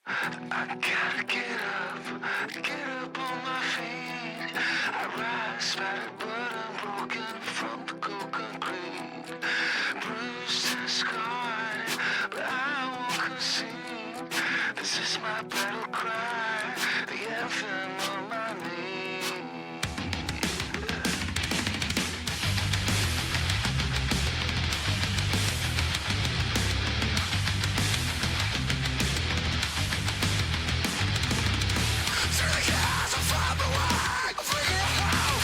I gotta get up on my feet. I rise, spattered, but I'm broken from the cold concrete. Bruised and scarred, but I won't concede. This is my battle cry, the anthem on my knees. To the chaos of find my way, I'm figuring out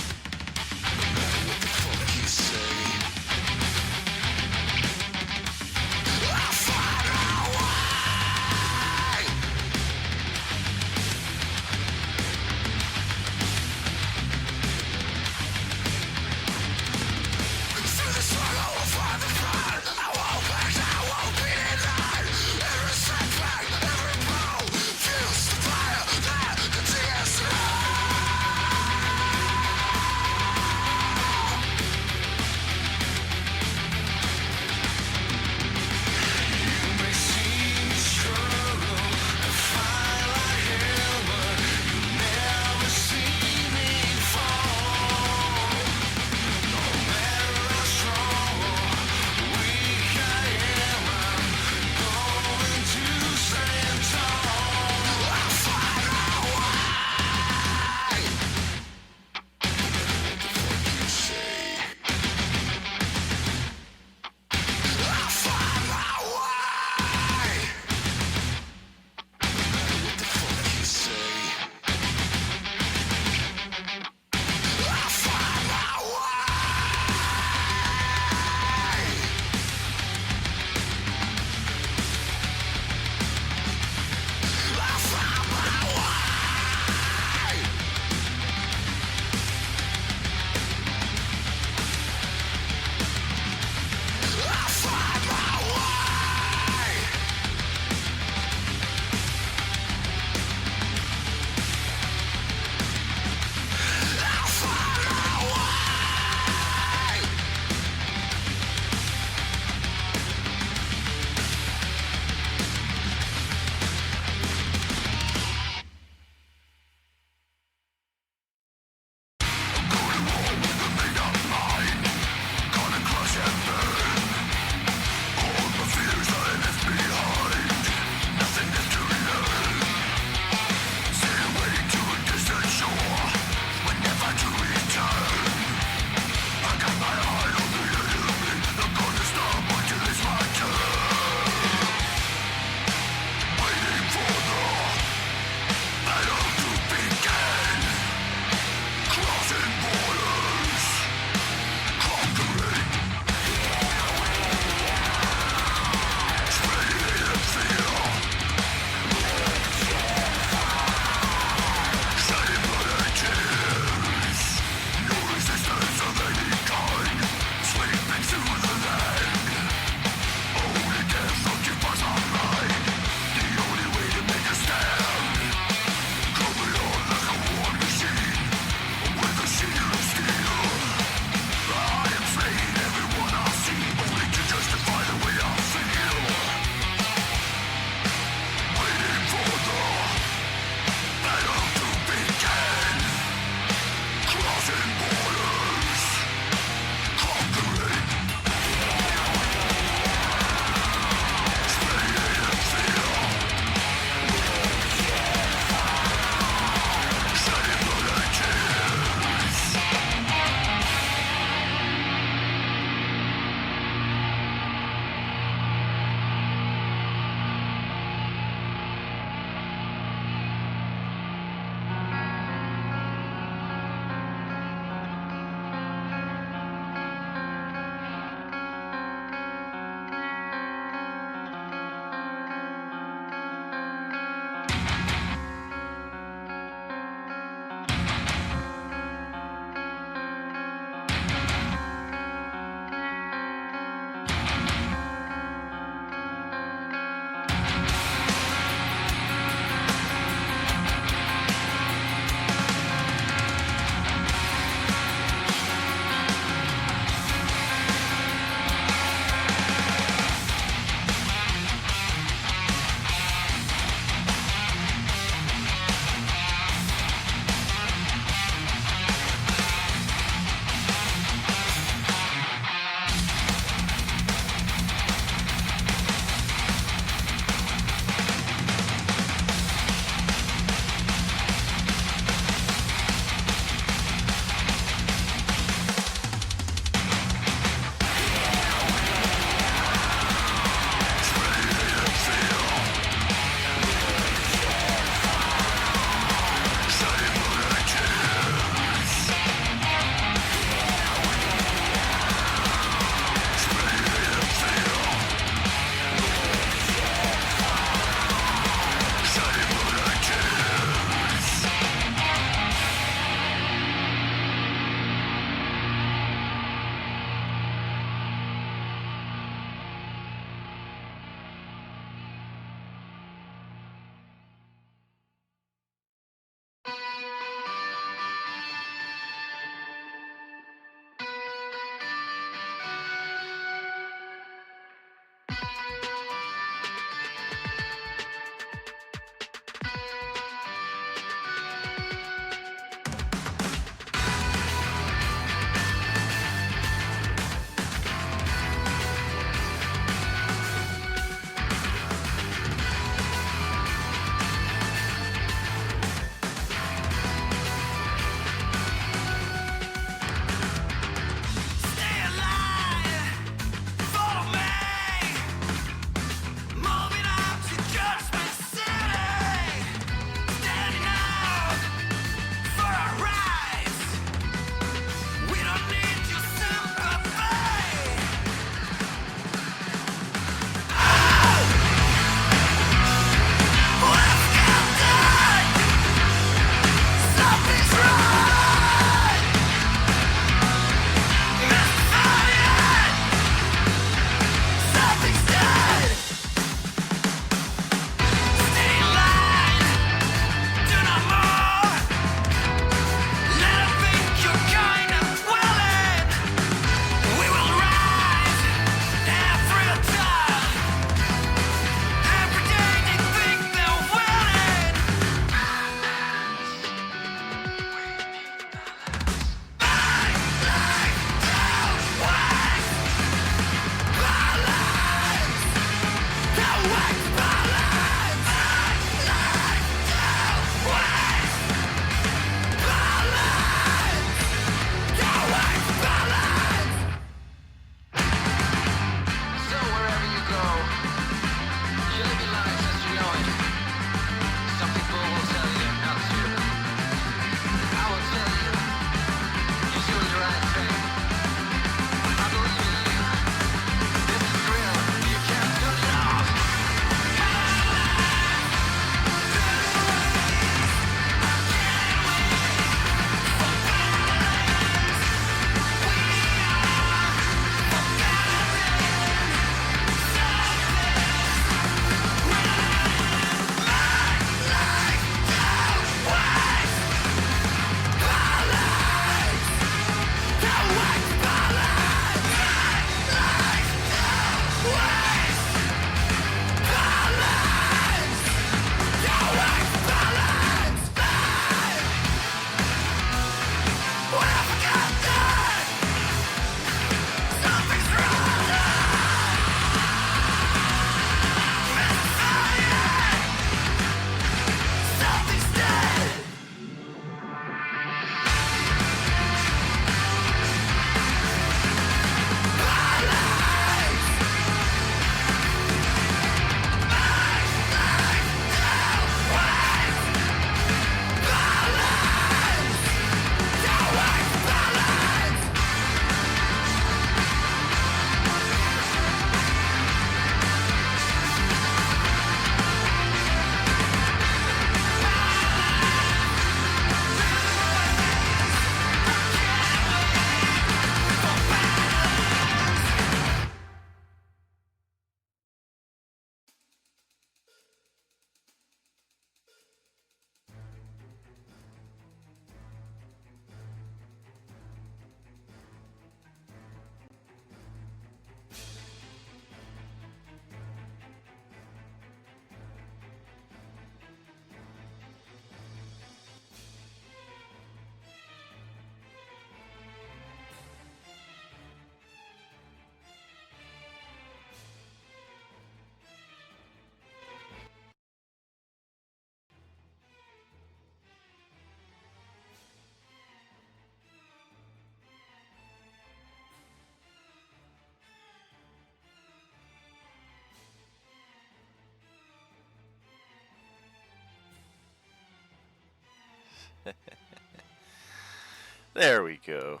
There we go.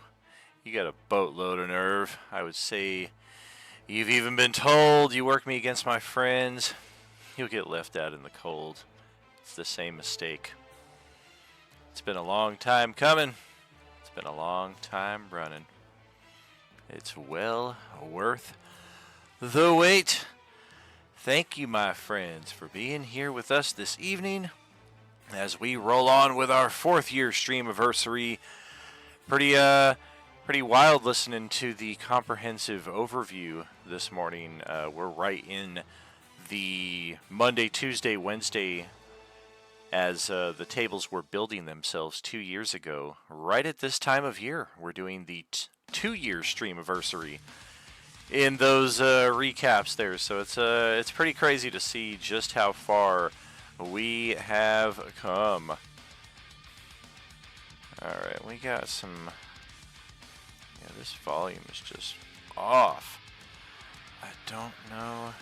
You got a boatload of nerve. I would say you've even been told you work me against my friends. You'll get left out in the cold. It's the same mistake. It's been a long time coming. It's been a long time running. It's well worth the wait. Thank you, my friends, for being here with us this evening as we roll on with our 4th year stream anniversary. Pretty wild listening to the comprehensive overview this morning. We're right in the Monday, Tuesday, Wednesday as the tables were building themselves 2 years ago. Right at this time of year, we're doing the 2-year stream anniversary in those recaps there. So it's pretty crazy to see just how far we have come. Alright, we got some... Yeah, this volume is just off. I don't know.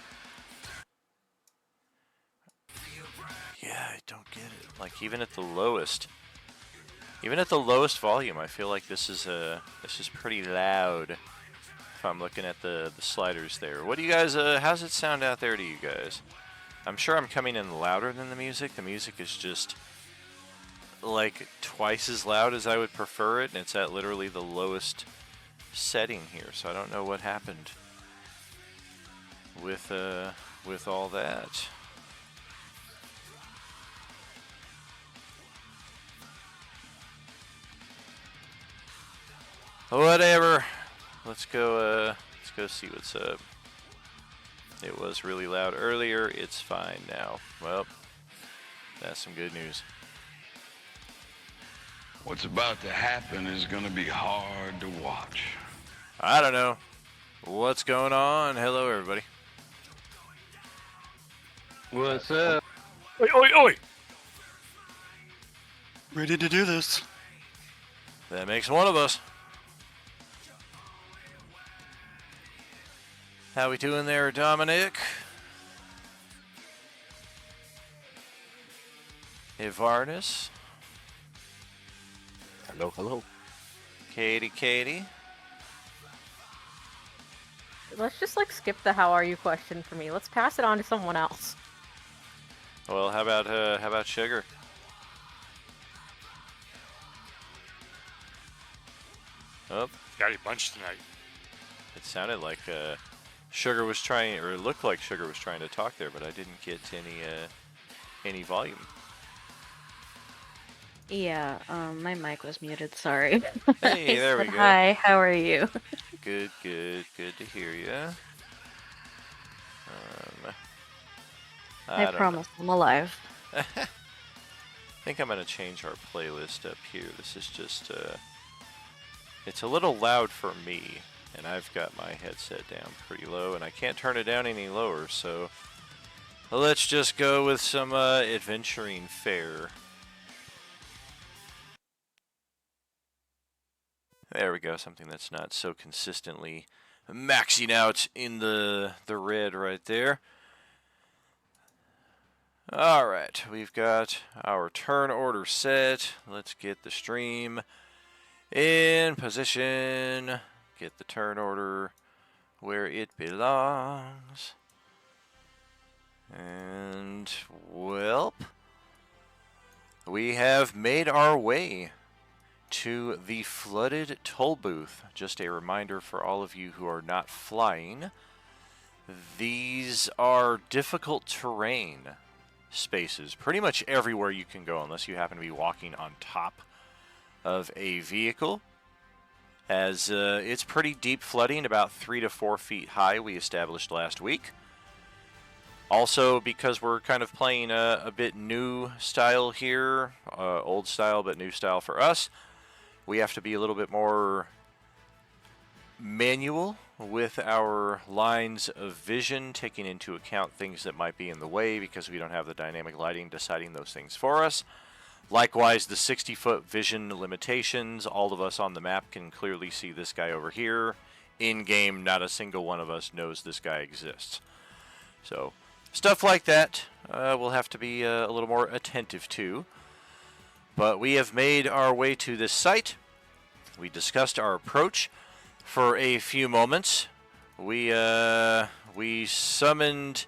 Yeah, I don't get it. Like, even at the lowest volume, I feel like this is pretty loud. If I'm looking at the sliders there. What do you guys, how's it sound out there to you guys? I'm sure I'm coming in louder than the music. The music is just like twice as loud as I would prefer it, and it's at literally the lowest setting here, so I don't know what happened with all that. Whatever. Let's go see what's up. It was really loud earlier. It's fine now. Well, that's some good news. What's about to happen is going to be hard to watch. I don't know. What's going on? Hello, everybody. What's up? Oi, oi, oi! Ready to do this. That makes one of us. How we doing there, Dominic? Ivarnis? Hello, hello. Katie? Let's just skip the how are you question for me. Let's pass it on to someone else. Well, how about Sugar? Oh, Got a bunch tonight. it sounded like Sugar was trying, or it looked like Sugar was trying to talk there, but I didn't get any volume. Yeah, my mic was muted, sorry. Hey, there we But go. Hi, how are you? Good to hear you. I don't know. promise I'm alive. I think I'm going to change our playlist up here. This is just, it's a little loud for me, and I've got my headset down pretty low, and I can't turn it down any lower, so let's just go with some adventuring fare. There we go, something that's not so consistently maxing out in the red right there. Alright, we've got our turn order set. Let's get the stream in position. Get the turn order where it belongs. And, well, we have made our way to the flooded toll booth. Just a reminder for all of you who are not flying, these are difficult terrain spaces pretty much everywhere you can go, unless you happen to be walking on top of a vehicle, as it's pretty deep flooding, about 3 to 4 feet high, we established last week. Also, because we're kind of playing a bit new style here, old style but new style for us, we have to be a little bit more manual with our lines of vision, taking into account things that might be in the way because we don't have the dynamic lighting deciding those things for us. Likewise, the 60-foot vision limitations. All of us on the map can clearly see this guy over here. In-game, not a single one of us knows this guy exists. So, stuff like that we'll have to be a little more attentive to. But we have made our way to this site. We discussed our approach for a few moments. We summoned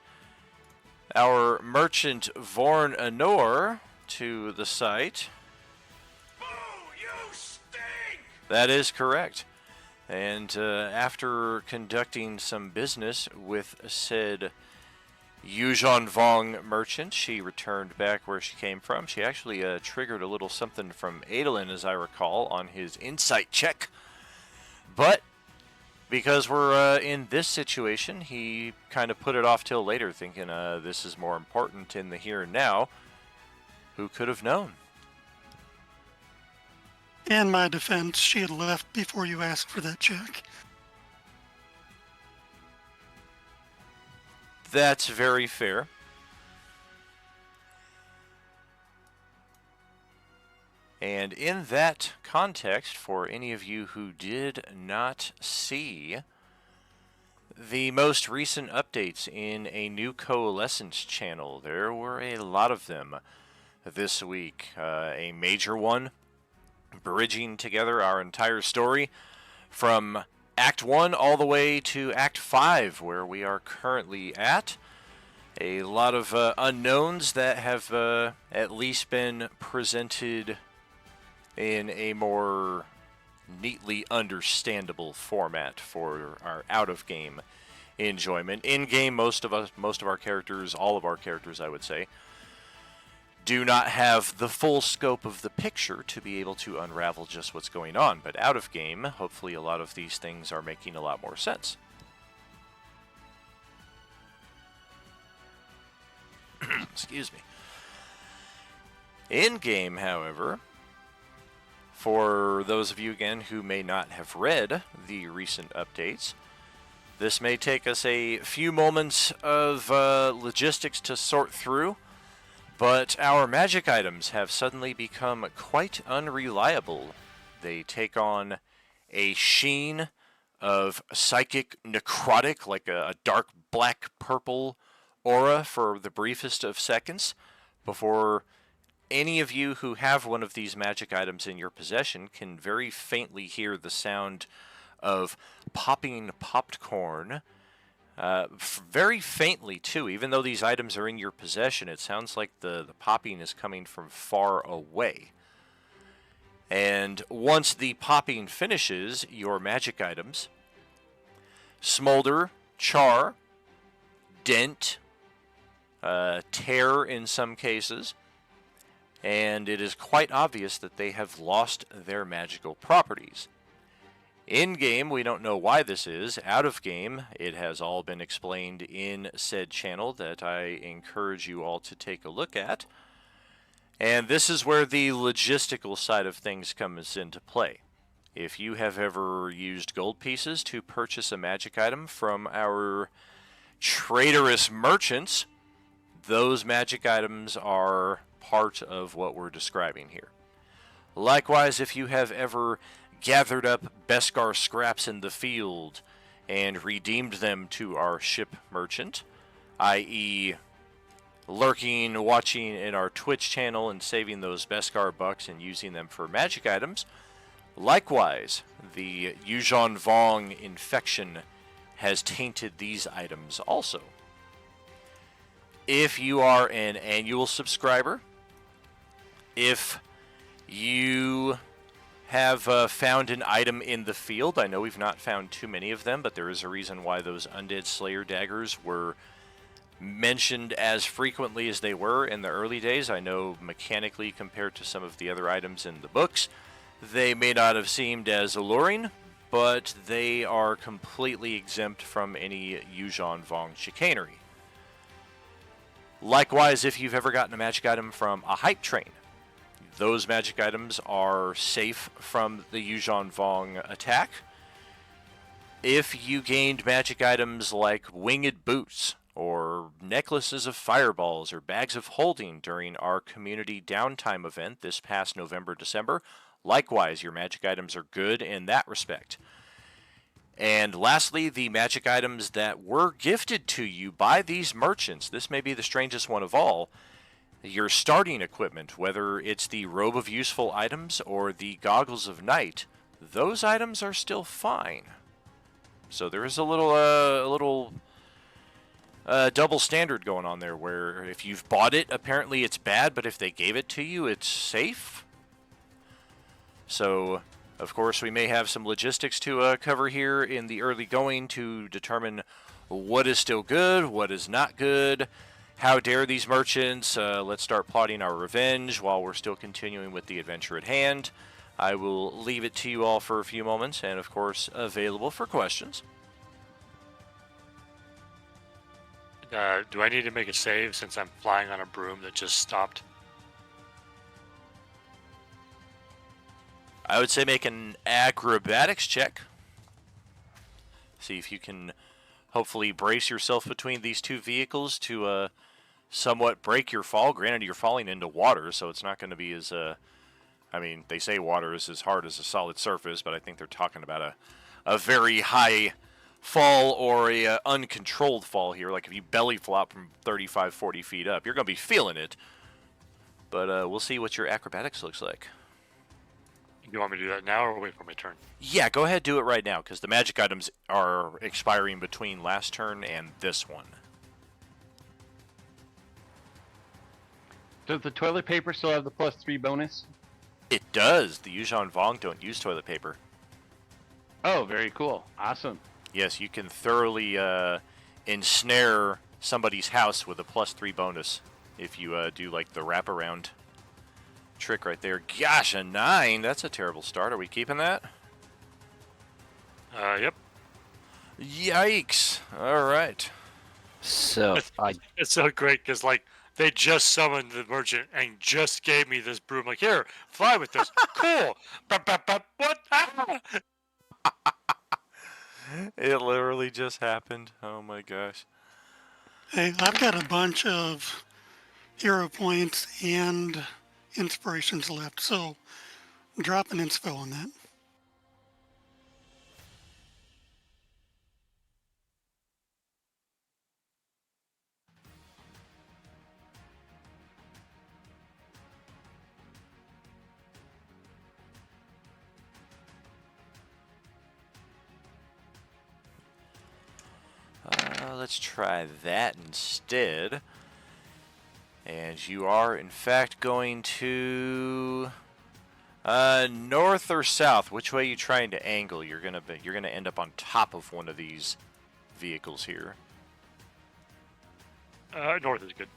our merchant Vorn Anor to the site. Boo! You stink! That is correct. And after conducting some business with said Yuuzhan Vong merchant, she returned back where she came from. She actually triggered a little something from Adolin, as I recall, on his insight check. But because we're in this situation, he kind of put it off till later, thinking this is more important in the here and now. Who could have known? In my defense, she had left before you asked for that check. That's very fair. And in that context, for any of you who did not see the most recent updates in a new Coalescence channel, there were a lot of them this week. A major one, bridging together our entire story from Act 1 all the way to Act 5, where we are currently at. A lot of unknowns that have at least been presented in a more neatly understandable format for our out-of-game enjoyment. In-game, most of our characters, all of our characters, I would say, do not have the full scope of the picture to be able to unravel just what's going on. But out of game, hopefully a lot of these things are making a lot more sense. Excuse me. In game, however, for those of you again who may not have read the recent updates, this may take us a few moments of logistics to sort through. But our magic items have suddenly become quite unreliable. They take on a sheen of psychic necrotic, like a dark black purple aura for the briefest of seconds, before any of you who have one of these magic items in your possession can very faintly hear the sound of popping popcorn. Very faintly, too. Even though these items are in your possession, it sounds like the popping is coming from far away. And once the popping finishes, your magic items smolder, char, dent, tear in some cases, and it is quite obvious that they have lost their magical properties. In-game, we don't know why this is. Out-of-game, it has all been explained in said channel that I encourage you all to take a look at. And this is where the logistical side of things comes into play. If you have ever used gold pieces to purchase a magic item from our traitorous merchants, those magic items are part of what we're describing here. Likewise, if you have ever gathered up Beskar scraps in the field and redeemed them to our ship merchant, i.e. lurking, watching in our Twitch channel and saving those Beskar bucks and using them for magic items, likewise, the Yuuzhan Vong infection has tainted these items also. If you are an annual subscriber, if you have found an item in the field. I know we've not found too many of them, but there is a reason why those Undead Slayer daggers were mentioned as frequently as they were in the early days. I know mechanically, compared to some of the other items in the books, they may not have seemed as alluring, but they are completely exempt from any Yuuzhan Vong chicanery. Likewise, if you've ever gotten a magic item from a hype train, those magic items are safe from the Yuuzhan Vong attack. If you gained magic items like winged boots, or necklaces of fireballs, or bags of holding during our community downtime event this past November-December, likewise, your magic items are good in that respect. And lastly, the magic items that were gifted to you by these merchants, this may be the strangest one of all, your starting equipment, whether it's the Robe of Useful Items or the Goggles of Night, those items are still fine. So there is a little double standard going on there, where if you've bought it, apparently it's bad, but if they gave it to you, it's safe. So, of course, we may have some logistics to cover here in the early going to determine what is still good, what is not good. How dare these merchants? Let's start plotting our revenge while we're still continuing with the adventure at hand. I will leave it to you all for a few moments, and of course, available for questions. Do I need to make a save since I'm flying on a broom that just stopped? I would say make an acrobatics check. See if you can hopefully brace yourself between these two vehicles to somewhat break your fall. Granted, you're falling into water, so it's not going to be as... I mean, they say water is as hard as a solid surface, but I think they're talking about a very high fall or a uncontrolled fall here. Like if you belly flop from 35, 40 feet up, you're going to be feeling it. But we'll see what your acrobatics looks like. You want me to do that now or wait for my turn? Yeah, go ahead, do it right now, because the magic items are expiring between last turn and this one. Does the toilet paper still have the +3 bonus? It does. The Yuzhan Vong don't use toilet paper. Oh, very cool. Awesome. Yes, you can thoroughly ensnare somebody's house with a +3 bonus if you do like the wraparound trick right there. Gosh, a 9. That's a terrible start. Are we keeping that? Yep. Yikes. All right. So It's so great because, like, they just summoned the merchant and just gave me this broom. Like, here, fly with this. Cool. What? Ah! It literally just happened. Oh my gosh. Hey, I've got a bunch of hero points and inspirations left, so drop an inspo on that. Let's try that instead. And you are, in fact, going to north or south. Which way are you trying to angle? You're gonna end up on top of one of these vehicles here. North is good.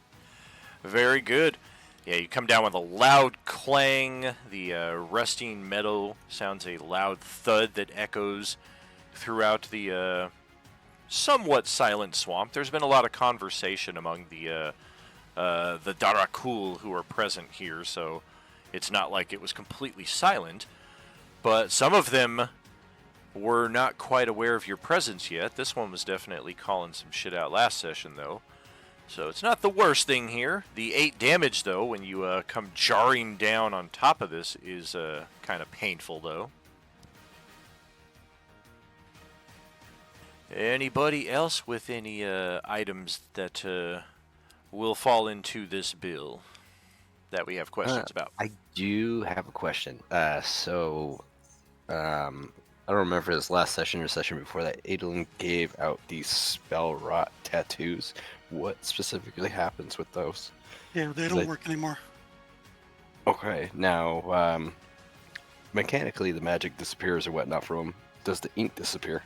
Very good. Yeah, you come down with a loud clang. The rusting metal sounds a loud thud that echoes throughout the somewhat silent swamp. There's been a lot of conversation among the Darakul who are present here, so it's not like it was completely silent. But some of them were not quite aware of your presence yet. This one was definitely calling some shit out last session, though. So it's not the worst thing here. The 8 damage, though, when you come jarring down on top of this is kind of painful, though. Anybody else with any items that will fall into this bill that we have questions about? I do have a question. I don't remember if it was last session or session before that. Adolin gave out these spell rot tattoos. What specifically happens with those? Yeah, they don't work anymore. Okay, now mechanically the magic disappears or whatnot from them. Does the ink disappear?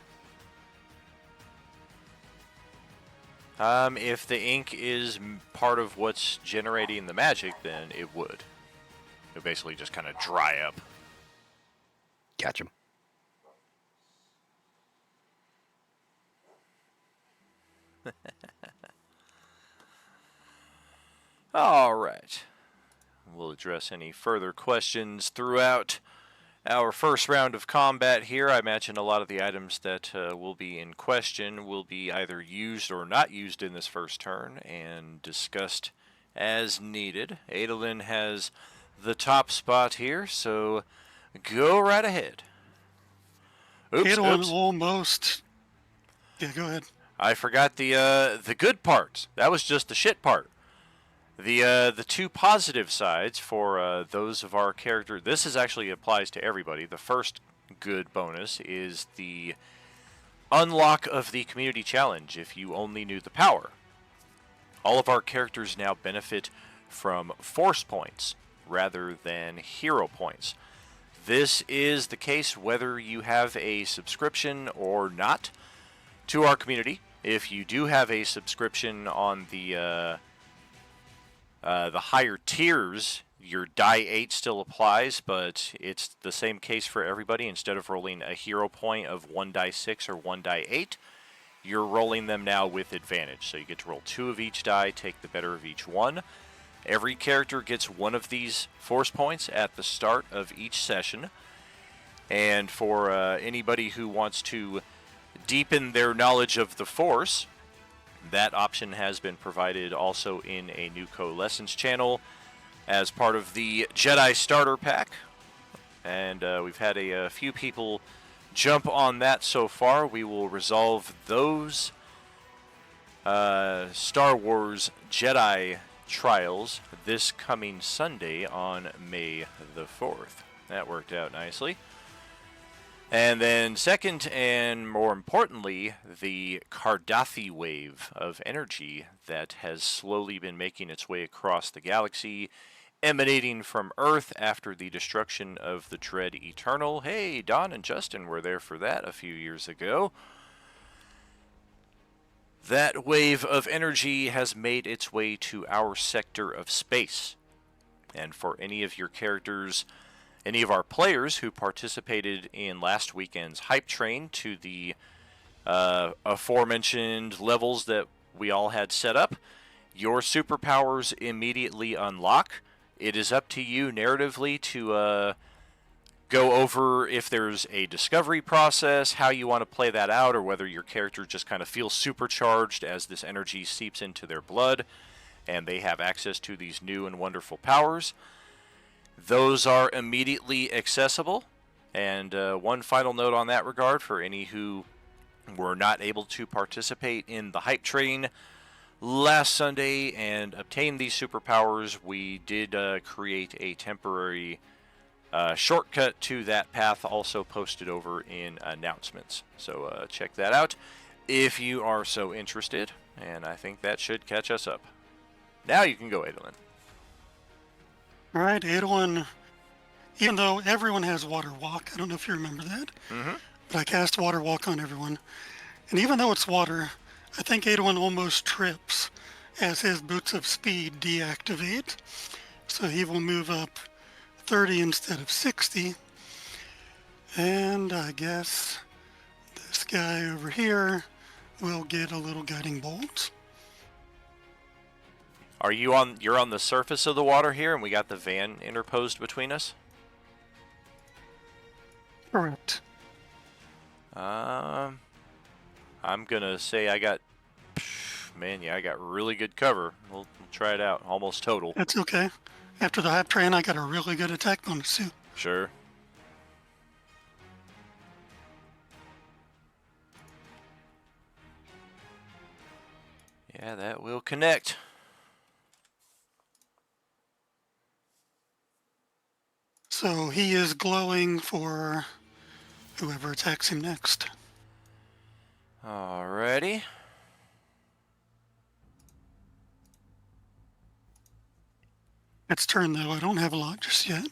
If the ink is part of what's generating the magic, then it would. It basically just kind of dry up. Gotcha. All right. We'll address any further questions throughout our first round of combat here. I imagine a lot of the items that will be in question will be either used or not used in this first turn and discussed as needed. Adolin has the top spot here, so go right ahead. Adolin almost... Yeah, go ahead. I forgot the good part. That was just the shit part. The two positive sides for those of our character. This is actually applies to everybody. The first good bonus is the unlock of the community challenge. If you only knew the power, all of our characters now benefit from force points rather than hero points. This is the case whether you have a subscription or not to our community. If you do have a subscription on the higher tiers, your die 8 still applies, but it's the same case for everybody. Instead of rolling a hero point of 1 die 6 or 1 die 8, you're rolling them now with advantage. So you get to roll 2 of each die, take the better of each one. Every character gets 1 of these force points at the start of each session. And for anybody who wants to deepen their knowledge of the Force, that option has been provided also in a new Coalescence channel as part of the Jedi Starter Pack. And we've had a few people jump on that so far. We will resolve those Star Wars Jedi trials this coming Sunday on May the 4th. That worked out nicely. And then second, and more importantly, the Cardathi wave of energy that has slowly been making its way across the galaxy, emanating from Earth after the destruction of the Dread Eternal. Hey, Don and Justin were there for that a few years ago. That wave of energy has made its way to our sector of space. And for any of your characters, any of our players who participated in last weekend's hype train to the aforementioned levels that we all had set up, your superpowers immediately unlock. It is up to you narratively to go over if there's a discovery process, how you want to play that out, or whether your character just kind of feels supercharged as this energy seeps into their blood and they have access to these new and wonderful powers. Those are immediately accessible. And one final note on that regard for any who were not able to participate in the hype train last Sunday and obtain these superpowers, we did create a temporary shortcut to that path, also posted over in announcements. So check that out if you are so interested, and I think that should catch us up. Now you can go, Adolin. All right, Adolin, even though everyone has Water Walk, I don't know if you remember that, but I cast Water Walk on everyone. And even though it's water, I think Adolin almost trips as his Boots of Speed deactivate. So he will move up 30 instead of 60. And I guess this guy over here will get a little guiding bolt. Are you on? You're on the surface of the water here, and we got the van interposed between us? Correct. I'm gonna say I got, man, yeah, I got really good cover. We'll try it out. Almost total. That's okay. After the hype train, I got a really good attack bonus too. Sure. Yeah, that will connect. So he is glowing for whoever attacks him next. Alrighty. It's turn though. I don't have a lot just yet.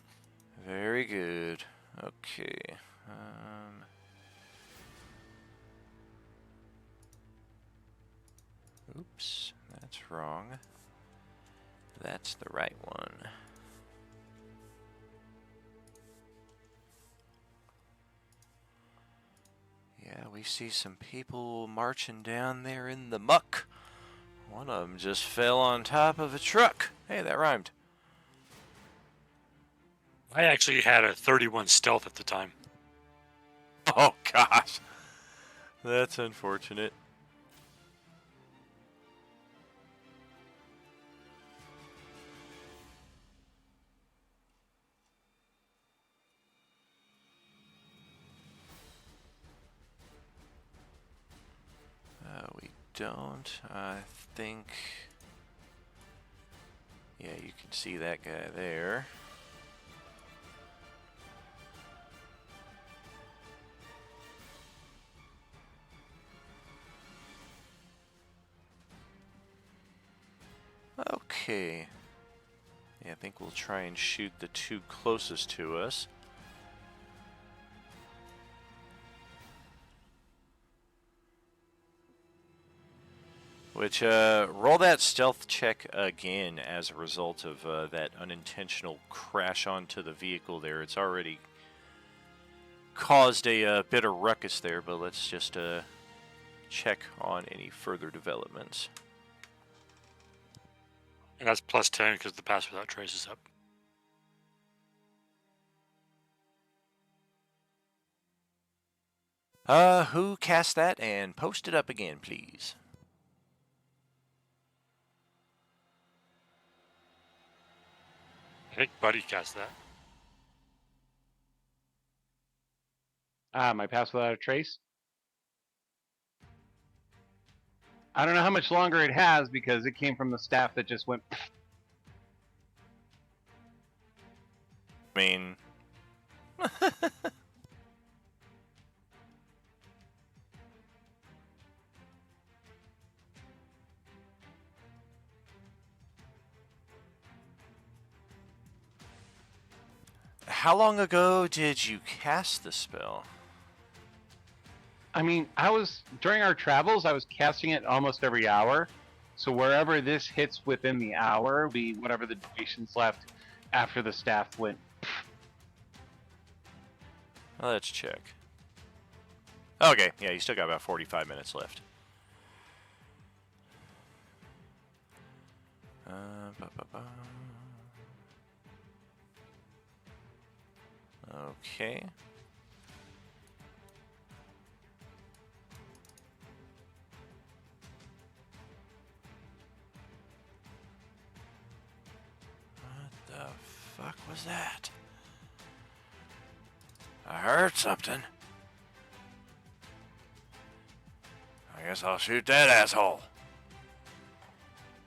Very good. Okay. Oops, that's wrong. That's the right one. Yeah, we see some people marching down there in the muck. One of them just fell on top of a truck. Hey, that rhymed. I actually had a 31 stealth at the time. Oh, gosh. That's unfortunate. We don't. I think... Yeah, you can see that guy there. Okay. Yeah, I think we'll try and shoot the two closest to us. Which, roll that stealth check again as a result of that unintentional crash onto the vehicle there. It's already caused a bit of ruckus there, but let's just check on any further developments. And that's plus 10 because the pass without trace is up. Who cast that? And post it up again, please. I think Buddy cast that. My pass without a trace. I don't know how much longer it has because it came from the staff that just went. I mean... How long ago did you cast the spell? I mean, during our travels, I was casting it almost every hour. So wherever this hits within the hour, will be whatever the duration's left after the staff went. Well, let's check. Okay, yeah, you still got about 45 minutes left. Okay. What the fuck was that? I heard something. I guess I'll shoot that asshole.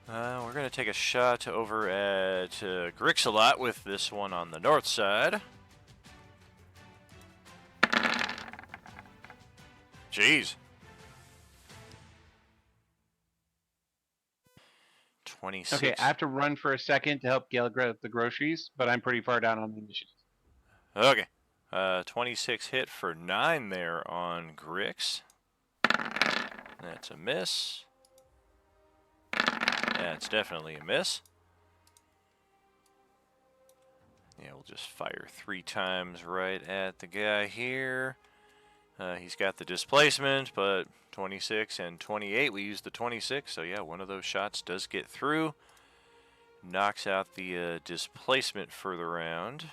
We're gonna take a shot over at Grixalot with this one on the north side. Jeez. 26. Okay, I have to run for a second to help Gail grab the groceries, but I'm pretty far down on the initiative. Okay. 26 hit for 9 there on Grix. That's a miss. That's definitely a miss. Yeah, we'll just fire 3 times right at the guy here. He's got the displacement, but 26 and 28, we use the 26, so yeah, one of those shots does get through. Knocks out the displacement for the round.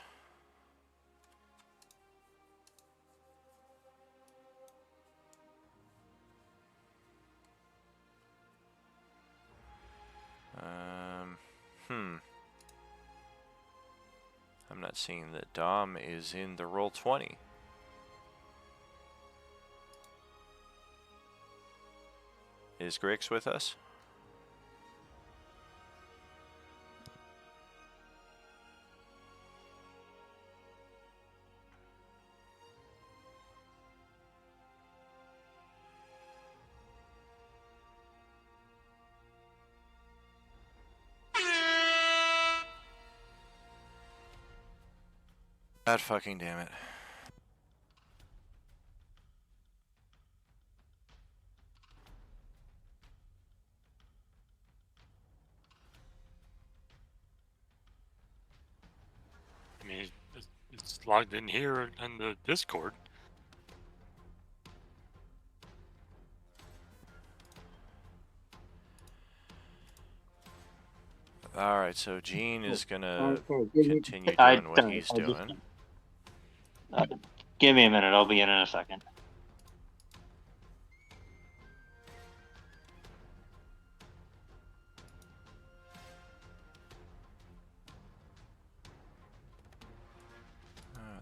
I'm not seeing that Dom is in the roll 20. Is Grix with us? God fucking damn it. I mean, it's logged in here in the Discord. Alright, so Gene is gonna Okay, continue doing what he's doing. Give me a minute, I'll be in a second.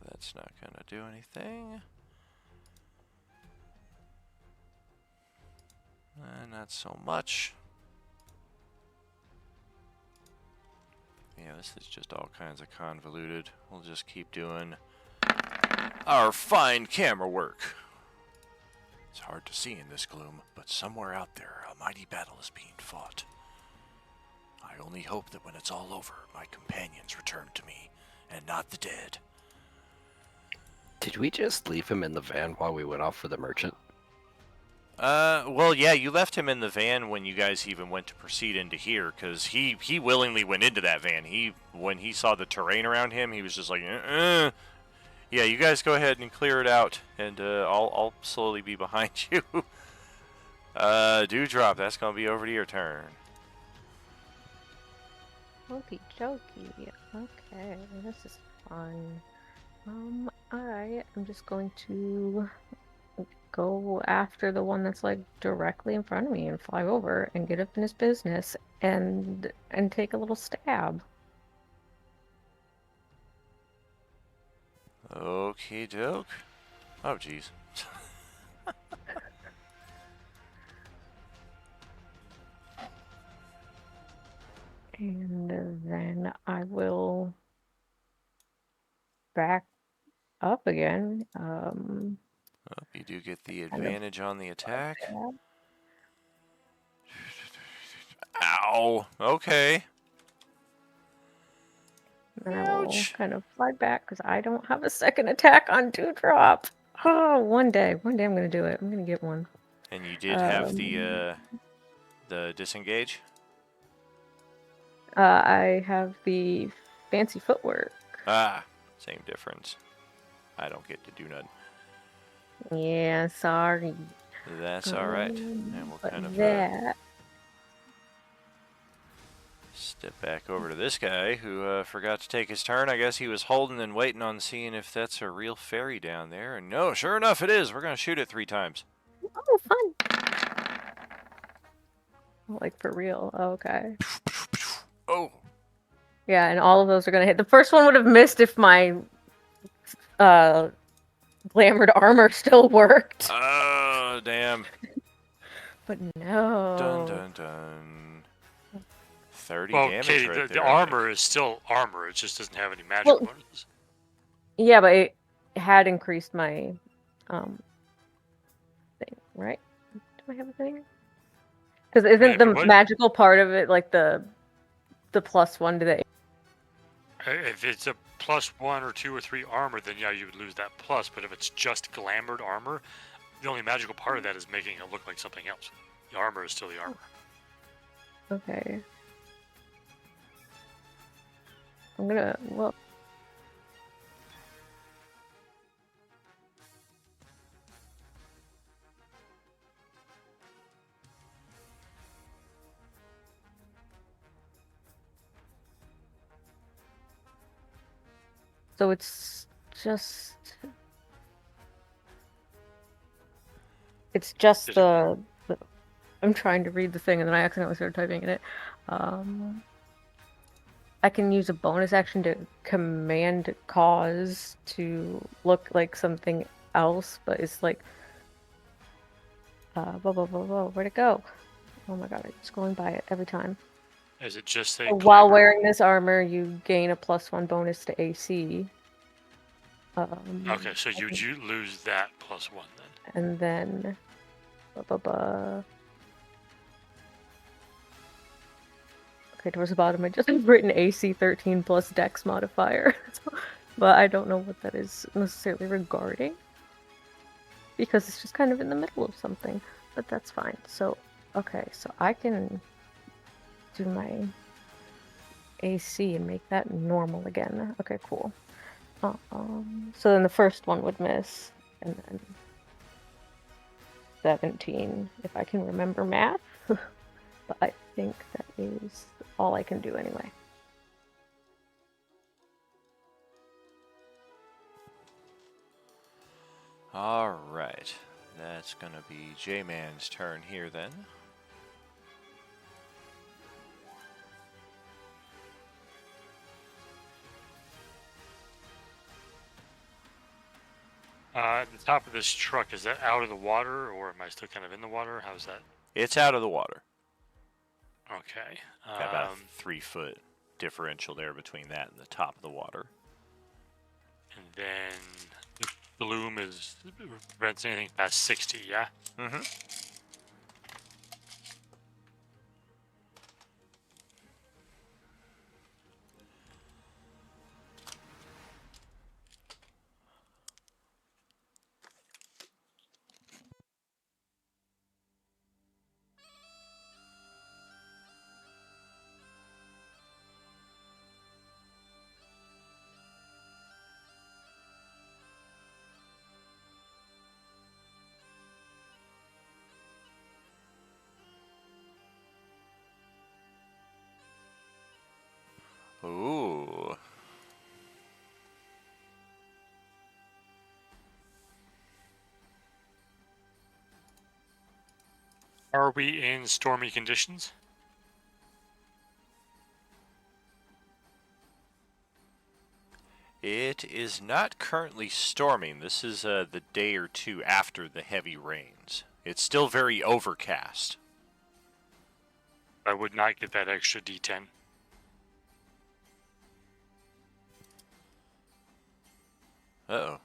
That's not gonna do anything. Not so much. Yeah, this is just all kinds of convoluted. We'll just keep doing our fine camera work. It's hard to see in this gloom, but somewhere out there, a mighty battle is being fought. I only hope that when it's all over, my companions return to me, and not the dead. Did we just leave him in the van while we went off for the merchant? Well, yeah, you left him in the van when you guys even went to proceed into here, because he willingly went into that van. When he saw the terrain around him, he was just like, Yeah, you guys go ahead and clear it out, and I'll slowly be behind you. Dewdrop, that's gonna be over to your turn. Okie dokie. Okay, this is fun. I am just going to go after the one that's like directly in front of me and fly over and get up in his business and take a little stab. Okie doke. Oh, jeez. And then I will back up again. You do get the kind of advantage on the attack. stab. Ow. Okay. And I will Ouch. kind of fly back because I don't have a second attack on Dewdrop. Oh, one day I'm gonna do it. I'm gonna get one. And you did have the disengage? I have the fancy footwork. Ah, same difference. I don't get to do nothing. Yeah, sorry. That's alright. And we'll But kind of that step back over to this guy who forgot to take his turn. I guess he was holding and waiting on seeing if that's a real fairy down there. And no, sure enough it is. We're going to shoot it 3 times. Oh, fun. Like for real. Okay. Oh. Yeah, and all of those are gonna hit. The first one would have missed if my glamored armor still worked. Oh, damn. But no. Dun dun dun. 30 Well, damage Katie, right the there. I think. armor is still armor. It just doesn't have any magic bonuses. Yeah, but it had increased my thing, right? Do I have a thing? Because isn't the magical part of it like the +1 to the? If it's a +1 or 2 or 3 armor, then yeah, you would lose that plus. But if it's just glamored armor, the only magical part of that is making it look like something else. The armor is still the armor. Okay. I'm gonna well. So it's just the I'm trying to read the thing and then I accidentally started typing in it. I can use a bonus action to command cause to look like something else, but it's like where'd it go? Oh my god, I'm scrolling by it every time. Is it just say While wearing this armor, you gain a +1 bonus to AC. Okay, so you lose that +1 then. And then okay, towards the bottom I just have written AC 13 plus Dex modifier. But I don't know what that is necessarily regarding. Because it's just kind of in the middle of something. But that's fine. So, okay, so I can do my AC and make that normal again. Okay, cool. So then the first one would miss, and then 17, if I can remember math. But I think that is all I can do anyway. Alright. That's gonna be J-Man's turn here then. The top of this truck, is that out of the water, or am I still kind of in the water? How's that? It's out of the water. Okay. Got about a 3-foot differential there between that and the top of the water. And then the bloom prevents anything past 60, yeah? Mm-hmm. Are we in stormy conditions? It is not currently storming. This is the day or two after the heavy rains. It's still very overcast. I would not get that extra D10. Uh-oh.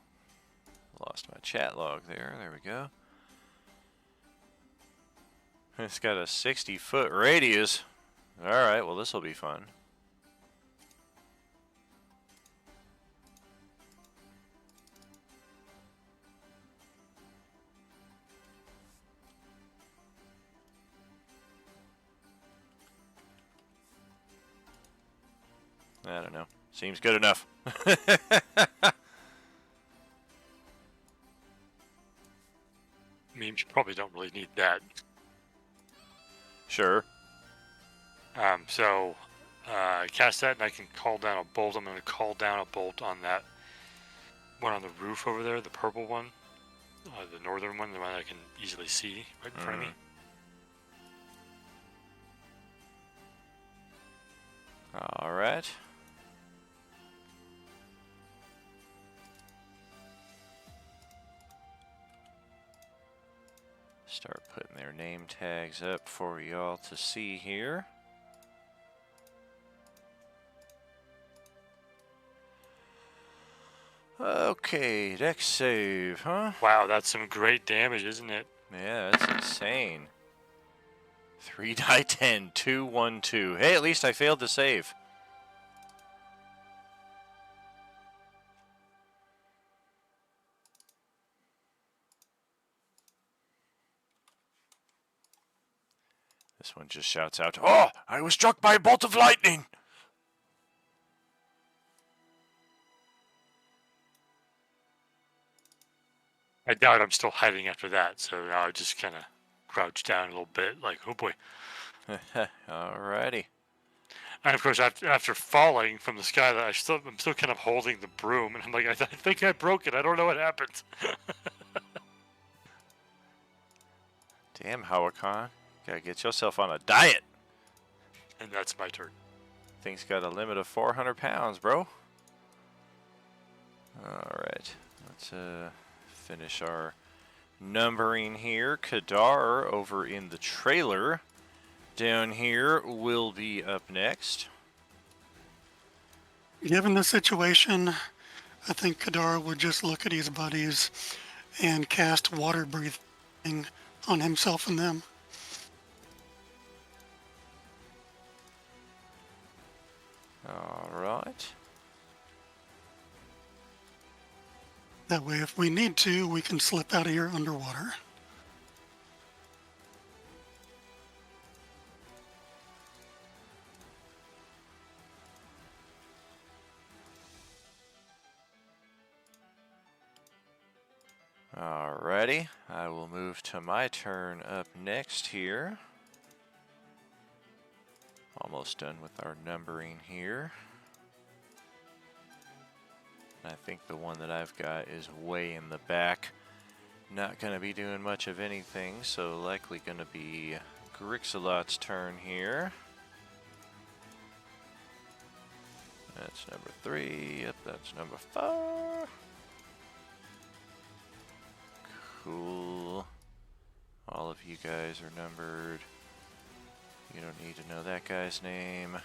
Lost my chat log there. There we go. It's got a 60-foot radius. Alright, well this will be fun. I don't know. Seems good enough. Memes, you probably don't really need that. Sure. So, cast that and I can call down a bolt. I'm going to call down a bolt on that one on the roof over there, the purple one. The northern one, the one I can easily see right in front of me. Alright. Start putting their name tags up for y'all to see here. Okay, dex save, huh? Wow, that's some great damage, isn't it? Yeah, that's insane. 3 die 10, 2, 1, 2. Hey, at least I failed to save. This one just shouts out, "Oh, I was struck by a bolt of lightning!" I doubt I'm still hiding after that, so now I just kind of crouch down a little bit, like, oh boy. Alrighty. And of course, after falling from the sky, I'm still kind of holding the broom, and I'm like, I think I broke it. I don't know what happened. Damn, Hawakan. Gotta get yourself on a diet. And that's my turn. Thing's got a limit of 400 pounds, bro. Alright. Let's finish our numbering here. Kadar over in the trailer down here will be up next. Given the situation, I think Kadar would just look at his buddies and cast water breathing on himself and them. Alright. That way, if we need to, we can slip out of here underwater. Alrighty. I will move to my turn up next here. Almost done with our numbering here. I think the one that I've got is way in the back. Not going to be doing much of anything, so likely going to be Grixalot's turn here. That's number 3. Yep, that's number 4. Cool. All of you guys are numbered. You don't need to know that guy's name.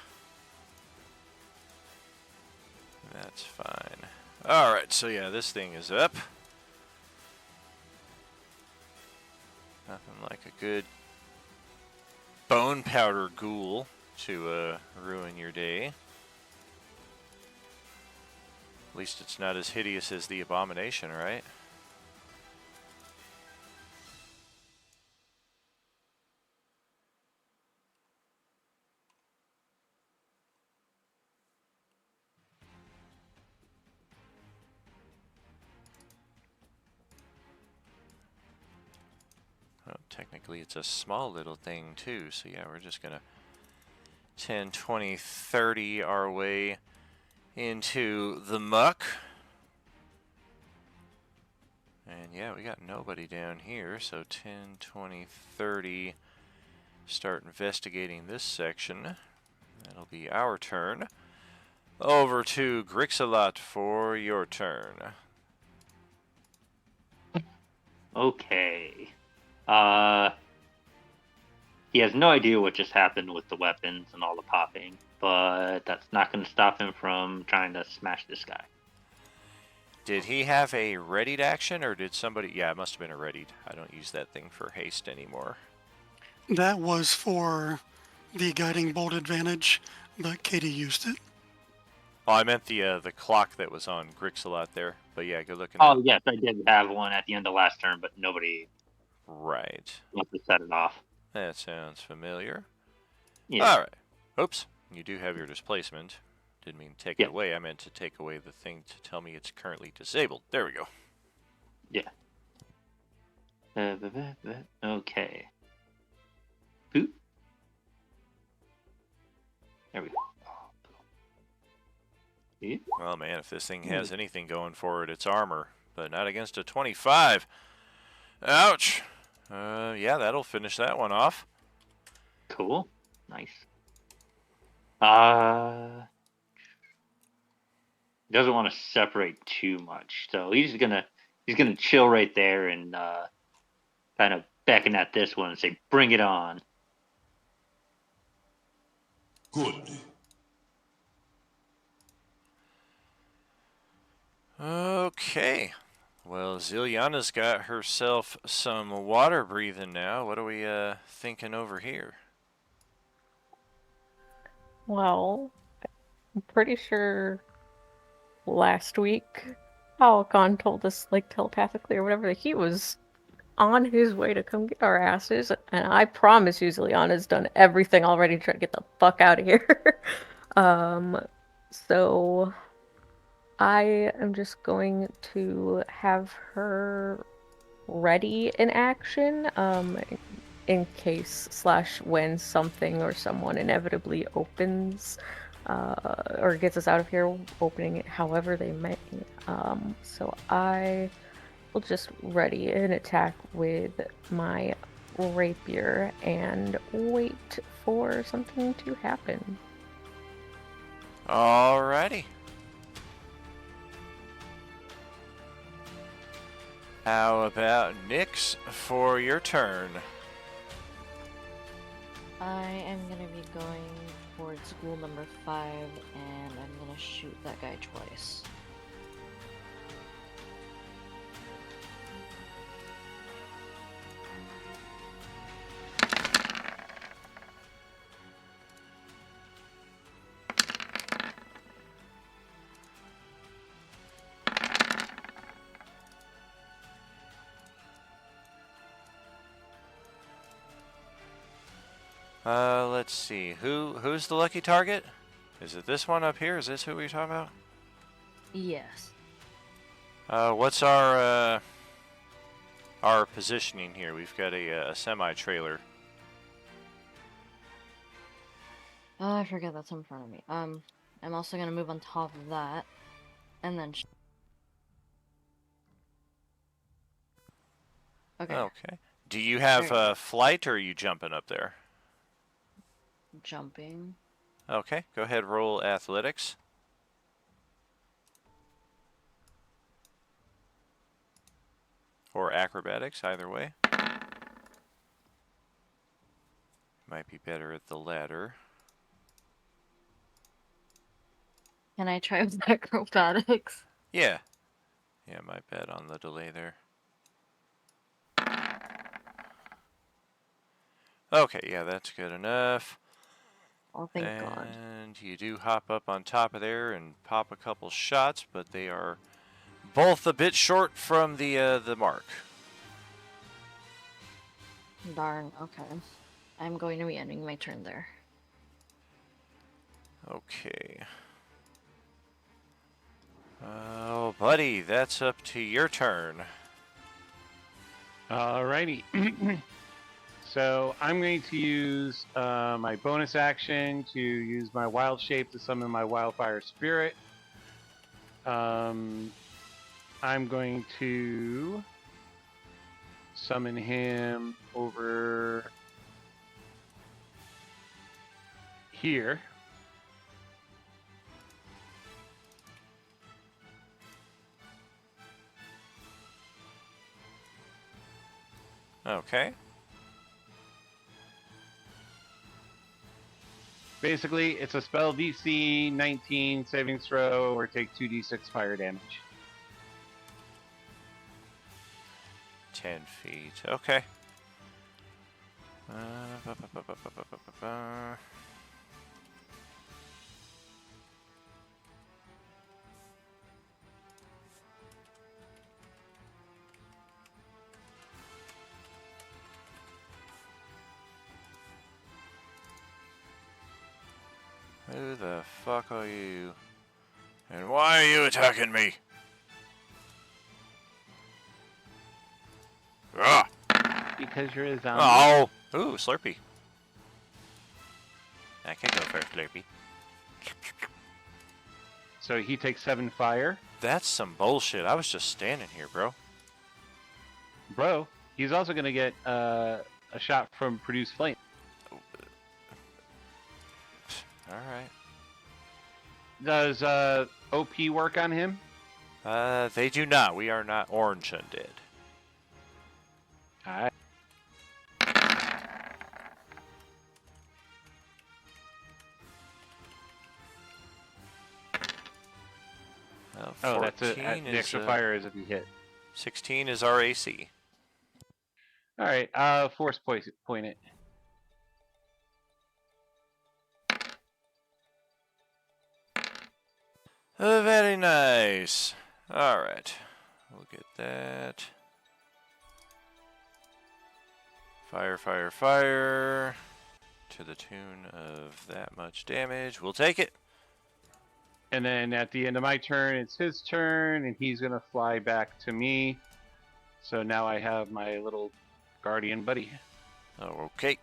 That's fine. Alright, so yeah, this thing is up. Nothing like a good bone powder ghoul to ruin your day. At least it's not as hideous as the abomination, right? Well, technically it's a small little thing too, so yeah, we're just gonna 10, 20, 30 our way into the muck. And yeah, we got nobody down here, so 10, 20, 30 start investigating this section. That'll be our turn. Over to Grixalot for your turn. Okay. He has no idea what just happened with the weapons and all the popping, but that's not going to stop him from trying to smash this guy. Did he have a readied action, or did somebody... Yeah, it must have been a readied. I don't use that thing for haste anymore. That was for the guiding bolt advantage, but Katie used it. Oh, I meant the clock that was on Grixalot there. But yeah, good looking. Oh, yes, I did have one at the end of last turn, but nobody Right. must have set it off. That sounds familiar. Yeah. All right. Oops. You do have your displacement. Didn't mean to take it away. I meant to take away the thing to tell me it's currently disabled. There we go. Yeah. Okay. Boop. There we go. Yeah. Well, man, if this thing has anything going for it, it's armor. But not against a 25. Ouch. Yeah, that'll finish that one off. Cool. Nice. Doesn't want to separate too much, so he's gonna chill right there and kind of beckon at this one and say, "Bring it on." Good. Okay. Well, Ziliana's got herself some water breathing now. What are we thinking over here? Well, I'm pretty sure last week Falcon told us, like, telepathically or whatever, that he was on his way to come get our asses, and I promise you Ziliana's done everything already to try to get the fuck out of here. So I am just going to have her ready in action, in case / when something or someone inevitably opens or gets us out of here, opening it however they may. So I will just ready an attack with my rapier and wait for something to happen. Alrighty. How about Nyx for your turn? I am gonna be going towards school number 5, and I'm gonna shoot that guy twice. Let's see. Who's the lucky target? Is it this one up here? Is this who we're talking about? Yes. What's our positioning here? We've got a semi-trailer. Oh, I forget that's in front of me. I'm also gonna move on top of that, and then. Okay. Okay. Do you have flight, or are you jumping up there? Jumping. Okay. Go ahead. Roll athletics. Or acrobatics, either way. Might be better at the latter. Can I try with acrobatics? Yeah. Yeah, my bad on the delay there. Okay, yeah, that's good enough. Oh, thank God. And you do hop up on top of there and pop a couple shots, but they are both a bit short from the mark. Darn, okay. I'm going to be ending my turn there. Okay. Oh, buddy, that's up to your turn. Alrighty. So I'm going to use my bonus action to use my wild shape to summon my wildfire spirit. I'm going to summon him over here. Okay. Basically, it's a spell DC 19 saving throw or take 2d6 fire damage. 10 feet. Okay. Ba, ba, ba, ba, ba, ba, ba, ba. Who the fuck are you? And why are you attacking me? Ah! Because you're a zombie. Oh! Ooh, Slurpee. I can go for a Slurpee. So he takes 7 fire. That's some bullshit. I was just standing here, bro. Bro, he's also going to get a shot from Produce Flame. Alright. Does OP work on him? They do not. We are not orange undead. Alright. Well, Oh, that's it. 14 The is, extra fire is if you hit. 16 is our AC. Alright, force point it. Very nice. Alright. We'll get that. Fire, fire, fire. To the tune of that much damage. We'll take it. And then at the end of my turn, it's his turn, and he's going to fly back to me. So now I have my little guardian buddy. Okay.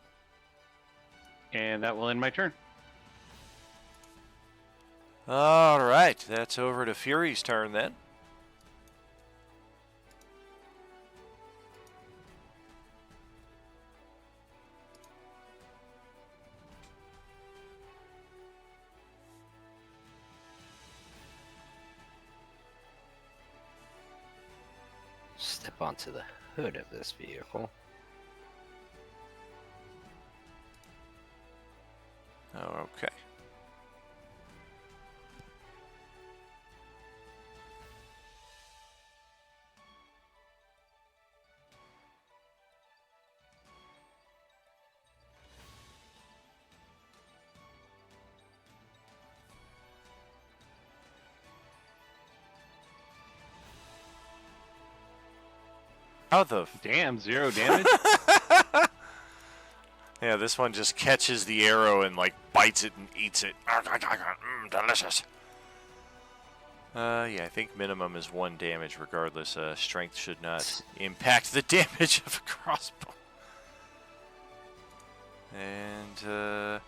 And that will end my turn. Alright, that's over to Fury's turn then. Step onto the hood of this vehicle. Okay. How the Damn, 0 damage? Yeah, this one just catches the arrow and like bites it and eats it. Delicious. Yeah, I think minimum is 1 damage regardless. Strength should not impact the damage of a crossbow. And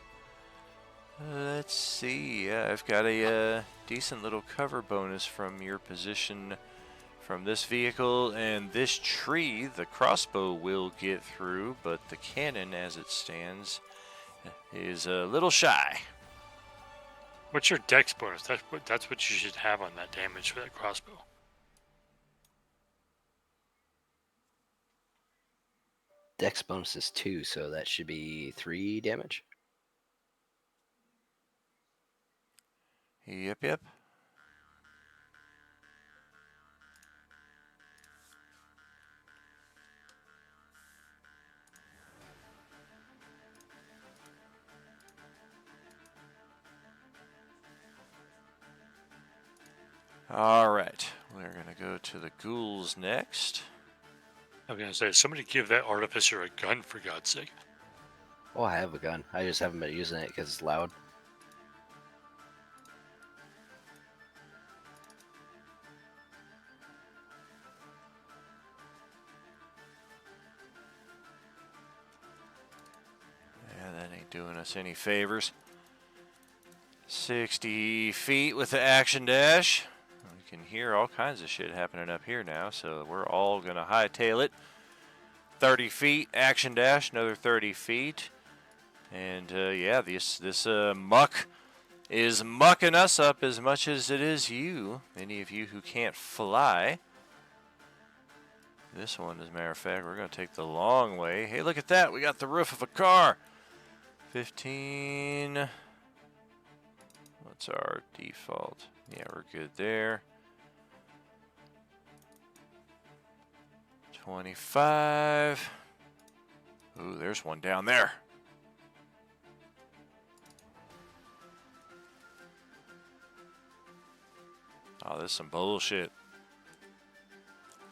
let's see. Yeah, I've got a decent little cover bonus from your position from this vehicle and this tree. The crossbow will get through, but the cannon as it stands is a little shy. What's your dex bonus? That's what you should have on that damage for that crossbow. Dex bonus is 2, so that should be 3 damage. Yep, yep. Alright, we're going to go to the ghouls next. I was going to say, somebody give that artificer a gun, for God's sake. Oh, I have a gun. I just haven't been using it because it's loud. Yeah, that ain't doing us any favors. 60 feet with the action dash. We can hear all kinds of shit happening up here now, so we're all going to hightail it. 30 feet, action dash, another 30 feet. And yeah, this muck is mucking us up as much as it is you. Any of you who can't fly. This one, as a matter of fact, we're going to take the long way. Hey, look at that. We got the roof of a car. 15. What's our default? Yeah, we're good there. 25. Ooh, there's one down there. Oh, this is some bullshit.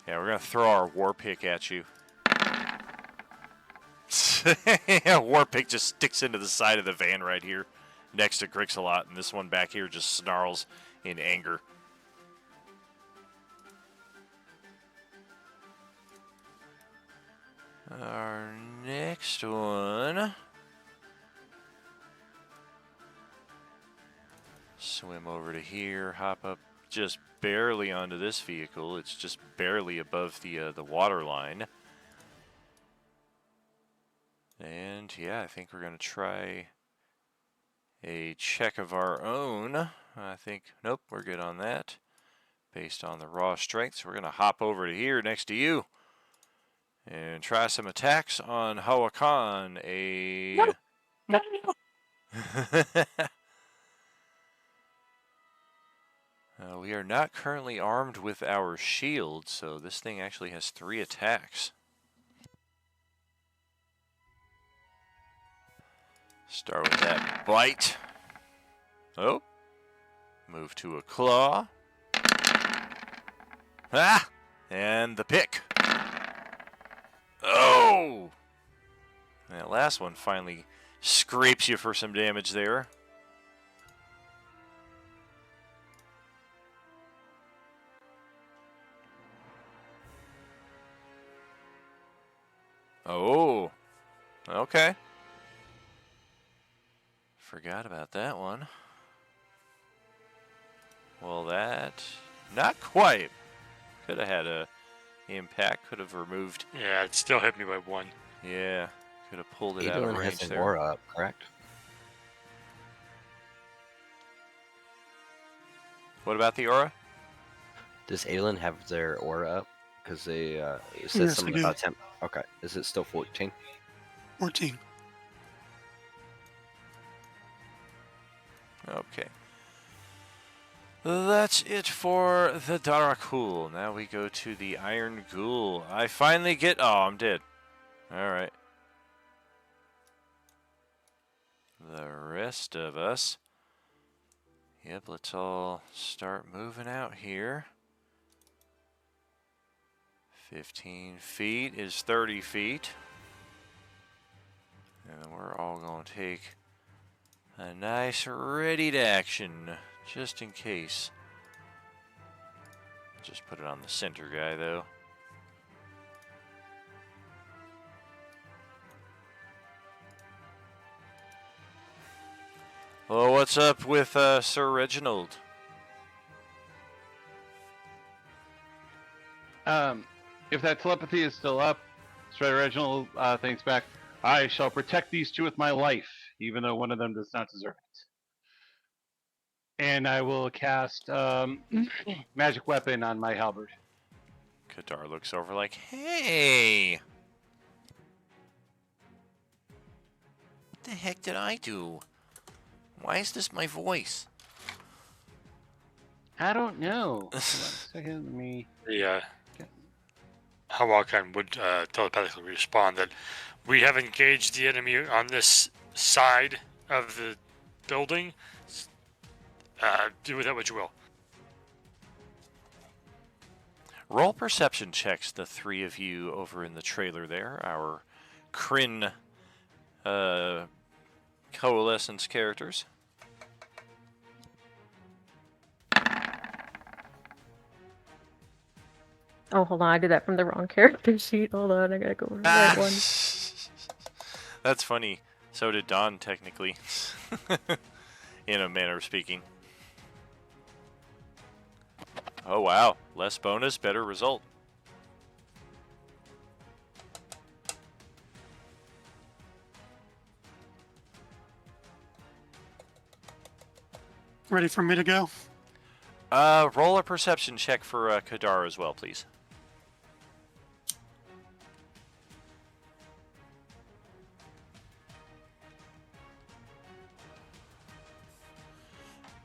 Yeah, we're going to throw our war pick at you. Yeah, war pick just sticks into the side of the van right here next to Grixalot, and this one back here just snarls in anger. Our next one. Swim over to here, hop up just barely onto this vehicle. It's just barely above the water line. And yeah, I think we're going to try a check of our own. I think, nope, we're good on that. Based on the raw strength, so we're going to hop over to here next to you. And try some attacks on Hawakan. No. We are not currently armed with our shield, so this thing actually has 3 attacks. Start with that bite. Oh. Move to a claw. Ah! And the pick. Oh! That last one finally scrapes you for some damage there. Oh. Okay. Forgot about that one. Well, that... Not quite. Could have had a impact. Could have removed... Yeah, it still hit me by 1. Yeah. Could have pulled it out of Adolin range has an there. aura up, correct? What about the aura? Does Adolin have their aura up? Because they it says Yes, something we do. about 10. Okay, is it still 14? 14. Okay. That's it for the Darakul. Now we go to the Iron Ghoul. I finally get... Oh, I'm dead. Alright. The rest of us... Yep, let's all start moving out here. 15 feet is 30 feet. And we're all going to take a nice ready to action, just in case. Just put it on the center guy, though. Well, what's up with Sir Reginald? If that telepathy is still up, Sir Reginald thinks back, I shall protect these two with my life, even though one of them does not deserve it. And I will cast magic weapon on my halberd. Kadar looks over like, hey! What the heck did I do? Why is this my voice? I don't know. Hold on a second, let me... The Hawakan would telepathically respond that we have engaged the enemy on this side of the building. Do with that what you will. Roll perception checks, the 3 of you over in the trailer there. Our Krynn Coalescence characters. Oh, hold on. I did that from the wrong character sheet. Hold on. I gotta go over the right one. That's funny. So did Dawn, technically. In a manner of speaking. Oh, wow. Less bonus, better result. Ready for me to go? Roll a perception check for Kadar as well, please.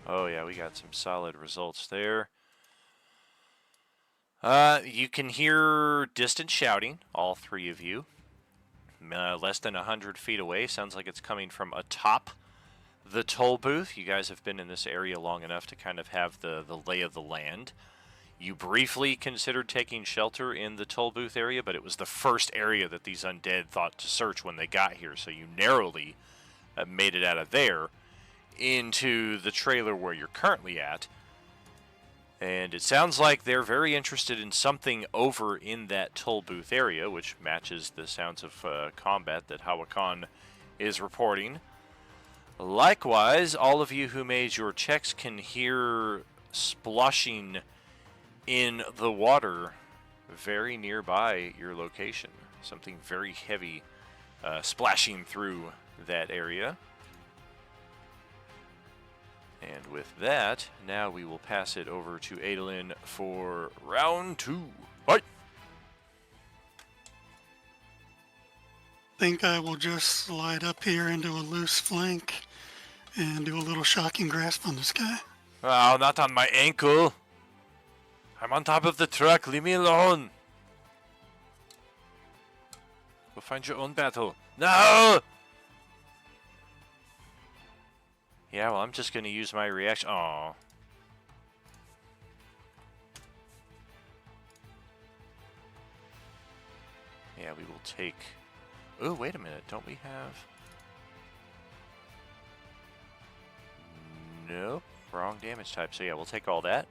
Oh yeah, we got some solid results there. You can hear distant shouting, all three of you. Less than 100 feet away. Sounds like it's coming from atop the toll booth. You guys have been in this area long enough to kind of have the lay of the land. You briefly considered taking shelter in the toll booth area, but it was the first area that these undead thought to search when they got here, so you narrowly made it out of there into the trailer where you're currently at. And it sounds like they're very interested in something over in that toll booth area, which matches the sounds of combat that Hawakan is reporting. Likewise, all of you who made your checks can hear sploshing in the water very nearby your location. Something very heavy splashing through that area. And with that, now we will pass it over to Adolin for round 2. Fight! Think I will just slide up here into a loose flank and do a little shocking grasp on this guy. Oh, not on my ankle. I'm on top of the truck. Leave me alone. Go find your own battle. No! Yeah, well, I'm just going to use my reaction. Aw. Yeah, we will take... Oh, wait a minute. Don't we have... Nope. Wrong damage type. So yeah, we'll take all that.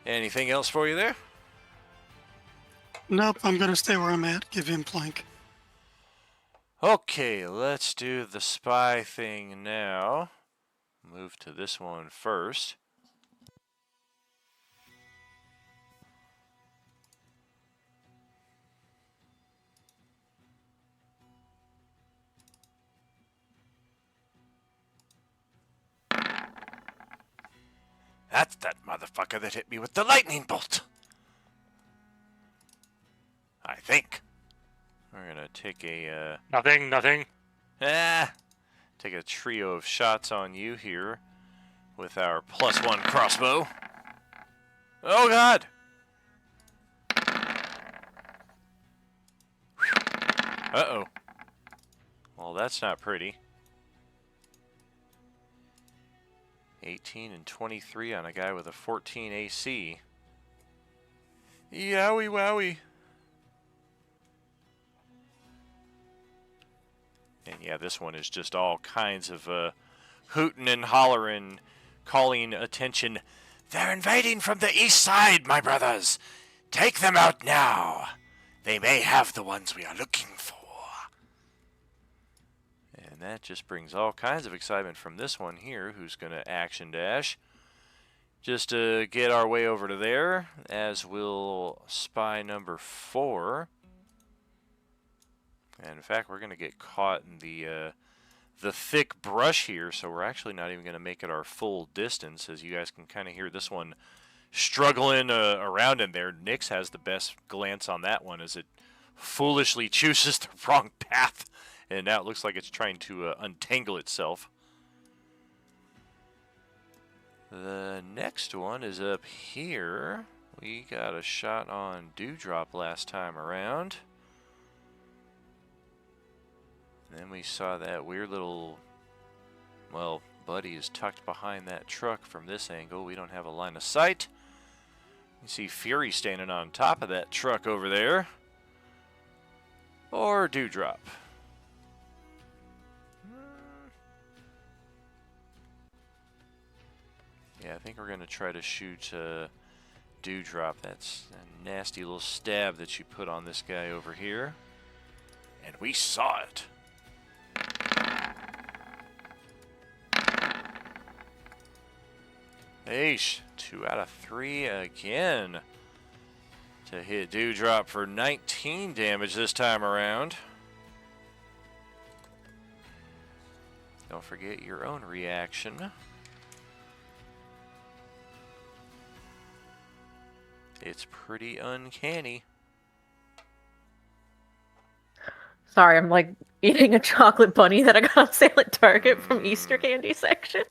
Anything else for you there? Nope, I'm gonna stay where I'm at. Give him plank. Okay, let's do the spy thing now. Move to this one first. That's that motherfucker that hit me with the lightning bolt. I think. We're gonna take a, Nothing. take a trio of shots on you here with our +1 crossbow. Oh god! Uh-oh. Well, that's not pretty. 18 and 23 on a guy with a 14 AC. Yowie wowie. And yeah, this one is just all kinds of hooting and hollering, calling attention. They're invading from the east side, my brothers. Take them out now. They may have the ones we are looking for. And that just brings all kinds of excitement from this one here, who's going to action dash. Just to get our way over to there, as will spy number 4. And in fact, we're going to get caught in the thick brush here, so we're actually not even going to make it our full distance, as you guys can kind of hear this one struggling around in there. Nyx has the best glance on that one, as it foolishly chooses the wrong path, and now it looks like it's trying to untangle itself. The next one is up here. We got a shot on Dewdrop last time around. Then we saw that weird little, well, buddy is tucked behind that truck from this angle. We don't have a line of sight. You see Fury standing on top of that truck over there. Or Dewdrop. Yeah, I think we're going to try to shoot Dewdrop. That's a nasty little stab that you put on this guy over here. And we saw it. Eish, 2 out of 3 again. to hit Dewdrop for 19 damage this time around. Don't forget your own reaction. It's pretty uncanny. Sorry, I'm like eating a chocolate bunny that I got on sale at Target from Easter candy section.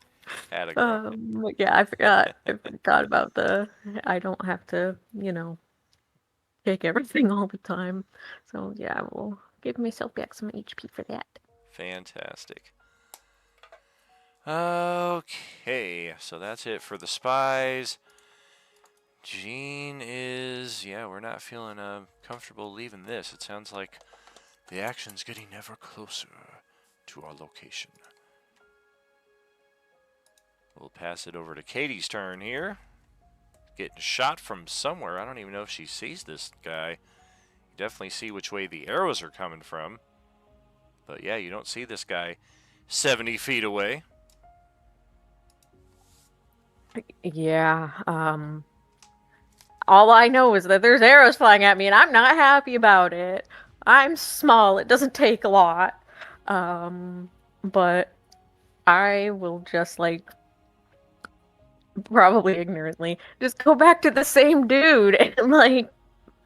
Atta girl. Yeah, I forgot. I forgot about the. I don't have to, take everything all the time. So yeah, I will give myself back some HP for that. Fantastic. Okay, so that's it for the spies. Jean is, yeah, we're not feeling comfortable leaving this. It sounds like the action's getting ever closer to our location. We'll pass it over to Katie's turn here. Getting shot from somewhere. I don't even know if she sees this guy. You definitely see which way the arrows are coming from. But yeah, you don't see this guy 70 feet away. Yeah, all I know is that there's arrows flying at me and I'm not happy about it. I'm small, it doesn't take a lot. But I will just probably ignorantly just go back to the same dude and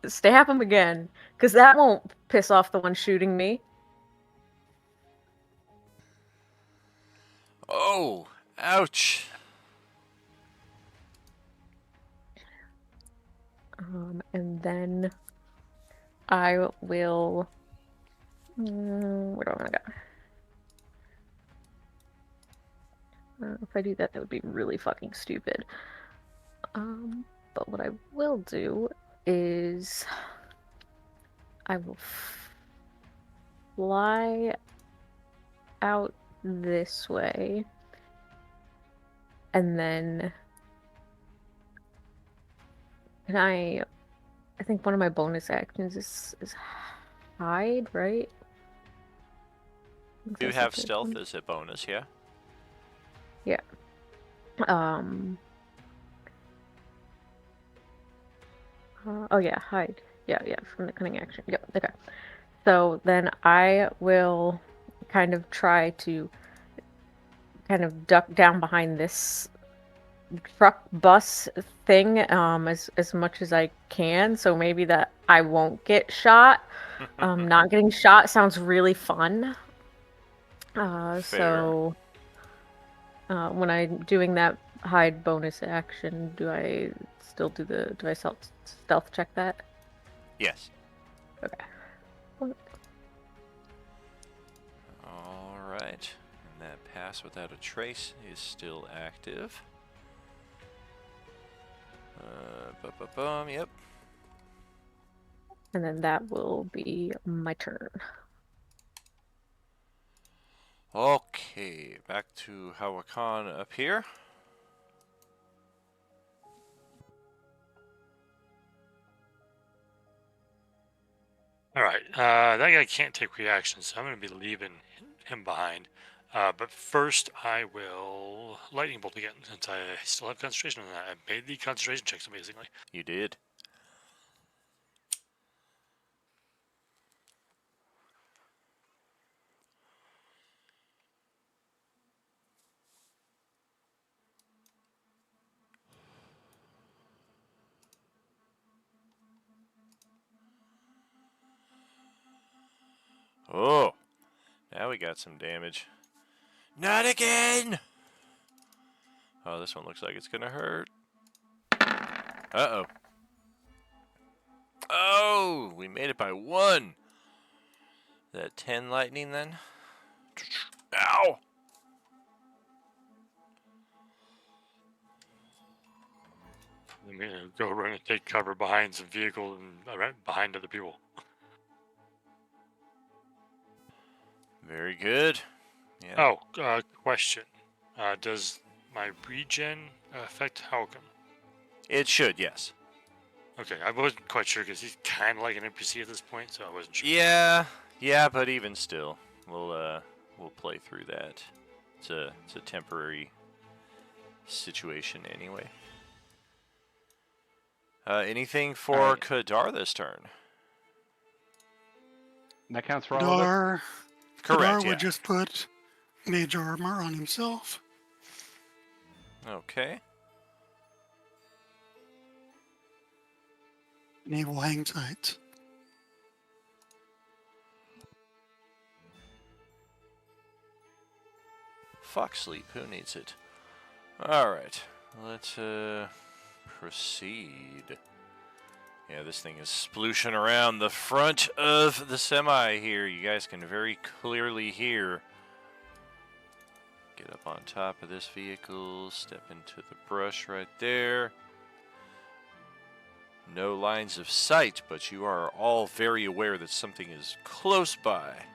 stab him again, because that won't piss off the one shooting me. Oh, ouch. And then I will. Where do I want to go? If I do that, that would be really fucking stupid. But what I will do is I will fly out this way, and then can I think one of my bonus actions is hide, right? You have stealth as a bonus, yeah? Yeah. Oh yeah, hide. Yeah, from the cunning action. Yep, okay. So then I will kind of try to duck down behind this truck bus thing as much as I can, so maybe that I won't get shot. Not getting shot sounds really fun. So when I'm doing that hide bonus action, do I stealth check that? Yes. Okay. Alright. And that pass without a trace is still active. Yep. And then that will be my turn. Okay, back to Hawakan up here. Alright, that guy can't take reactions, so I'm going to be leaving him behind. But first, I will lightning bolt again, since I still have concentration on that. I made the concentration checks, amazingly. You did. Oh, now we got some damage. Not again! Oh, this one looks like it's gonna hurt. Uh-oh. Oh, we made it by 1. That 10 lightning then? Ow! I'm going to go run and take cover behind some vehicle and behind other people. Very good. Yeah. Oh, question. Does my regen affect Halcom? It should, yes. Okay, I wasn't quite sure because he's kind of like an NPC at this point, so I wasn't sure. Yeah, but even still, we'll play through that. It's a temporary situation anyway. Anything for Alright. Kadar this turn? That counts for all of us? Kadar, Correct, Kadar yeah. would just put mage armor on himself. Okay. And he will hang tight. Fuck sleep. Who needs it? Alright. Let's proceed. Yeah, this thing is splooshing around the front of the semi here. You guys can very clearly hear. Get up on top of this vehicle. Step into the brush right there. No lines of sight, but you are all very aware that something is close by.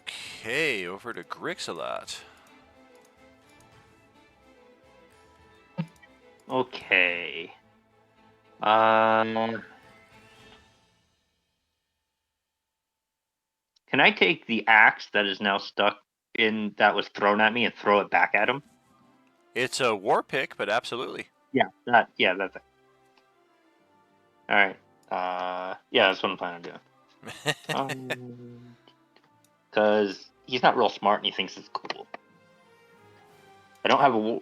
Okay, over to Grixalot. Okay. Can I take the axe that is now stuck in that was thrown at me and throw it back at him? It's a war pick, but absolutely. Yeah, that's it. All right. Yeah, that's what I'm planning on doing. Because he's not real smart and he thinks it's cool. I don't have a.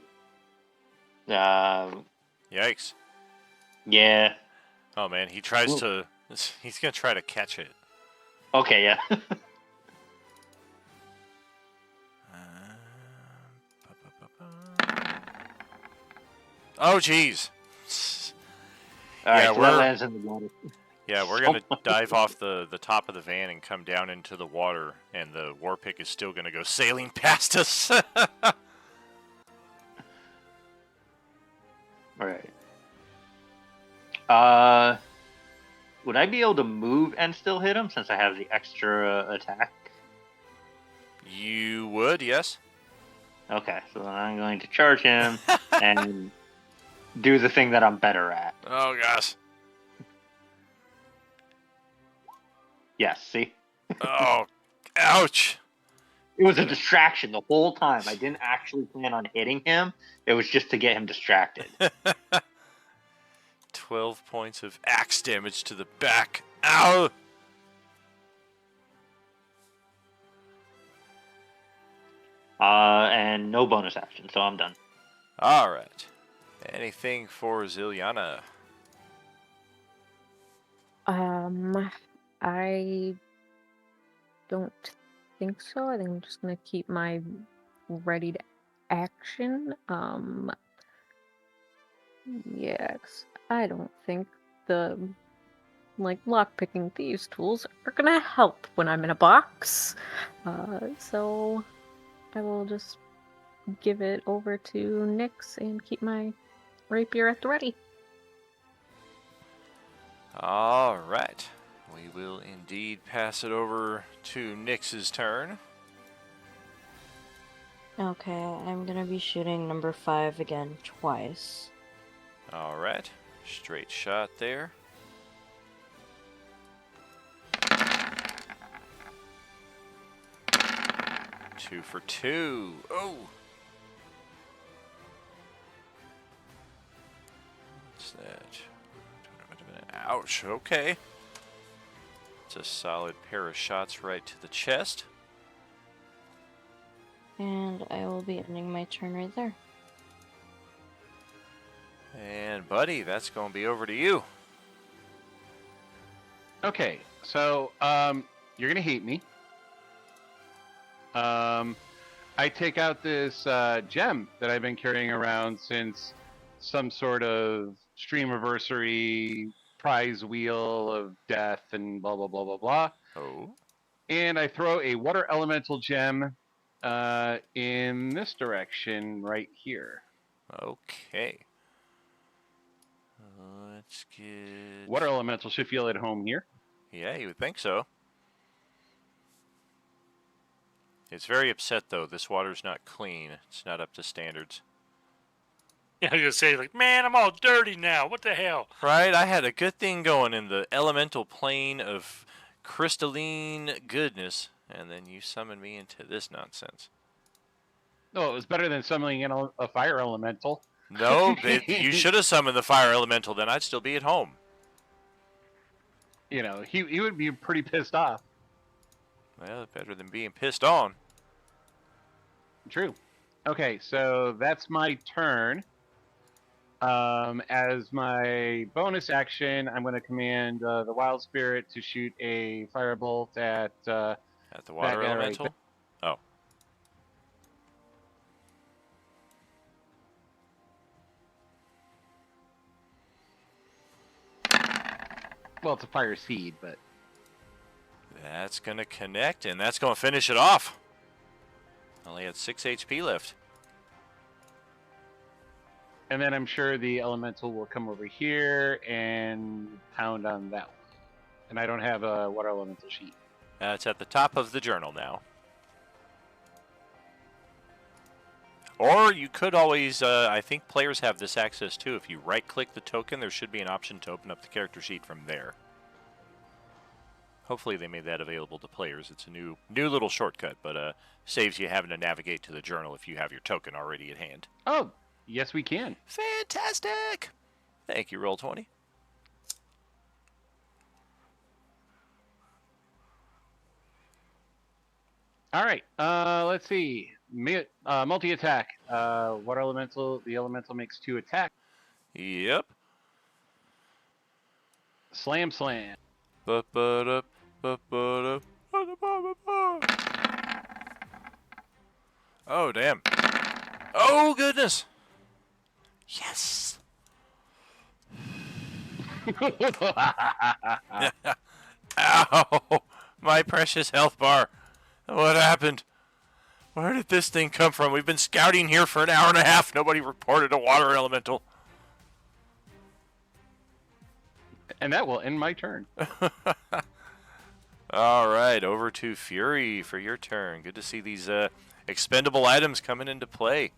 Yikes. Yeah. Oh man, he tries Ooh. to. He's gonna try to catch it. Okay, yeah. Oh jeez. All right, Yeah, so that lands in the water. Yeah, we're gonna dive off the top of the van and come down into the water, and the war pick is still gonna go sailing past us. All right. Would I be able to move and still hit him since I have the extra attack? You would, yes. Okay, so then I'm going to charge him and do the thing that I'm better at. Oh gosh. Yes, see? Oh, ouch. It was a distraction the whole time. I didn't actually plan on hitting him. It was just to get him distracted. 12 points of axe damage to the back. Ow! And no bonus action, so I'm done. Alright. Anything for Ziliana? I don't think so. I think I'm just gonna keep my ready to action. Yeah, 'cause I don't think the lockpicking thieves tools are gonna help when I'm in a box. So I will just give it over to Nyx and keep my rapier at the ready. Alright. We will indeed pass it over to Nyx's turn. Okay, I'm gonna be shooting number 5 again twice. Alright. Straight shot there. Two for two. Oh! What's that? Ouch, okay. It's a solid pair of shots right to the chest. And I will be ending my turn right there. And buddy, that's going to be over to you. Okay, so you're gonna hate me. I take out this gem that I've been carrying around since some sort of streamiversary prize wheel of death and blah blah blah blah blah. Oh. And I throw a water elemental gem in this direction right here. Okay. Let's get... Water elemental should feel at home here. Yeah, you would think so. It's very upset, though. This water's not clean. It's not up to standards. Yeah, I was gonna say, like, man, I'm all dirty now. What the hell? Right? I had a good thing going in the elemental plane of crystalline goodness, and then you summoned me into this nonsense. No, it was better than summoning in a fire elemental. No, you should have summoned the fire elemental. Then I'd still be at home. You know, he would be pretty pissed off. Well, better than being pissed on. True. Okay, so that's my turn. As my bonus action, I'm going to command the Wild Spirit to shoot a firebolt at the water that guy elemental. right Oh. Well, it's a fire seed, but That's going to connect, and that's going to finish it off. Only had 6 HP left. and then I'm sure the elemental will come over here and pound on that one. And I don't have a water elemental sheet. It's at the top of the journal now. Or you could always, I think players have this access too. If you right-click the token, there should be an option to open up the character sheet from there. Hopefully they made that available to players. It's a new little shortcut, but saves you having to navigate to the journal if you have your token already at hand. Oh, yes we can. Fantastic! Thank you, Roll20. All right, let's see. Multi-attack. Water elemental, the elemental makes 2 attacks. Yep. Slam, slam. Ba-ba-da, oh, damn. Oh, goodness. Yes. Ow. My precious health bar. What happened? Where did this thing come from? We've been scouting here for an hour and a half. Nobody reported a water elemental. And that will end my turn. All right, over to Fury for your turn. Good to see these expendable items coming into play.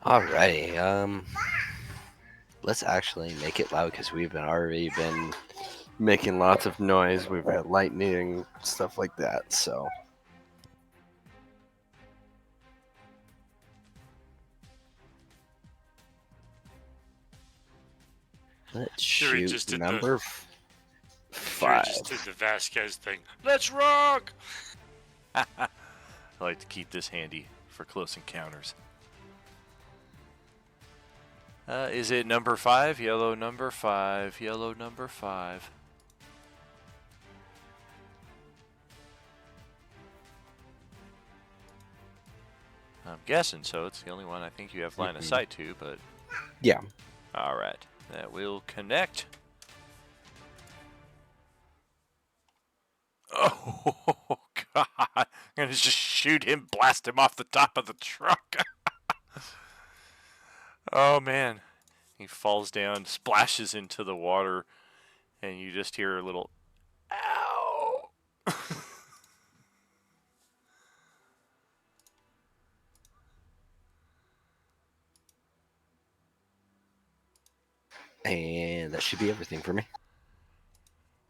Alrighty, let's actually make it loud because we've already been making lots of noise. We've had lightning, stuff like that, so. Let's Fury shoot just did the- number Fury 5. just did the Vasquez thing. Let's rock! I like to keep this handy for close encounters. Is it number 5? Yellow number 5. Yellow number 5. I'm guessing so. It's the only one I think you have line of sight to, but... Yeah. Alright. That will connect. Oh, God. I'm going to just shoot him, blast him off the top of the truck. Oh, man. He falls down, splashes into the water, and you just hear a little, ow. And that should be everything for me.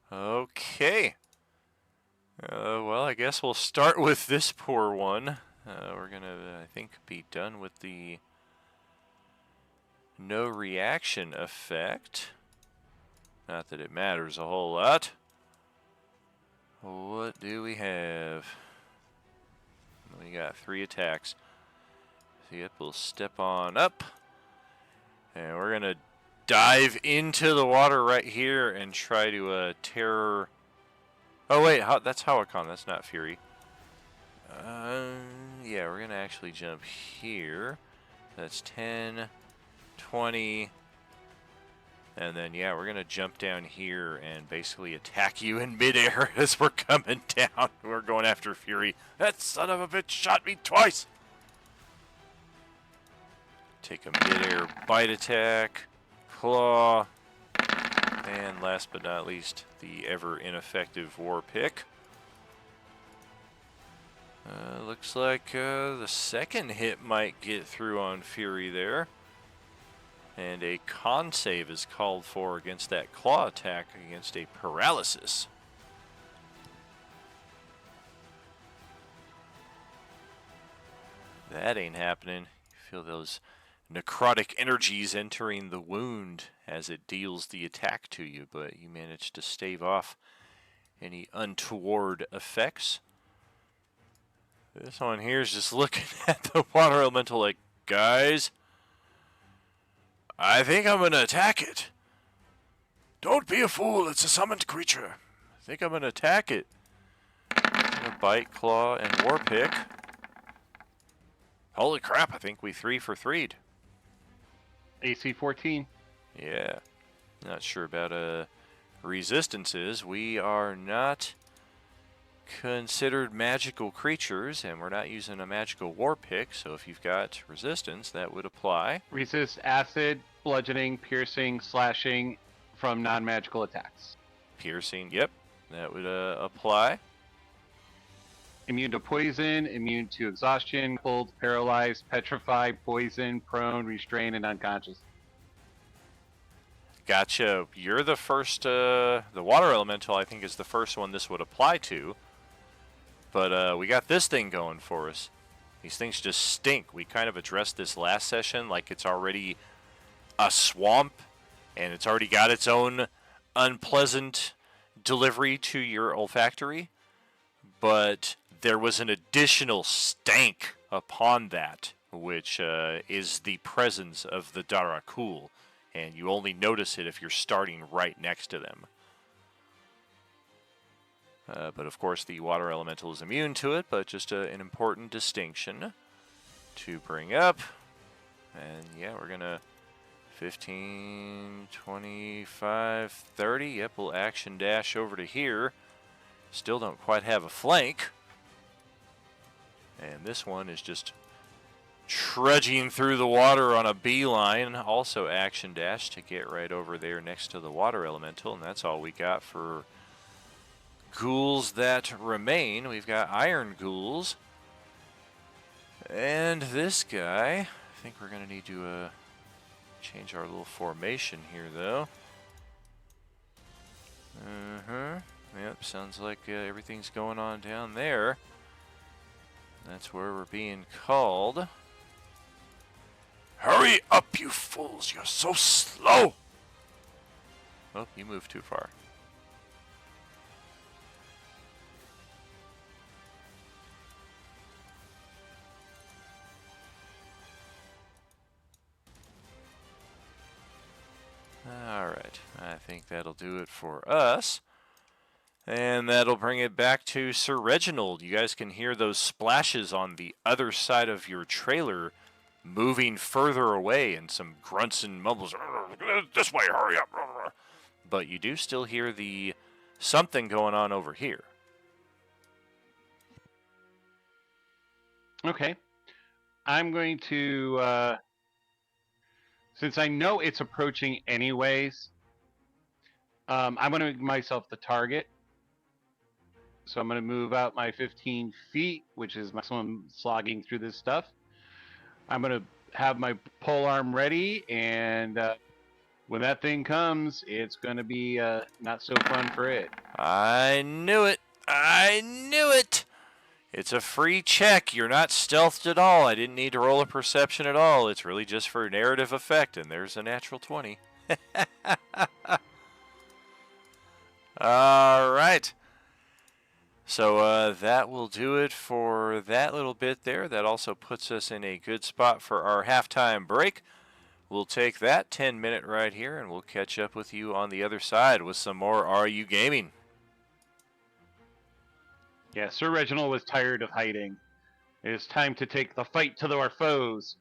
Okay. Well, I guess we'll start with this poor one. We're going to, I think, be done with the no reaction effect. Not that it matters a whole lot. What do we have? We got 3 attacks. So yep, we'll step on up. And we're going to dive into the water right here and try to terror... Oh, wait, that's Hawakon. That's not Fury. Yeah, we're going to actually jump here. That's 10, 20... And then, yeah, we're going to jump down here and basically attack you in midair as we're coming down. We're going after Fury. That son of a bitch shot me twice. Take a midair bite attack. Claw. And last but not least, the ever ineffective war pick. Looks like the second hit might get through on Fury there. And a con save is called for against that claw attack against a paralysis. That ain't happening. You feel those necrotic energies entering the wound as it deals the attack to you, but you manage to stave off any untoward effects. This one here is just looking at the water elemental like, guys, I think I'm going to attack it. Don't be a fool, it's a summoned creature. I think I'm going to attack it. A bite, claw, and war pick. Holy crap, I think we 3 for 3'd. AC 14. Yeah. Not sure about resistances. We are not considered magical creatures, and we're not using a magical war pick, so if you've got resistance, that would apply. Resist acid, bludgeoning, piercing, slashing from non-magical attacks. Piercing, yep, that would apply. Immune to poison, immune to exhaustion, cold, paralyzed, petrified, poison, prone, restrained, and unconscious. Gotcha. You're the first, the water elemental, I think, is the first one this would apply to. But we got this thing going for us. These things just stink. We kind of addressed this last session like it's already a swamp, and it's already got its own unpleasant delivery to your olfactory. But there was an additional stank upon that, which is the presence of the Darakul, and you only notice it if you're starting right next to them. But of course the water elemental is immune to it, but just an important distinction to bring up. And yeah, we're gonna 15, 25, 30. Yep, we'll action dash over to here. Still don't quite have a flank. And this one is just trudging through the water on a beeline. Also action dash to get right over there next to the water elemental. And that's all we got for ghouls that remain. We've got iron ghouls. And this guy, I think we're going to need to change our little formation here, though. Yep, sounds like everything's going on down there. That's where we're being called. Hurry up, you fools! You're so slow! Oh, you moved too far. Alright, I think that'll do it for us. And that'll bring it back to Sir Reginald. You guys can hear those splashes on the other side of your trailer moving further away, and some grunts and mumbles. This way, hurry up. But you do still hear the something going on over here. Okay. I'm going to, since I know it's approaching anyways, I'm going to make myself the target. So I'm going to move out my 15 feet, which is maximum slogging through this stuff. I'm going to have my pole arm ready, and when that thing comes, it's going to be not so fun for it. I knew it. I knew it. It's a free check. You're not stealthed at all. I didn't need to roll a perception at all. It's really just for narrative effect, and there's a natural 20. All right. So that will do it for that little bit there. That also puts us in a good spot for our halftime break. We'll take that 10-minute right here, and we'll catch up with you on the other side with some more Are You Gaming? Yeah, Sir Reginald was tired of hiding. It is time to take the fight to our foes.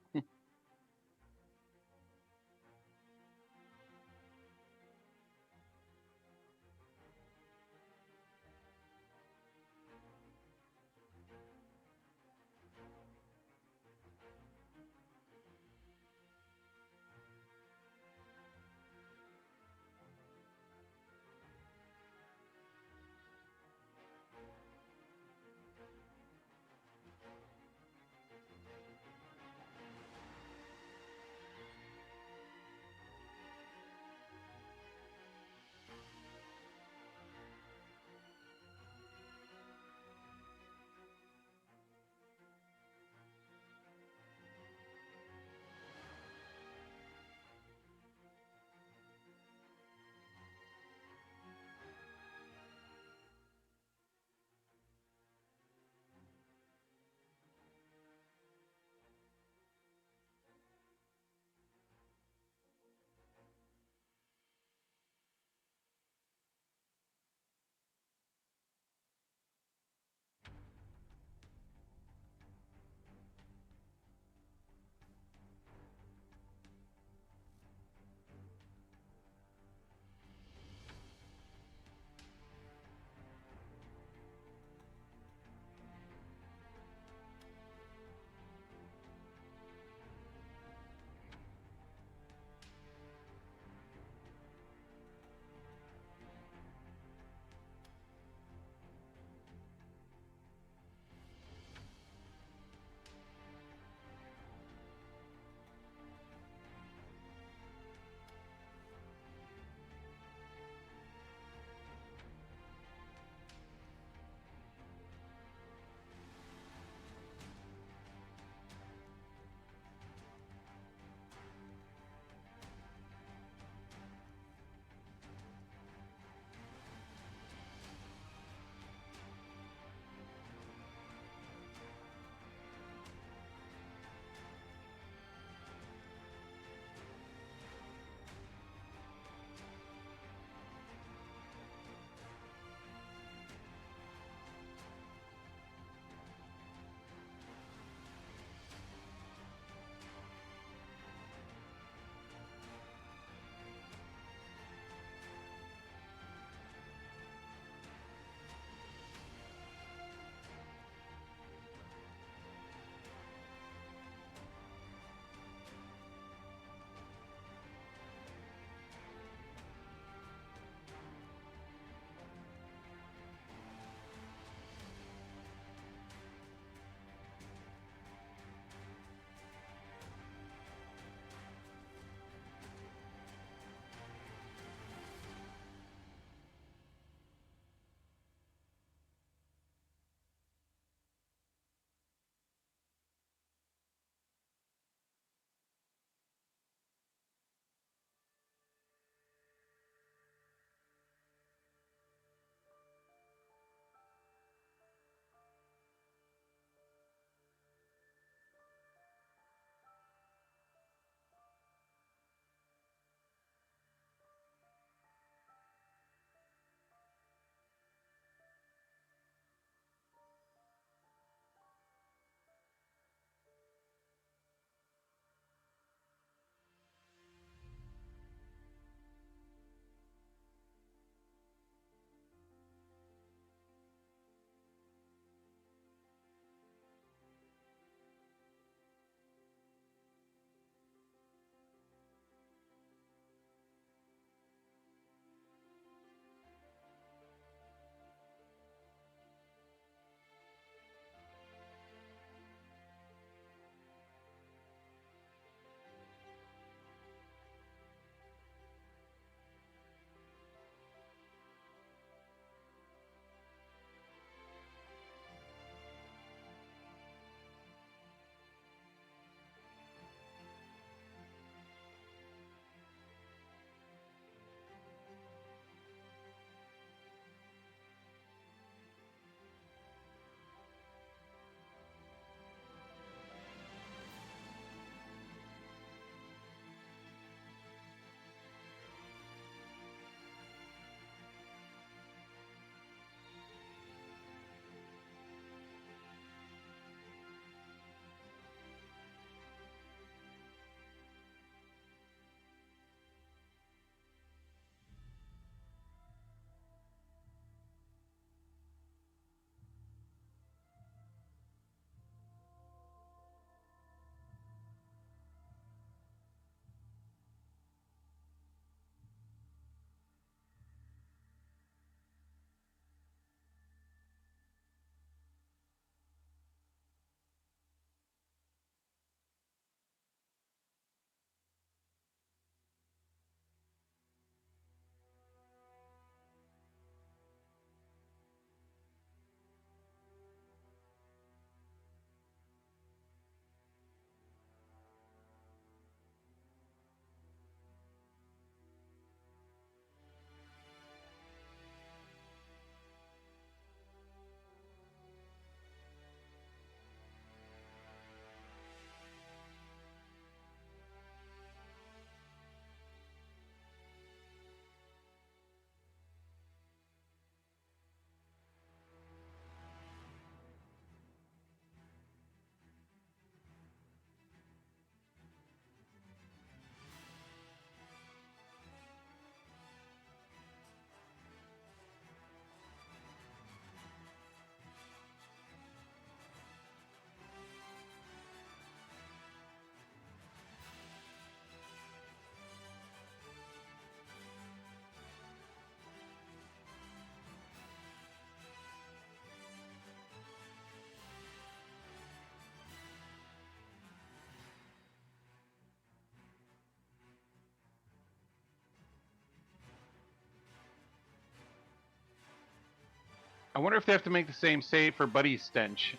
I wonder if they have to make the same save for Buddy's stench.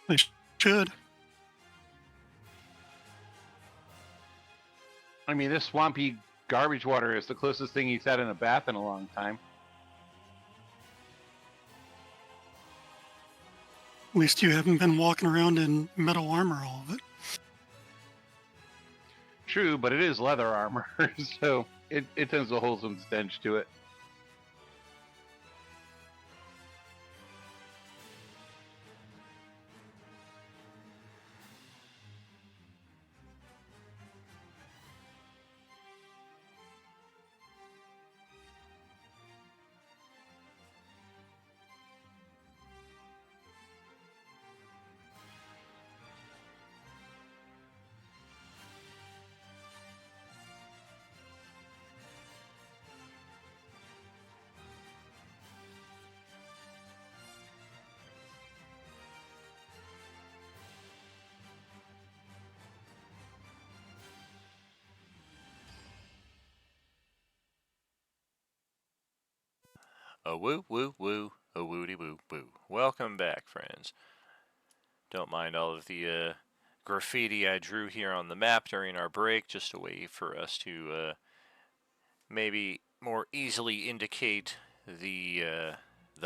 They should. I mean, this swampy garbage water is the closest thing he's had in a bath in a long time. At least you haven't been walking around in metal armor all of it. True, but it is leather armor, so it tends to hold some stench to it. A woo woo woo, a woody woo woo. Welcome back, friends. Don't mind all of the graffiti I drew here on the map during our break, just a way for us to maybe more easily indicate the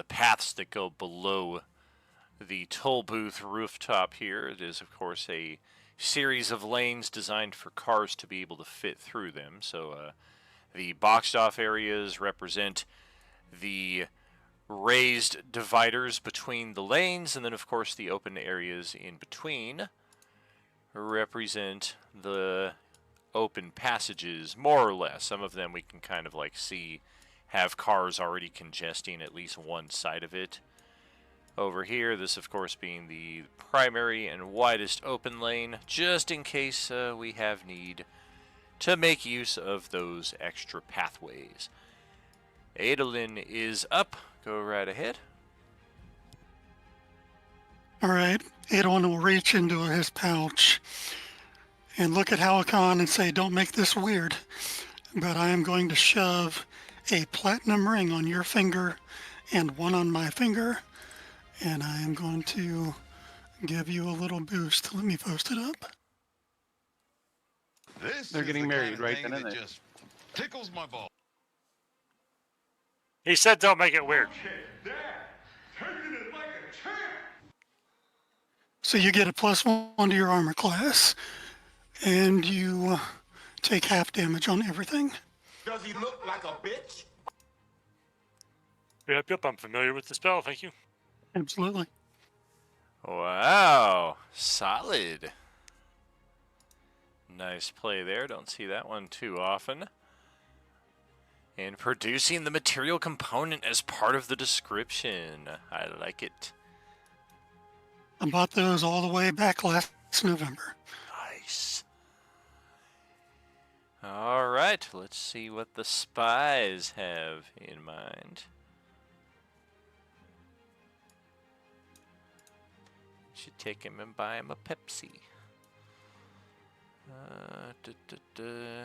paths that go below the toll booth rooftop here. It is, of course, a series of lanes designed for cars to be able to fit through them. So the boxed off areas represent the raised dividers between the lanes, and then of course the open areas in between represent the open passages, more or less. Some of them we can kind of like see have cars already congesting at least one side of it. Over here, this of course being the primary and widest open lane, just in case we have need to make use of those extra pathways. Adolin is up. Go right ahead. All right. Adon will reach into his pouch and look at Halicon and say, "Don't make this weird, but I am going to shove a platinum ring on your finger and one on my finger, and I am going to give you a little boost. Let me post it up." They're getting married right then and there. Just tickles my ball. He said don't make it weird. So you get a +1 to your armor class, and you take half damage on everything. Does he look like a bitch? Yep, I'm familiar with the spell, thank you. Absolutely. Wow, solid. Nice play there. Don't see that one too often. And producing the material component as part of the description. I like it. I bought those all the way back last November. Nice. All right, let's see what the spies have in mind. Should take him and buy him a Pepsi.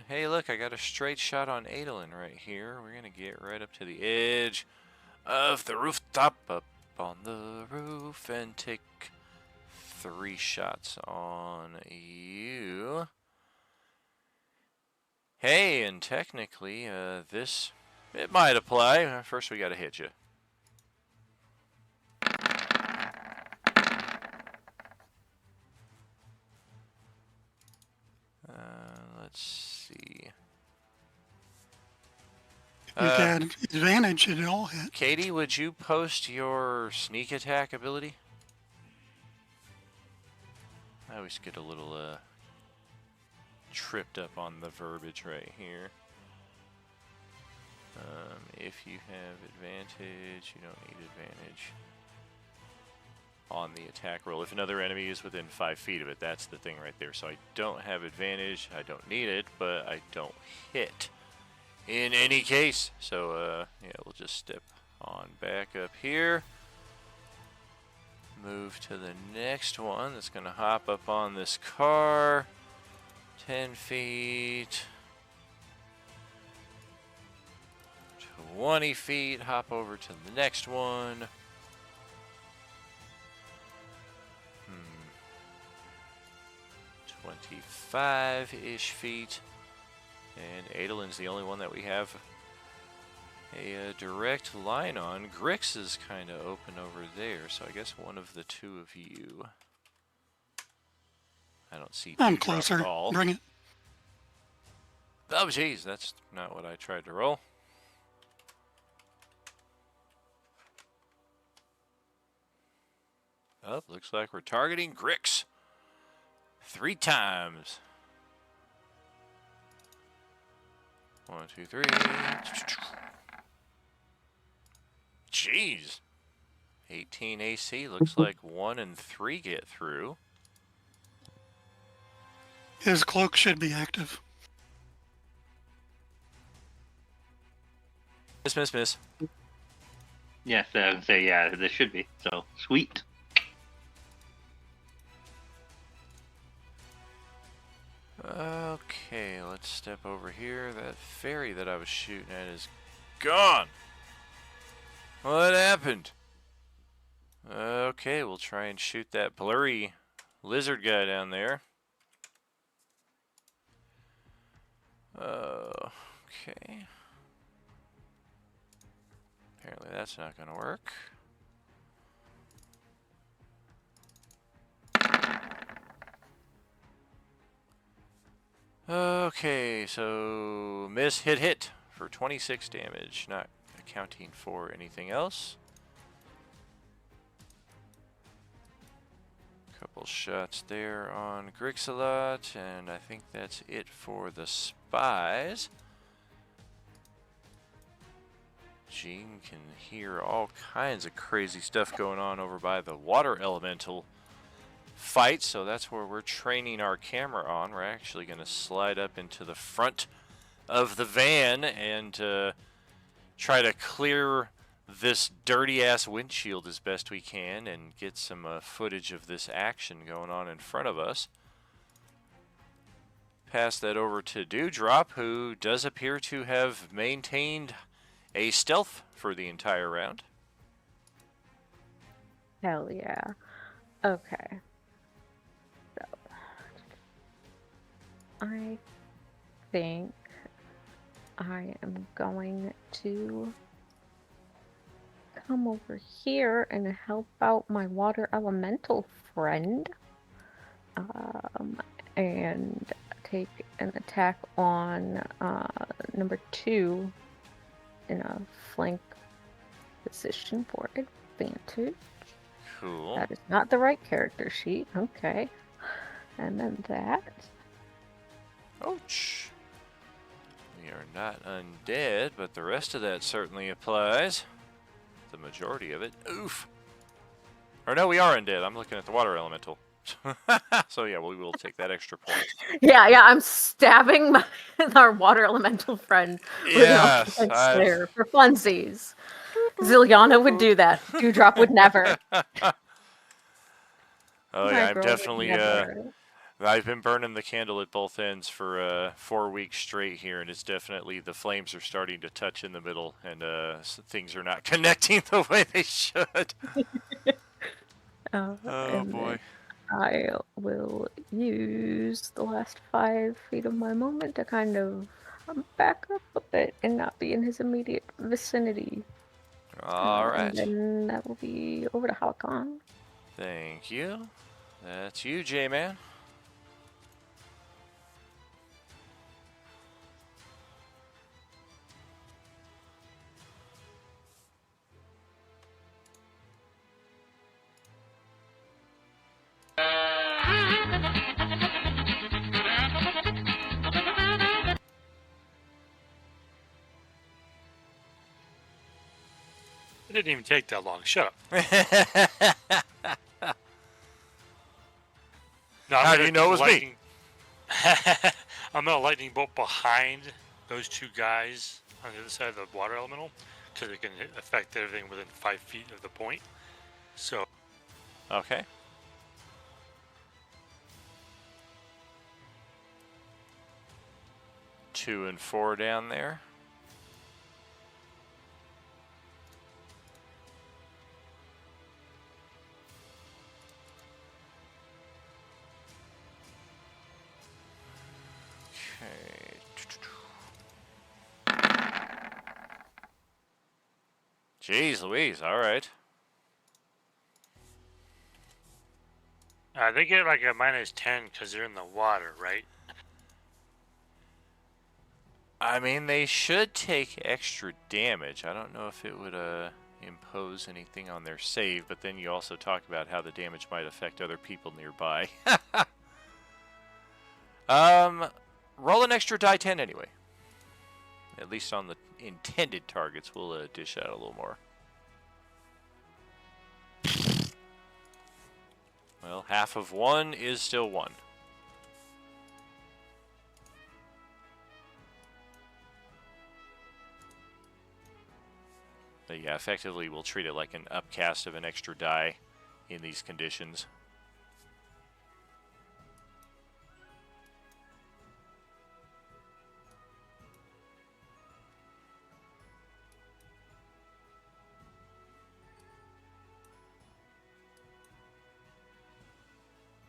Hey, look, I got a straight shot on Adolin right here. We're going to get right up to the edge of the rooftop, up on the roof, and take 3 shots on you. Hey, and technically, this, it might apply. First, we got to hit you. Let's see. You got advantage, it all hit. Katie, would you post your sneak attack ability? I always get a little tripped up on the verbiage right here. If you have advantage, you don't need advantage on the attack roll. If another enemy is within 5 feet of it, that's the thing right there. So I don't have advantage, I don't need it, but I don't hit in any case. So yeah, we'll just step on back up here. Move to the next one that's going to hop up on this car. 10 feet. 20 feet, hop over to the next one. 25-ish feet. And Adelin's the only one that we have a direct line on. Grix is kind of open over there, so I guess one of the two of you. I don't see I'm Dewdrop closer. at all. Bring it. Oh, jeez, that's not what I tried to roll. Oh, looks like we're targeting Grix 3 times. 1, 2, 3. Jeez. 18 AC. Looks like 1 and 3 get through. His cloak should be active. Miss. Yes, I would say, yeah, this should be. So, sweet. Okay, let's step over here. That fairy that I was shooting at is gone. What happened? Okay, we'll try and shoot that blurry lizard guy down there. Okay. Apparently that's not going to work. Okay, so miss, hit for 26 damage, not accounting for anything else. Couple shots there on Grixalot, and I think that's it for the spies. Jean can hear all kinds of crazy stuff going on over by the water elemental fight, so that's where we're training our camera on. We're actually going to slide up into the front of the van and try to clear this dirty ass windshield as best we can and get some footage of this action going on in front of us. Pass that over to Dewdrop, who does appear to have maintained a stealth for the entire round. Hell yeah. Okay. So, I think I am going to come over here and help out my water elemental friend. And take an attack on number 2 in a flank position for advantage. Cool. That is not the right character sheet. Okay. And then that. Ouch. We are not undead, but the rest of that certainly applies. The majority of it. Oof. Or no, we are undead. I'm looking at the water elemental. So yeah, we will take that extra point. Yeah, I'm stabbing our water elemental friend with Yes, an slayer for funsies. Zilliana would do that. Dewdrop would never. Oh My yeah, I'm girl would definitely never. I've been burning the candle at both ends for 4 weeks straight here, and it's definitely the flames are starting to touch in the middle, and things are not connecting the way they should. Oh boy. I will use the last 5 feet of my movement to kind of back up a bit and not be in his immediate vicinity. All right. And then that will be over to Halakan. Thank you. That's you, J-Man. It didn't even take that long. Shut up. No, How do you know it was me? I'm gonna lightning bolt behind those 2 guys on the other side of the water elemental because it can affect everything within 5 feet of the point. So. Okay. Two and 4 down there. Jeez Louise, alright. They get like a -10 because they're in the water, right? I mean, they should take extra damage. I don't know if it would impose anything on their save, but then you also talk about how the damage might affect other people nearby. Roll an extra die 10 anyway. At least on the intended targets, we'll dish out a little more. Well, half of 1 is still 1. But yeah, effectively we'll treat it like an upcast of an extra die in these conditions.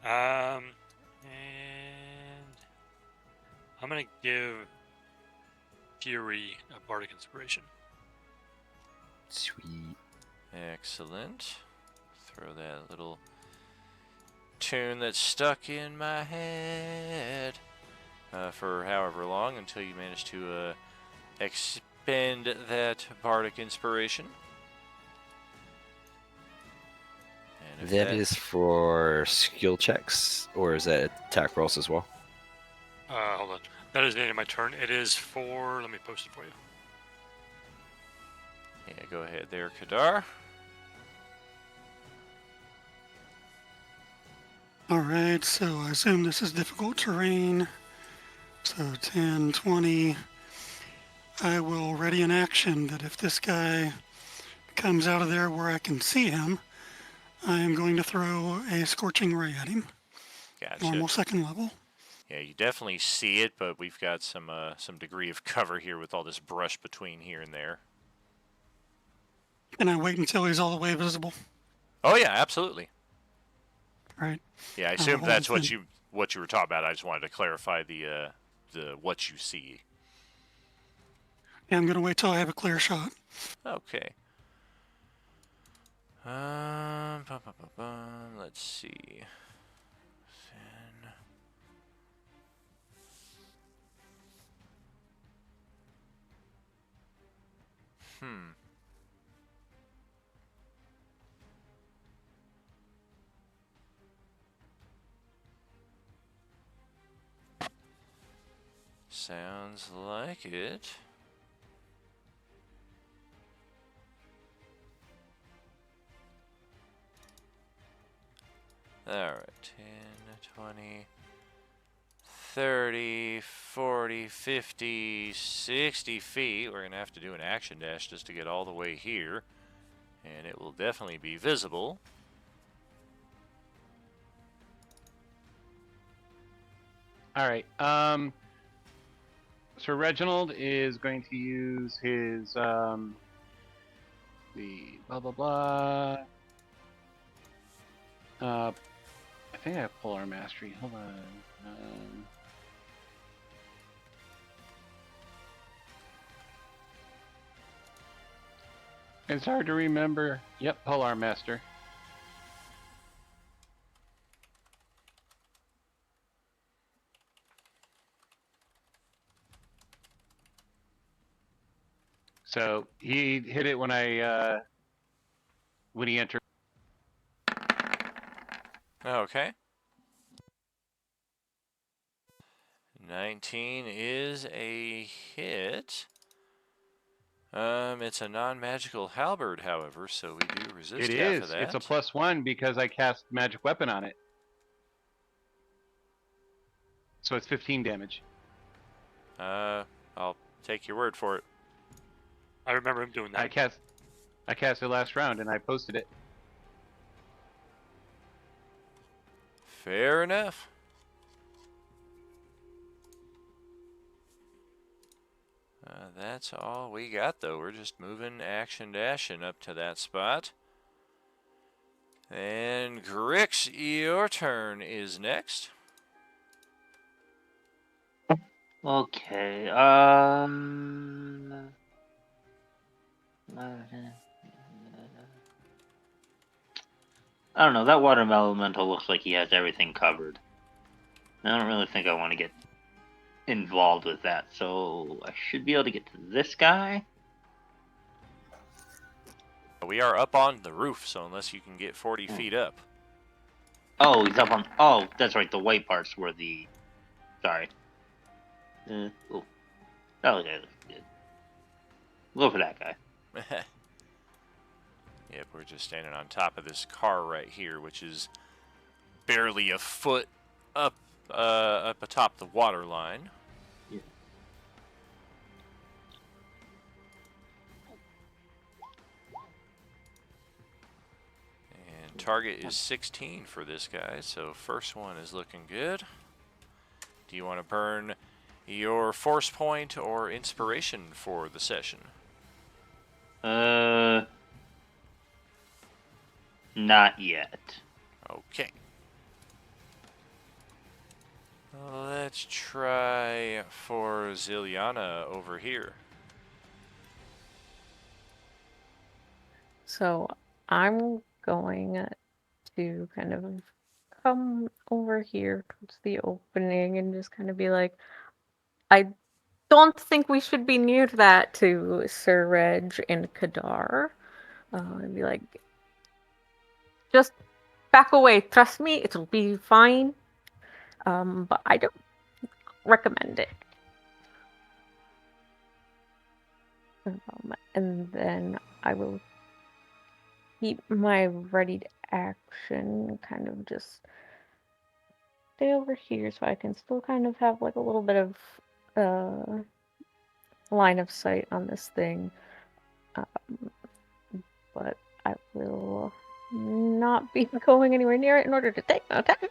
And I'm gonna give Fury a bardic inspiration. Sweet. Excellent. Throw that little tune that's stuck in my head for however long until you manage to expend that bardic inspiration. And if That is for skill checks, or is that attack rolls as well? Hold on. That is the end of my turn. It is for. Let me post it for you. Yeah, go ahead there, Kadar. Alright, so I assume this is difficult terrain. So 10, 20. I will ready an action that if this guy comes out of there where I can see him, I am going to throw a scorching ray at him. Gotcha. Normal second level. Yeah, you definitely see it, but we've got some degree of cover here with all this brush between here and there. And I wait until he's all the way visible. Oh yeah, absolutely. Right. Yeah, I assume that's what you were talking about. I just wanted to clarify the what you see. Yeah, I'm going to wait till I have a clear shot. Okay. Let's see. Then. Sounds like it. Alright, 10, 20, 30, 40, 50, 60 feet. We're going to have to do an action dash just to get all the way here. And it will definitely be visible. Alright, so Reginald is going to use his, the blah blah blah. I think I have Polar Mastery. Hold on. It's hard to remember. Yep, Polar Master. So he hit it when when he entered. Okay. 19 is a hit. It's a non-magical halberd, however, so we do resist It half is. of that. It's a +1 because I cast magic weapon on it. So it's 15 damage. I'll take your word for it. I remember him doing that. I cast it last round and I posted it. Fair enough. That's all we got, though. We're just moving action dashing up to that spot. And Grix, your turn is next. Okay. I don't know. That water elemental looks like he has everything covered. I don't really think I want to get involved with that, so I should be able to get to this guy. We are up on the roof, so unless you can get 40 feet up. Oh, he's up on. Oh, that's right. The white parts were the. Sorry. Oh, that was good. Go for that guy. Yep, we're just standing on top of this car right here, which is barely a foot up atop the water line. Yeah. And target is 16 for this guy, so first one is looking good. Do you want to burn your force point or inspiration for the session? Not yet. Okay. Let's try for Ziliana over here. So I'm going to kind of come over here towards the opening and just kind of be like, I don't think we should be near that to Sir Reg and Kadar. And be like, just back away. Trust me, it'll be fine. But I don't recommend it. And then I will keep my ready action, kind of just stay over here so I can still kind of have like a little bit of line of sight on this thing. But I will not be going anywhere near it in order to take an attack.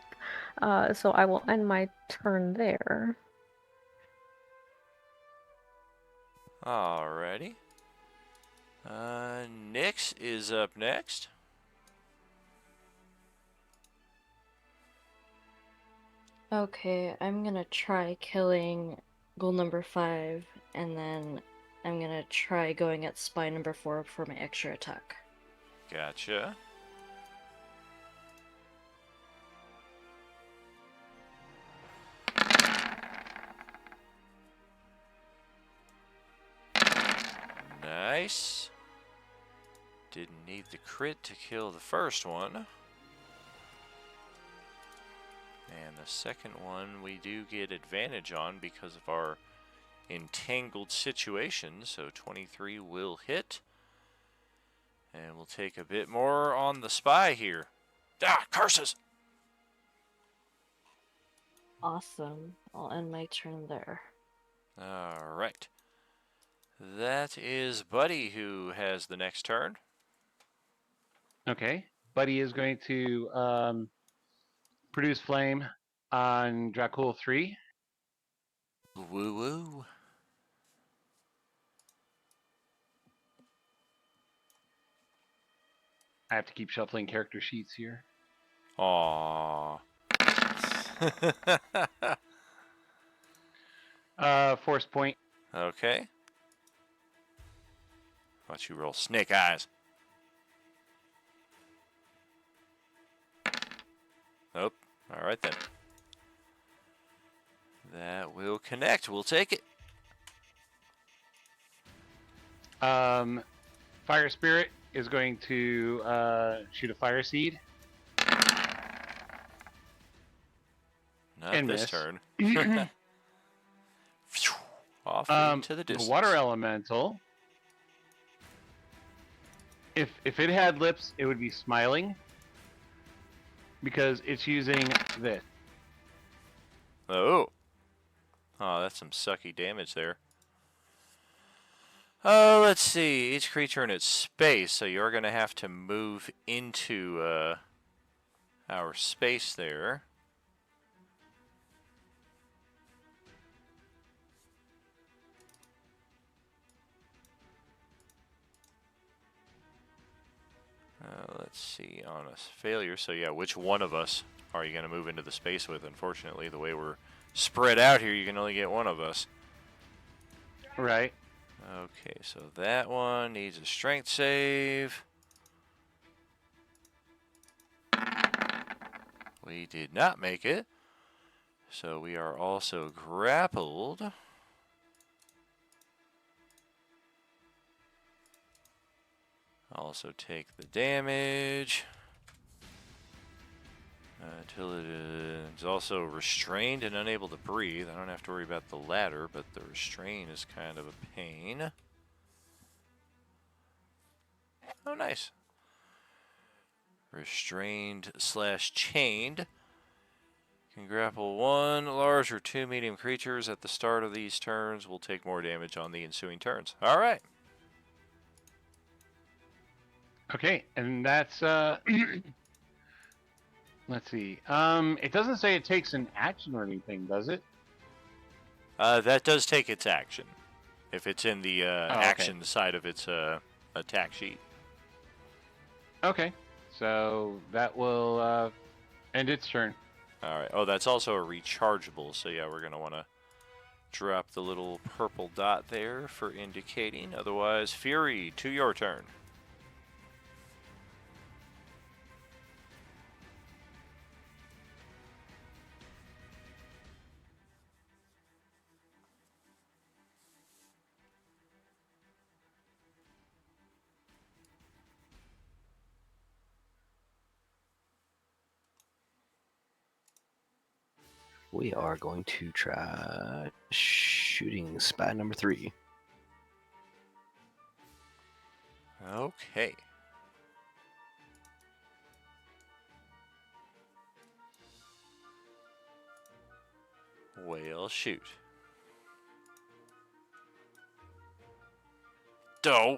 So I will end my turn there. Alrighty. Nyx is up next. Okay, I'm gonna try killing goal number 5, and then I'm gonna try going at spy number 4 for my extra attack. Gotcha. Nice. Didn't need the crit to kill the first one. And the second one we do get advantage on because of our entangled situation. So 23 will hit. And we'll take a bit more on the spy here. Ah, curses! Awesome. I'll end my turn there. Alright. That is Buddy who has the next turn. Okay. Buddy is going to produce flame on Dracul 3. Woo woo. I have to keep shuffling character sheets here. Aww. Force point. Okay. Watch you roll snake eyes. Oh, alright then. That will connect. We'll take it. Fire Spirit is going to shoot a fire seed. Not And this miss. turn. Off into the distance. The water elemental. If it had lips, it would be smiling. Because it's using this. Oh. Oh, that's some sucky damage there. Oh, let's see. Each creature in its space, so you're going to have to move into our space there. Let's see, on a failure. So yeah, which one of us are you going to move into the space with? Unfortunately, the way we're spread out here, you can only get one of us. Right. Okay, so that one needs a strength save. We did not make it. So we are also grappled. Also take the damage. Until it is also restrained and unable to breathe. I don't have to worry about the latter, but the restrain is kind of a pain. Oh, nice. Restrained / chained. Can grapple 1 large or 2 medium creatures at the start of these turns. Will take more damage on the ensuing turns. All right. Okay, and that's let's see. It doesn't say it takes an action or anything, does it? That does take its action. If it's in the okay. action side of its attack sheet. Okay, so that will end its turn. All right. Oh, that's also a rechargeable. So yeah, we're gonna want to drop the little purple dot there for indicating. Otherwise, Fury, to your turn. We are going to try shooting spy number 3. Okay. Well, shoot. Doe.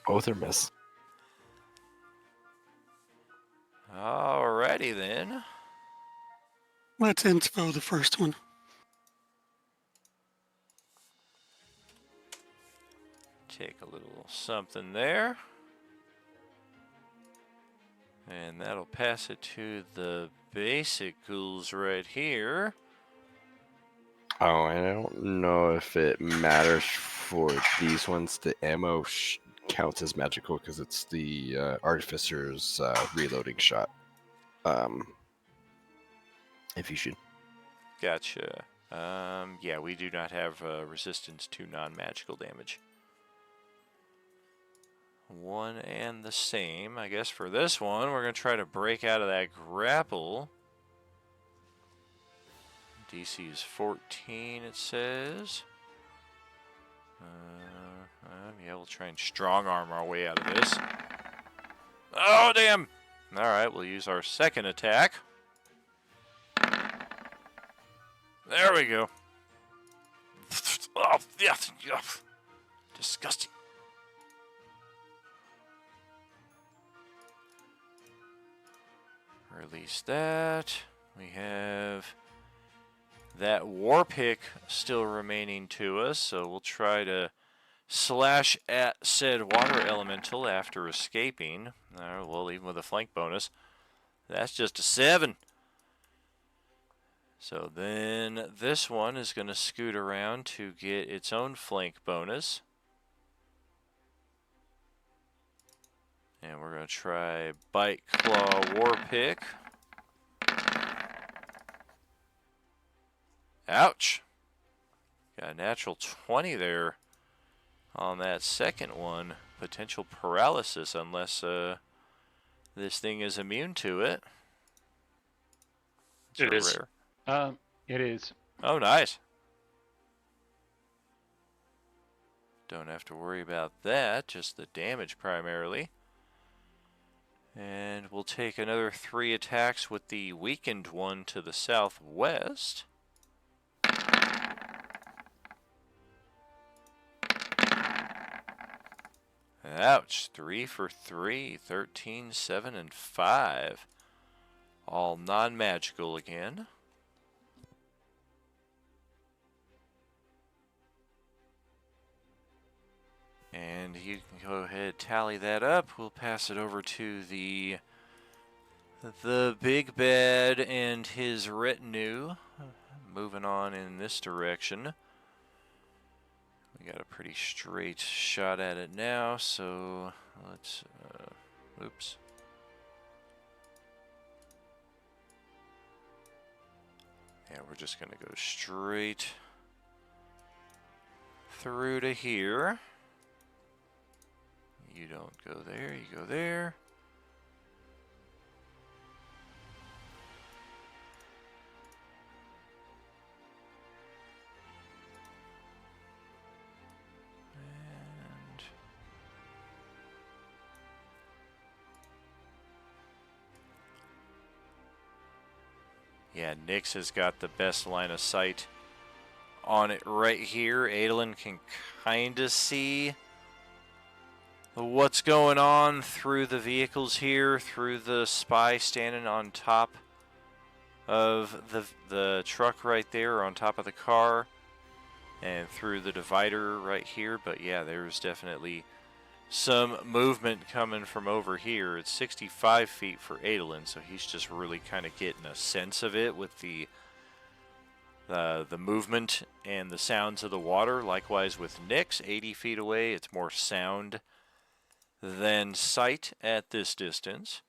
Both are miss. Alrighty then. Let's inspo the first one. Take a little something there. And that'll pass it to the basic ghouls right here. Oh, and I don't know if it matters for these ones. The ammo counts as magical because it's the artificer's reloading shot. If you should. Gotcha. Yeah, we do not have resistance to non-magical damage. One and the same. I guess for this one, we're going to try to break out of that grapple. DC is 14, it says. Yeah, we'll try and strong arm our way out of this. Oh, damn! Alright, we'll use our second attack. There we go. Oh, yeah. Disgusting. Release that. We have that war pick still remaining to us, so we'll try to slash at said water elemental after escaping. Well, even with a flank bonus. That's just a 7. So then this one is going to scoot around to get its own flank bonus. And we're going to try Bite, Claw, War Pick. Ouch. Got a natural 20 there on that second one. Potential paralysis unless this thing is immune to it. It is. Rare. It is. Oh, nice. Don't have to worry about that, just the damage primarily. And we'll take another 3 attacks with the weakened one to the southwest. Ouch. 3 for 3. 13, 7, and 5. All non-magical again. And you can go ahead, tally that up. We'll pass it over to the big bad and his retinue. moving on in this direction. We got a pretty straight shot at it now, so let's, oops. Yeah, we're just gonna go straight through to here. You don't go there, you go there. And yeah, Nyx has got the best line of sight on it right here. Adolin can kind of see what's going on through the vehicles here, through the spy standing on top of the truck right there, on top of the car, and through the divider right here. But yeah, there's definitely some movement coming from over here. It's 65 feet for Adolin, so he's just really kind of getting a sense of it with the movement and the sounds of the water. Likewise with Nyx, 80 feet away, it's more sound than sight at this distance.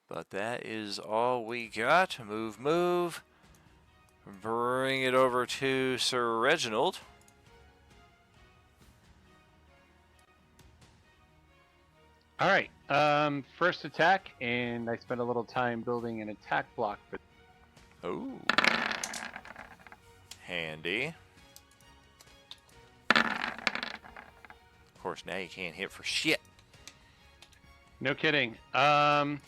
But that is all we got. Move, move. Bring it over to Sir Reginald. All right. First attack, and I spent a little time building an attack block for. Oh, handy. Of course, now you can't hit for shit. No kidding. I'm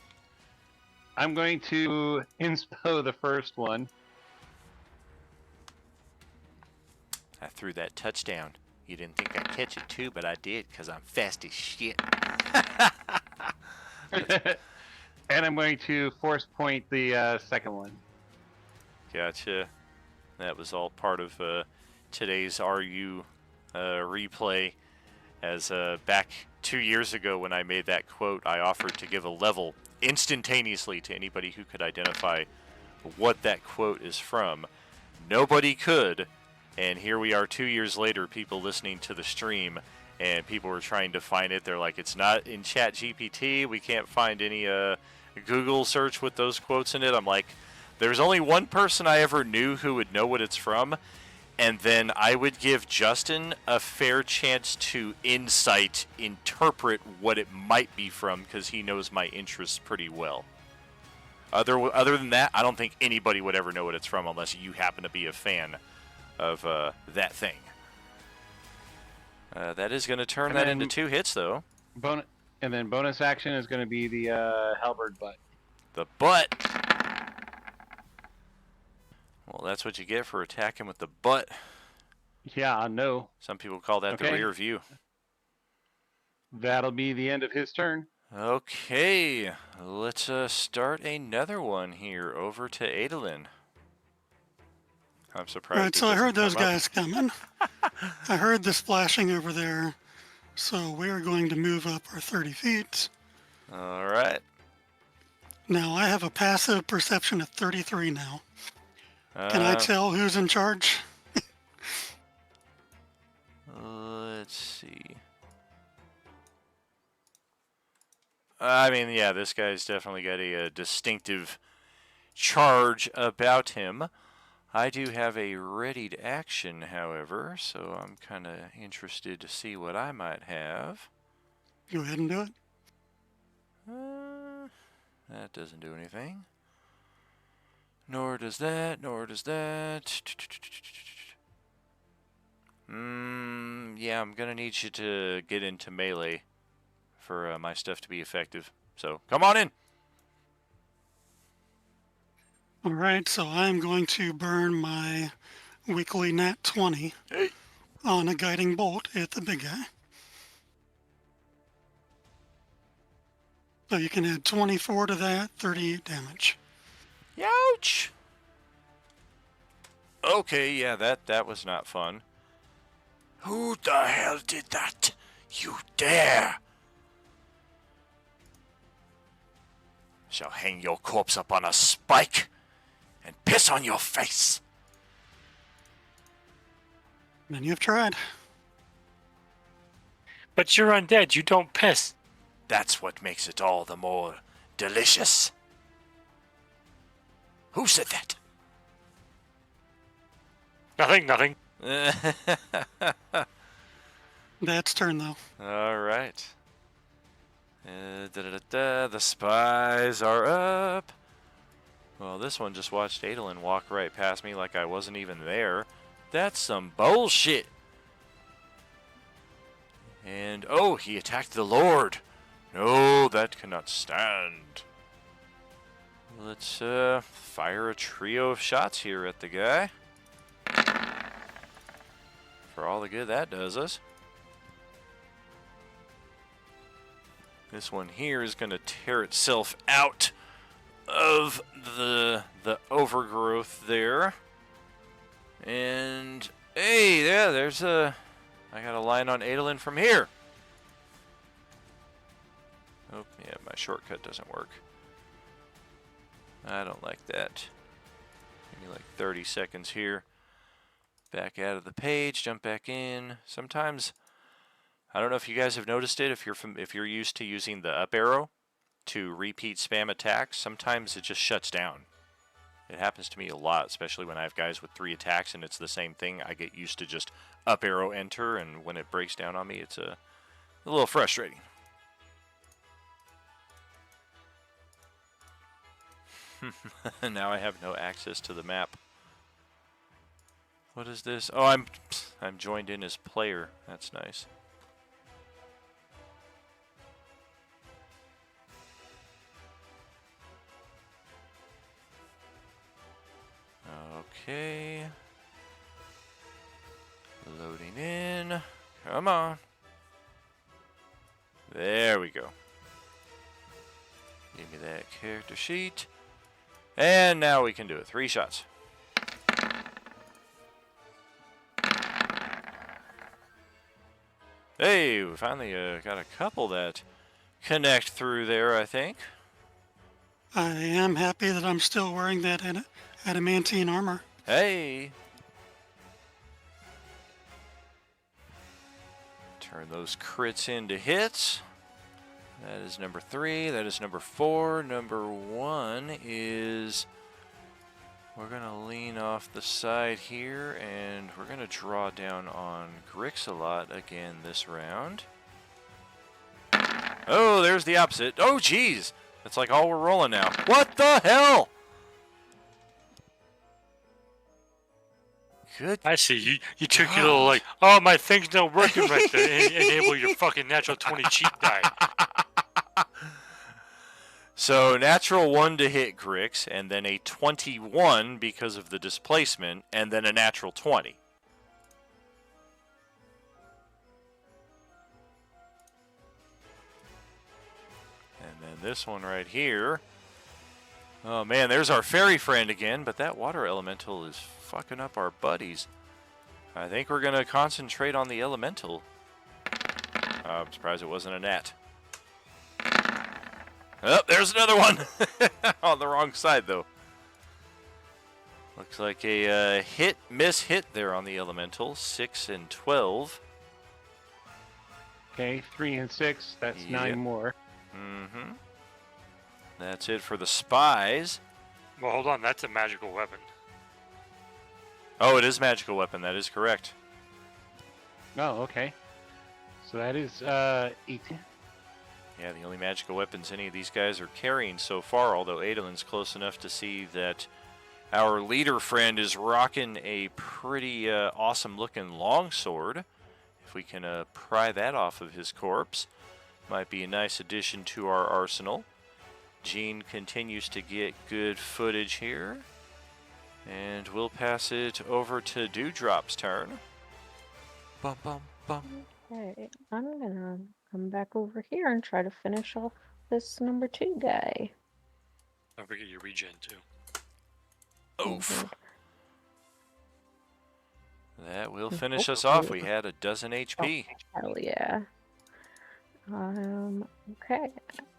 going to inspo the first one. I threw that touchdown. You didn't think I'd catch it too, but I did, because I'm fast as shit. And I'm going to force point the second one. Gotcha. That was all part of today's RU replay. As back 2 years ago when I made that quote, I offered to give a level instantaneously to anybody who could identify what that quote is from. Nobody could, and here we are 2 years later, people listening to the stream, and people were trying to find it. They're like, it's not in Chat GPT. We can't find any Google search with those quotes in it. I'm like, there's only one person I ever knew who would know what it's from, and then I would give Justin a fair chance to interpret what it might be from, because he knows my interests pretty well. Other than that, I don't think anybody would ever know what it's from unless you happen to be a fan of that thing. That is going to turn that into 2 hits, though. And then bonus action is going to be the halberd butt. The butt. Well, that's what you get for attacking with the butt. Yeah, I know. Some people call that the rear view. That'll be the end of his turn. Okay, let's start another one here over to Adolin. I'm surprised. All right, so I heard those guys coming. I heard the splashing over there. So we are going to move up our 30 feet. All right. Now I have a passive perception of 33 now. Can I tell who's in charge? Let's see. I mean, yeah, this guy's definitely got a distinctive charge about him. I do have a readied action, however, so I'm kind of interested to see what I might have. Go ahead and do it. That doesn't do anything. Nor does that, nor does that. Yeah, I'm gonna need you to get into melee for my stuff to be effective. So, come on in! All right, so I'm going to burn my weekly nat 20 on a guiding bolt at the big guy. So you can add 24 to that, 38 damage. Ouch! Okay, yeah, that was not fun. Who the hell did that? You dare! Shall hang your corpse up on a spike and piss on your face. Many have tried. But you're undead. You don't piss. That's what makes it all the more delicious. Who said that? Nothing. Dad's turn, though. All right. The spies are up. Well, this one just watched Adolin walk right past me like I wasn't even there. That's some bullshit. And, oh, he attacked the Lord. No, that cannot stand. Let's fire a trio of shots here at the guy. For all the good that does us. This one here is going to tear itself out of the overgrowth there. And, hey, yeah, there's a... I got a line on Adolin from here. Oh, yeah, my shortcut doesn't work. I don't like that. Give me like 30 seconds here. Back out of the page, jump back in. Sometimes, I don't know if you guys have noticed it, if you're used to using the up arrow to repeat spam attacks, sometimes it just shuts down. It happens to me a lot, especially when I have guys with 3 attacks and it's the same thing. I get used to just up arrow enter, and when it breaks down on me, it's a little frustrating. Now I have no access to the map. What is this? Oh, I'm joined in as player. That's nice. Okay. Loading in. Come on. There we go. Give me that character sheet. And now we can do it. 3 shots. Hey, we finally got a couple that connect through there, I think. I am happy that I'm still wearing that adamantine armor. Hey. Turn those crits into hits. That is number 3. That is number 4. Number 1 is... We're going to lean off the side here, and we're going to draw down on Grixalot again this round. Oh, there's the opposite. Oh, geez. That's like all we're rolling now. What the hell? Good. I see. You took your little, like, oh, my thing's not working right there. Enable your fucking natural 20 cheat die. So, natural 1 to hit Grix, and then a 21 because of the displacement, and then a natural 20. And then this one right here. Oh man, there's our fairy friend again, but that water elemental is fucking up our buddies. I think we're going to concentrate on the elemental. I'm surprised it wasn't a gnat. Oh, there's another one! On the wrong side, though. Looks like a miss hit there on the elemental. 6 and 12. Okay, 3 and 6. That's 9 more. Mm-hmm. That's it for the spies. Well, hold on. That's a magical weapon. Oh, it is magical weapon. That is correct. Oh, okay. So that is 18. Yeah, the only magical weapons any of these guys are carrying so far, although Adolin's close enough to see that our leader friend is rocking a pretty awesome-looking longsword. If we can pry that off of his corpse, might be a nice addition to our arsenal. Gene continues to get good footage here. And we'll pass it over to Dewdrop's turn. Bum, bum, bum. Okay, I'm gonna come back over here and try to finish off this number 2 guy. Don't forget your regen, too. Oof. That will finish us off. We had a dozen HP. Hell yeah. Okay.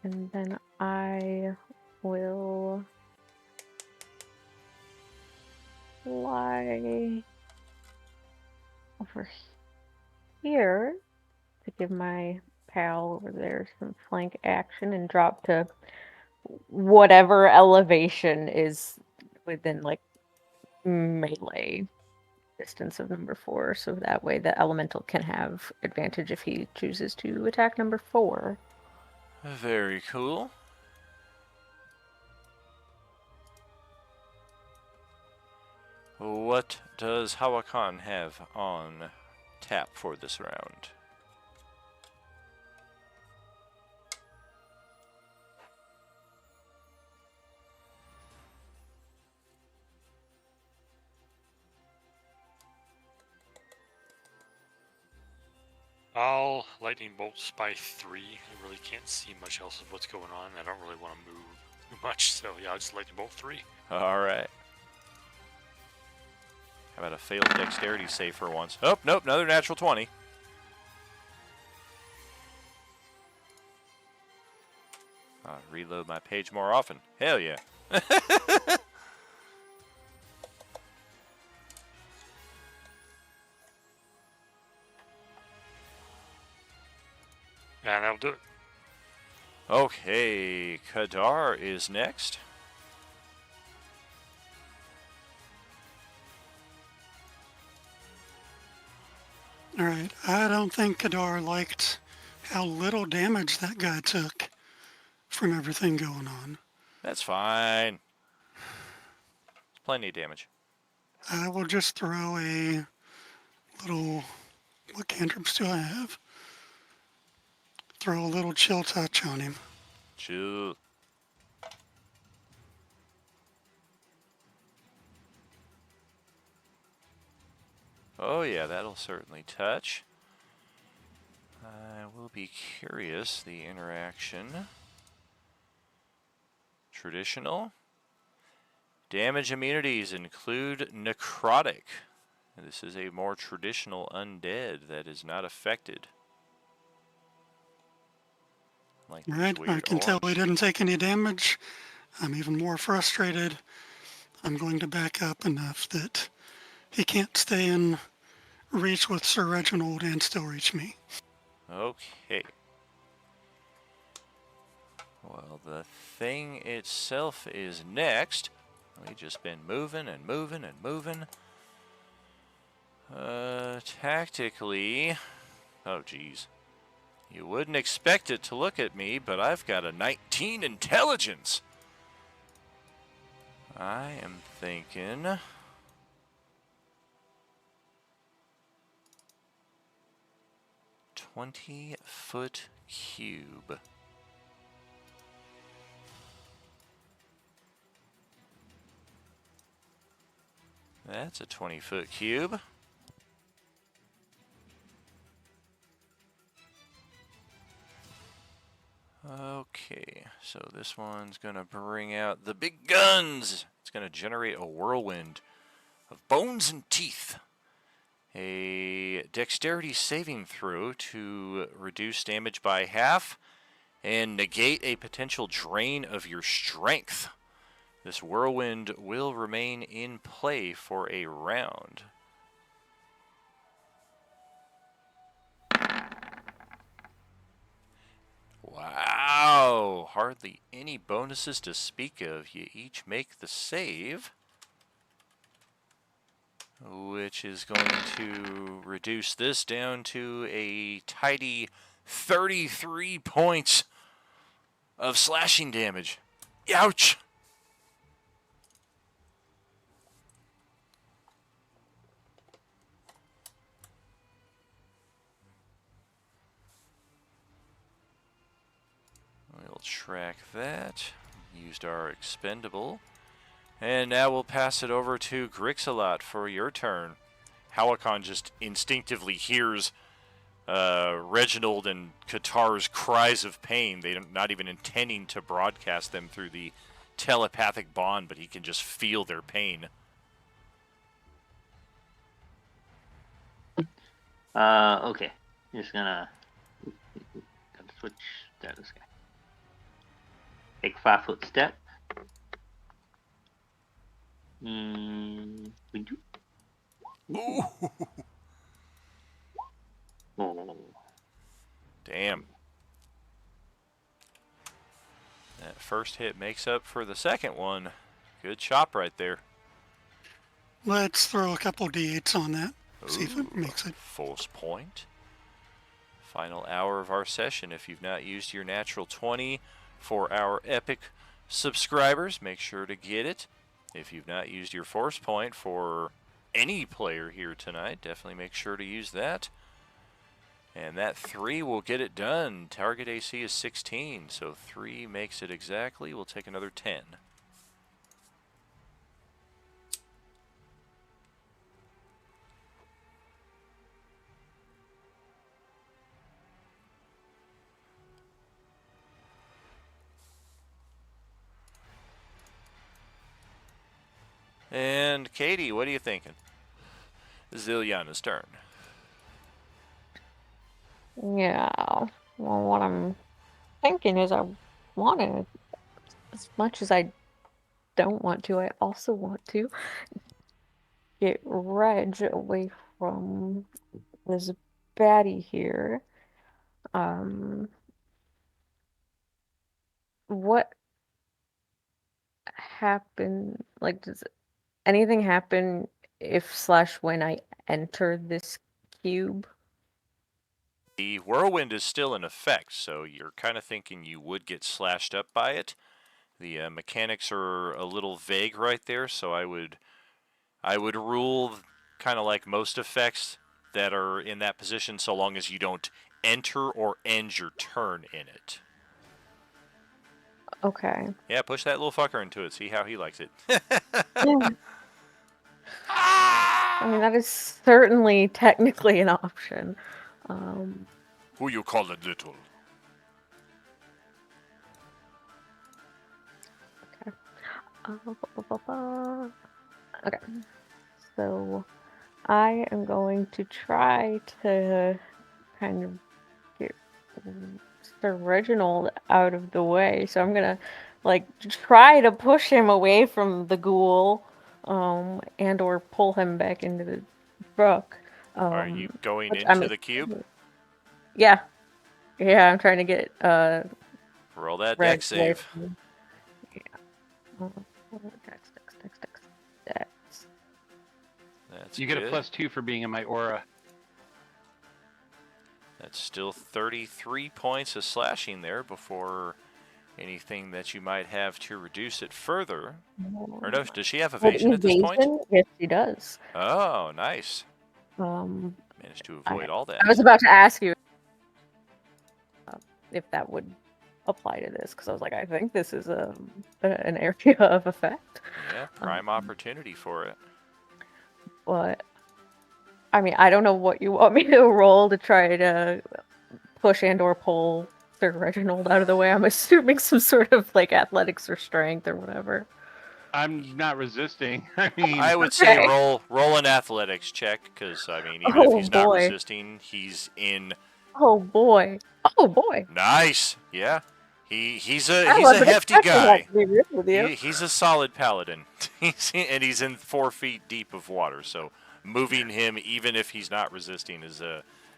And then I will fly over here to give my pal over there some flank action and drop to whatever elevation is within like melee distance of number 4, so that way the elemental can have advantage if he chooses to attack number 4. Very cool. What does Hawakan have on tap for this round? I'll lightning bolt spy 3. I really can't see much else of what's going on. I don't really want to move too much, so yeah, I'll just lightning bolt 3. Alright. How about a failed dexterity save for once? Oh, nope, another natural 20. I'll reload my page more often. Hell yeah. And that'll do it. Okay, Kadar is next. Alright, I don't think Kadar liked how little damage that guy took from everything going on. That's fine. It's plenty of damage. I will just throw a little... What cantrips do I have? Throw a little chill touch on him. Chill. Oh yeah, that'll certainly touch. I will be curious, the interaction. Traditional. Damage immunities include necrotic. This is a more traditional undead that is not affected. Like these Right, I weird can tell he orange. didn't take any damage. I'm even more frustrated. I'm going to back up enough that he can't stay in reach with Sir Reginald and still reach me. Okay. Well, the thing itself is next. We've just been moving and moving and moving. Tactically... Oh, geez. You wouldn't expect it to look at me, but I've got a 19 intelligence. I am thinking... 20-foot cube. That's a 20-foot cube. Okay, so this one's gonna bring out the big guns. It's gonna generate a whirlwind of bones and teeth. A dexterity saving throw to reduce damage by half and negate a potential drain of your strength. This whirlwind will remain in play for a round. Wow, hardly any bonuses to speak of. You each make the save, which is going to reduce this down to a tidy 33 points of slashing damage. Ouch! We'll track that. Used our expendable. And now we'll pass it over to Grixalot for your turn. Hawakan just instinctively hears Reginald and Qatar's cries of pain. They're not even intending to broadcast them through the telepathic bond, but he can just feel their pain. Okay. Just gonna switch status guy. Take 5-foot step. We do. Ooh. first hit makes up for the second one. Good chop right there. Let's throw a couple d8s on that. See if it Ooh, makes it. force point. Final hour of our session. If you've not used your natural 20 for our epic subscribers, make sure to get it. If you've not used your force point for any player here tonight, definitely make sure to use that. And that 3 will get it done. Target AC is 16, so 3 makes it exactly. We'll take another 10. And Katie, what are you thinking? Zilliana's turn. Yeah. Well, what I'm thinking is I want to, as much as I don't want to, I also want to get Reg away from this baddie here. What happened? Like, does anything happen if slash when I enter this cube? The whirlwind is still in effect, so you're kind of thinking you would get slashed up by it. The mechanics are a little vague right there, so I would rule kind of like most effects that are in that position, so long as you don't enter or end your turn in it. Okay. Yeah, push that little fucker into it. See how he likes it. I mean, that is certainly technically an option. Who you call it little? Okay. So I am going to try to kind of get Sir Reginald out of the way. So I'm gonna like try to push him away from the ghoul, and or pull him back into the brook. Are you going Which I'm into the cube? Yeah. Yeah, I'm trying to get Roll that Reg dex away save. from- Yeah. Dex. That's You get good. a +2 for being in my aura. That's still 33 points of slashing there before anything that you might have to reduce it further. Or no, does she have With evasion at this point? evasion? Yes, she does. Oh, nice. Managed to avoid all that. I was about to ask you if that would apply to this, because I was like, I think this is an area of effect. Yeah, prime opportunity for it. But I mean, I don't know what you want me to roll to try to push and or pull Sir Reginald out of the way. I'm assuming some sort of like athletics or strength or whatever. I'm not resisting. I mean, I would say Okay. roll an athletics check, because I mean, even if Oh, he's not boy. resisting, he's in. Oh boy. Oh boy. Nice. Yeah. He's I a wasn't hefty expecting that, guy. to be real with you. He's a solid paladin. And he's in 4 feet deep of water, so moving him, even if he's not resisting, is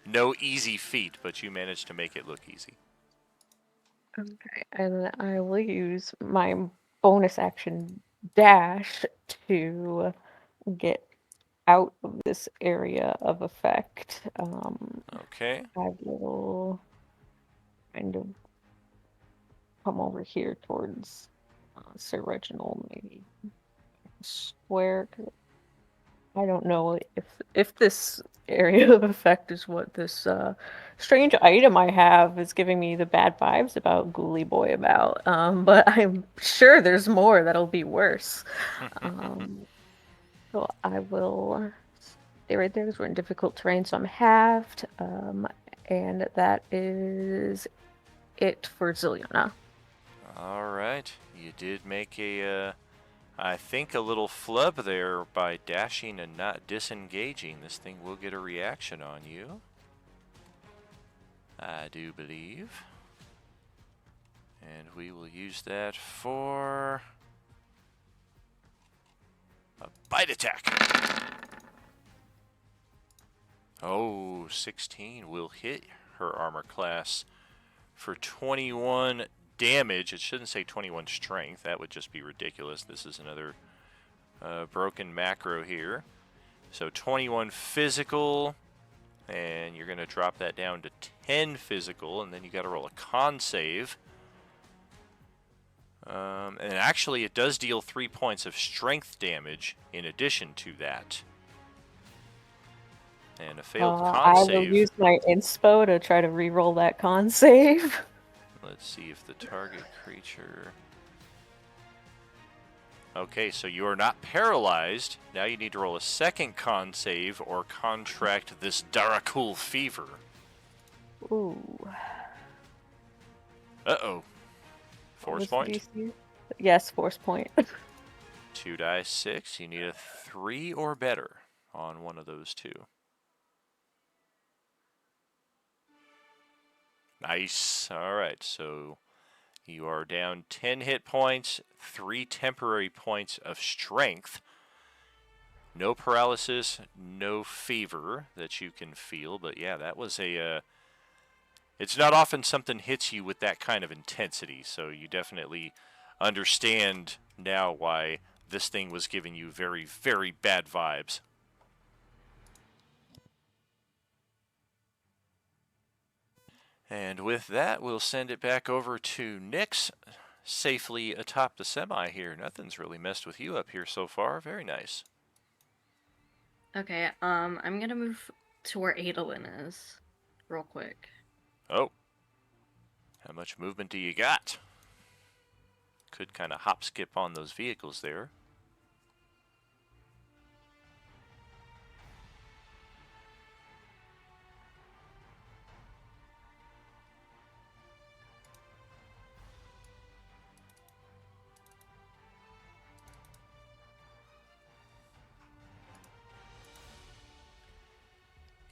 no easy feat. But you managed to make it look easy. Okay, and I will use my bonus action dash to get out of this area of effect. Okay. I will kind of come over here towards Sir Reginald, maybe square. 'Cause I don't know if this area of effect is what this strange item I have is giving me the bad vibes about Ghoulie Boy about. But I'm sure there's more that'll be worse. So I will stay right there because we're in difficult terrain, so I'm halved. And that is it for Zilliana. All right. You did make I think a little flub there by dashing and not disengaging. This thing will get a reaction on you, I do believe. And we will use that for a bite attack. Oh, 16 will hit her armor class for 21 damage. It shouldn't say 21 strength. That would just be ridiculous. This is another broken macro here. So 21 physical, and you're going to drop that down to 10 physical, and then you got to roll a con save. And actually, it does deal 3 points of strength damage in addition to that. And a failed con I will save. use my inspo to try to re-roll that con save. Let's see if the target creature... Okay, so you are not paralyzed. Now you need to roll a second con save or contract this Darakul fever. Ooh. Uh-oh. Force point? Yes, force point. 2 dice 6. You need a 3 or better on one of those two. Nice. All right, so you are down 10 hit points, 3 temporary points of strength. No paralysis, no fever that you can feel, but yeah, that was a... it's not often something hits you with that kind of intensity, so you definitely understand now why this thing was giving you very, very bad vibes. And with that, we'll send it back over to Nyx, safely atop the semi here. Nothing's really messed with you up here so far. Very nice. Okay, I'm gonna move to where Adolin is, real quick. Oh. How much movement do you got? Could kind of hop skip on those vehicles there.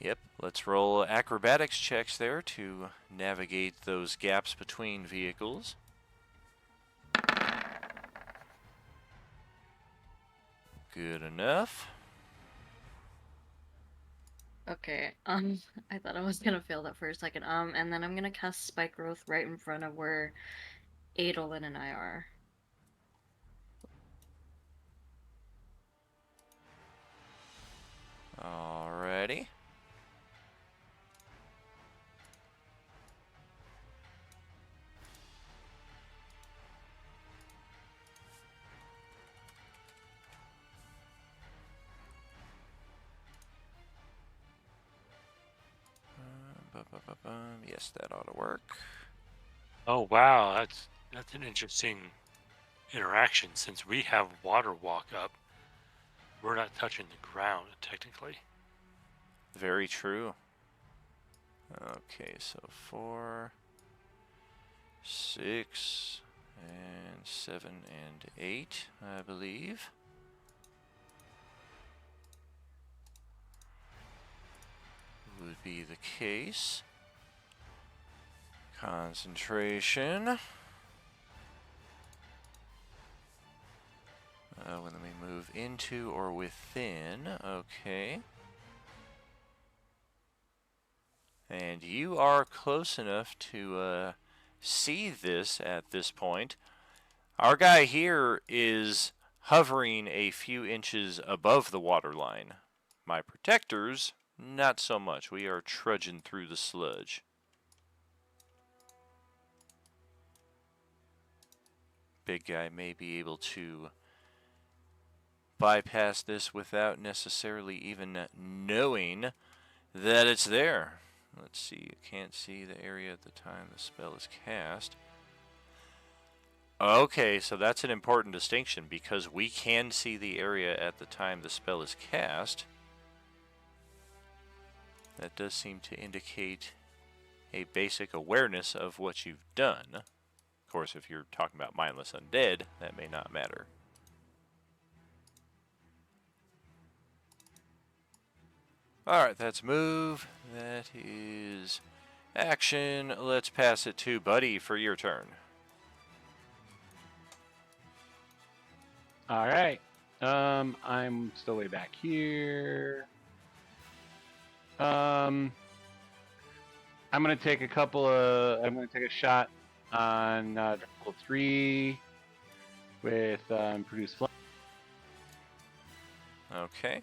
Yep, let's roll acrobatics checks there to navigate those gaps between vehicles. Good enough. Okay, I thought I was gonna fail that for a second. And then I'm gonna cast Spike Growth right in front of where Adolin and I are. Alrighty. Yes, that ought to work. Oh wow, that's an interesting interaction. Since we have water walk up, we're not touching the ground technically. Very true. Okay, so 4, 6, and 7, and 8, I believe. Would be the case. Concentration. When we move into or within, okay. And you are close enough to see this at this point. Our guy here is hovering a few inches above the water line. My protectors, not so much. We are trudging through the sludge. Big guy may be able to bypass this without necessarily even knowing that it's there. Let's see, you can't see the area at the time the spell is cast. Okay, so that's an important distinction because we can see the area at the time the spell is cast. That does seem to indicate a basic awareness of what you've done. Of course, if you're talking about mindless undead, that may not matter. Alright, that's move. That is action. Let's pass it to Buddy for your turn. All right. I'm still way back here. I'm gonna take a shot on level 3 with produce flame. Okay.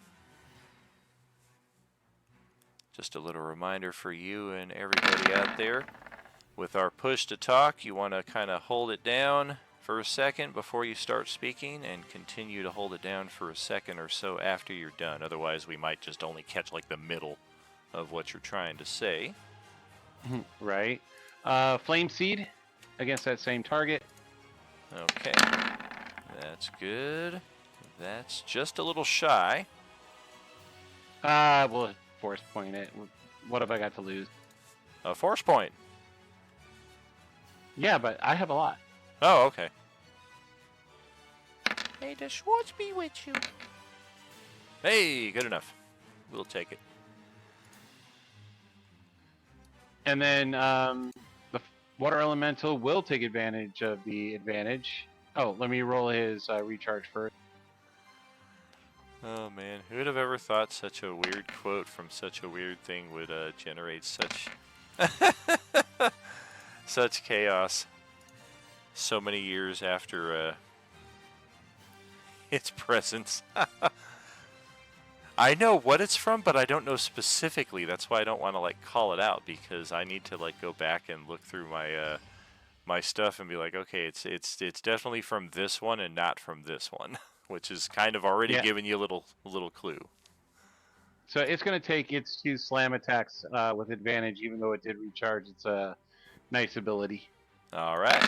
Just a little reminder for you and everybody out there. With our push to talk, you want to kind of hold it down for a second before you start speaking and continue to hold it down for a second or so after you're done. Otherwise, we might just only catch like the middle of what you're trying to say. Right. Flame seed against that same target. Okay. That's good. That's just a little shy. We'll force point it. What have I got to lose? A force point. Yeah, but I have a lot. Oh, okay. May the Schwartz be with you. Hey, good enough. We'll take it. And then the water elemental will take advantage of the advantage. Oh, let me roll his recharge first. Oh man, who would have ever thought such a weird quote from such a weird thing would generate such such chaos so many years after its presence. I know what it's from, but I don't know specifically. That's why I don't want to like call it out, because I need to like go back and look through my my stuff and be like, okay, it's definitely from this one and not from this one, which is kind of already giving you a little clue. So it's going to take its 2 slam attacks with advantage, even though it did recharge. It's a nice ability. All right.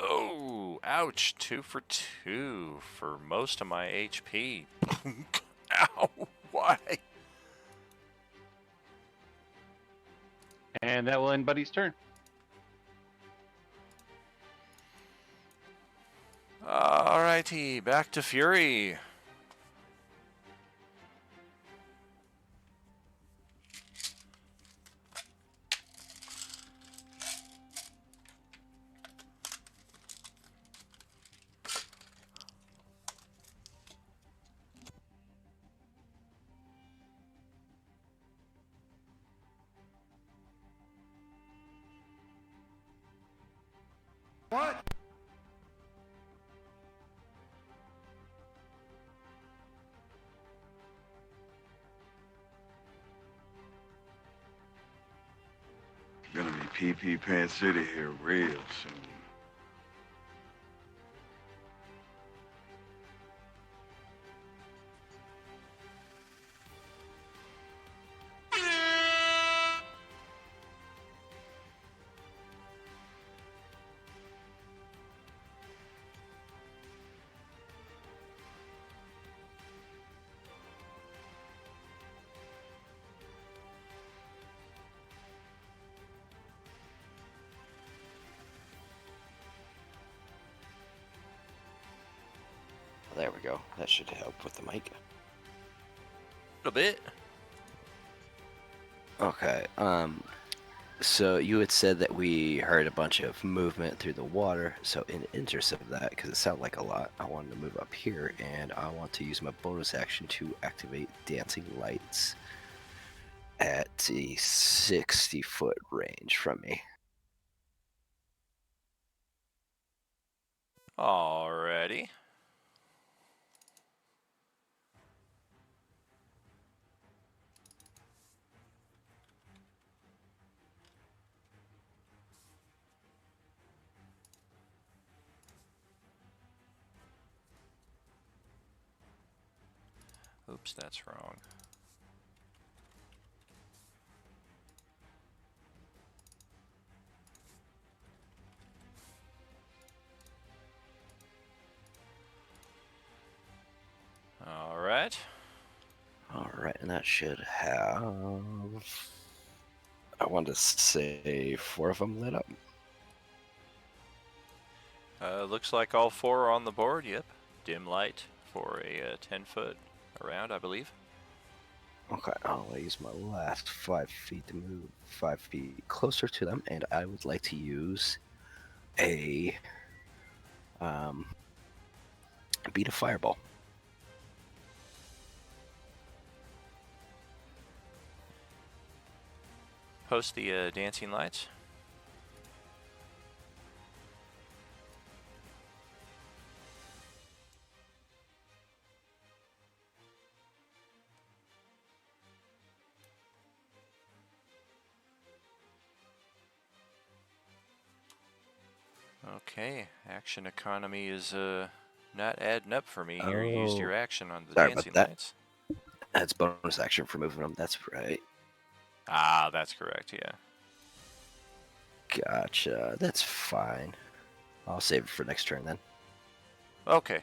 Oh, ouch. 2 for 2 for most of my HP. Ow, why? And that will end Buddy's turn. Alrighty, back to Fury. What? Gonna be PP Pan City here real soon. There we go. That should help with the mic. A little bit. Okay. So you had said that we heard a bunch of movement through the water. So in the interest of that, because it sounded like a lot, I wanted to move up here, and I want to use my bonus action to activate dancing lights at the 60-foot range from me. Alrighty. Oops, that's wrong. Alright. Alright, and that should have... I want to say 4 of them lit up. Looks like all 4 are on the board, yep. Dim light for a 10-foot around, I believe. Okay, I'll use my last 5 feet to move 5 feet closer to them, and I would like to use a beat a fireball. post the dancing lights. Okay, action economy is not adding up for me here. You used your action on the Sorry about dancing that. lights. That's bonus action for moving them. That's right. Ah, that's correct, yeah. Gotcha. That's fine. I'll save it for next turn then. Okay.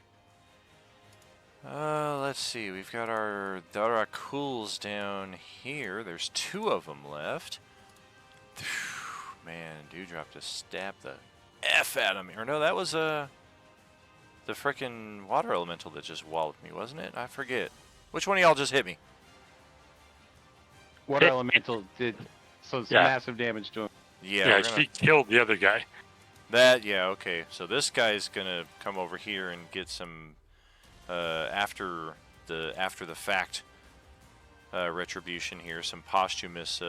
Let's see. We've got our Daracools down here. There's 2 of them left. Man, Dewdrop just stabbed the F out of me. Or no, that was the frickin' water elemental that just walloped me, wasn't it? I forget. Which one of y'all just hit me? Water elemental did some massive damage to him. Yeah, she killed the other guy. Yeah, okay. So this guy's gonna come over here and get some after the fact retribution here, some posthumous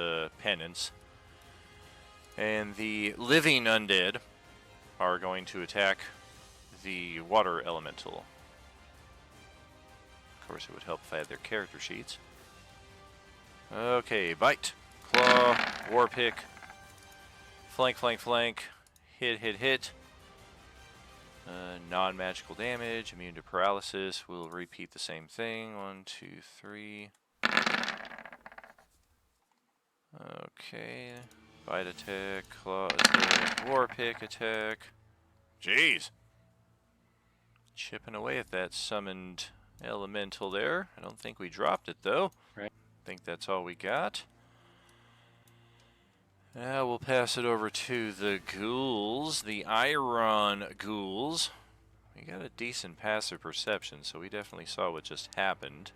penance. And the living undead are going to attack the water elemental. Of course, it would help if I had their character sheets. Okay, bite, claw, war pick, flank, flank, flank, hit, hit, hit. Non-magical damage, immune to paralysis. We'll repeat the same thing. 1, 2, 3. Okay. Bite attack, claw attack, war pick attack. Jeez. Chipping away at that summoned elemental there. I don't think we dropped it though. Right. I think that's all we got. Now we'll pass it over to the ghouls, the Iron ghouls. We got a decent passive perception, so we definitely saw what just happened.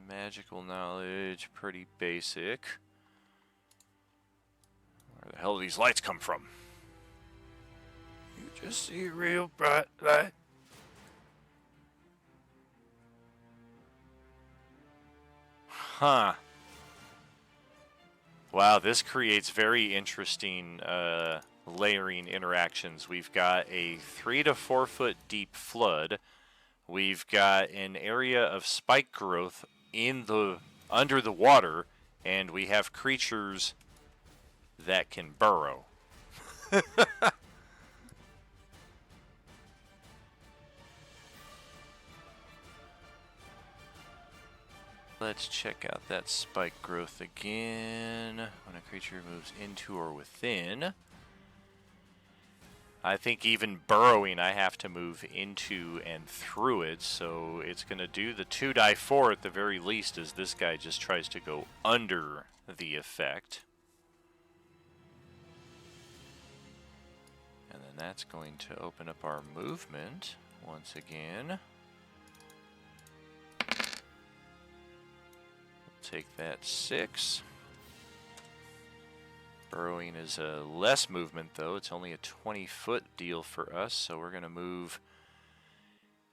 Magical knowledge, pretty basic. Where the hell do these lights come from? You just see a real bright light. Huh. Wow, this creates very interesting layering interactions. We've got a 3 to 4 foot deep flood. We've got an area of spike growth under the water, and we have creatures that can burrow. Let's check out that spike growth again. When a creature moves into or within. I think even burrowing I have to move into and through it, so it's going to do the 2-4 at the very least as this guy just tries to go under the effect. And then that's going to open up our movement once again. Take that 6. Burrowing is less movement though. It's only a 20-foot deal for us, so we're going to move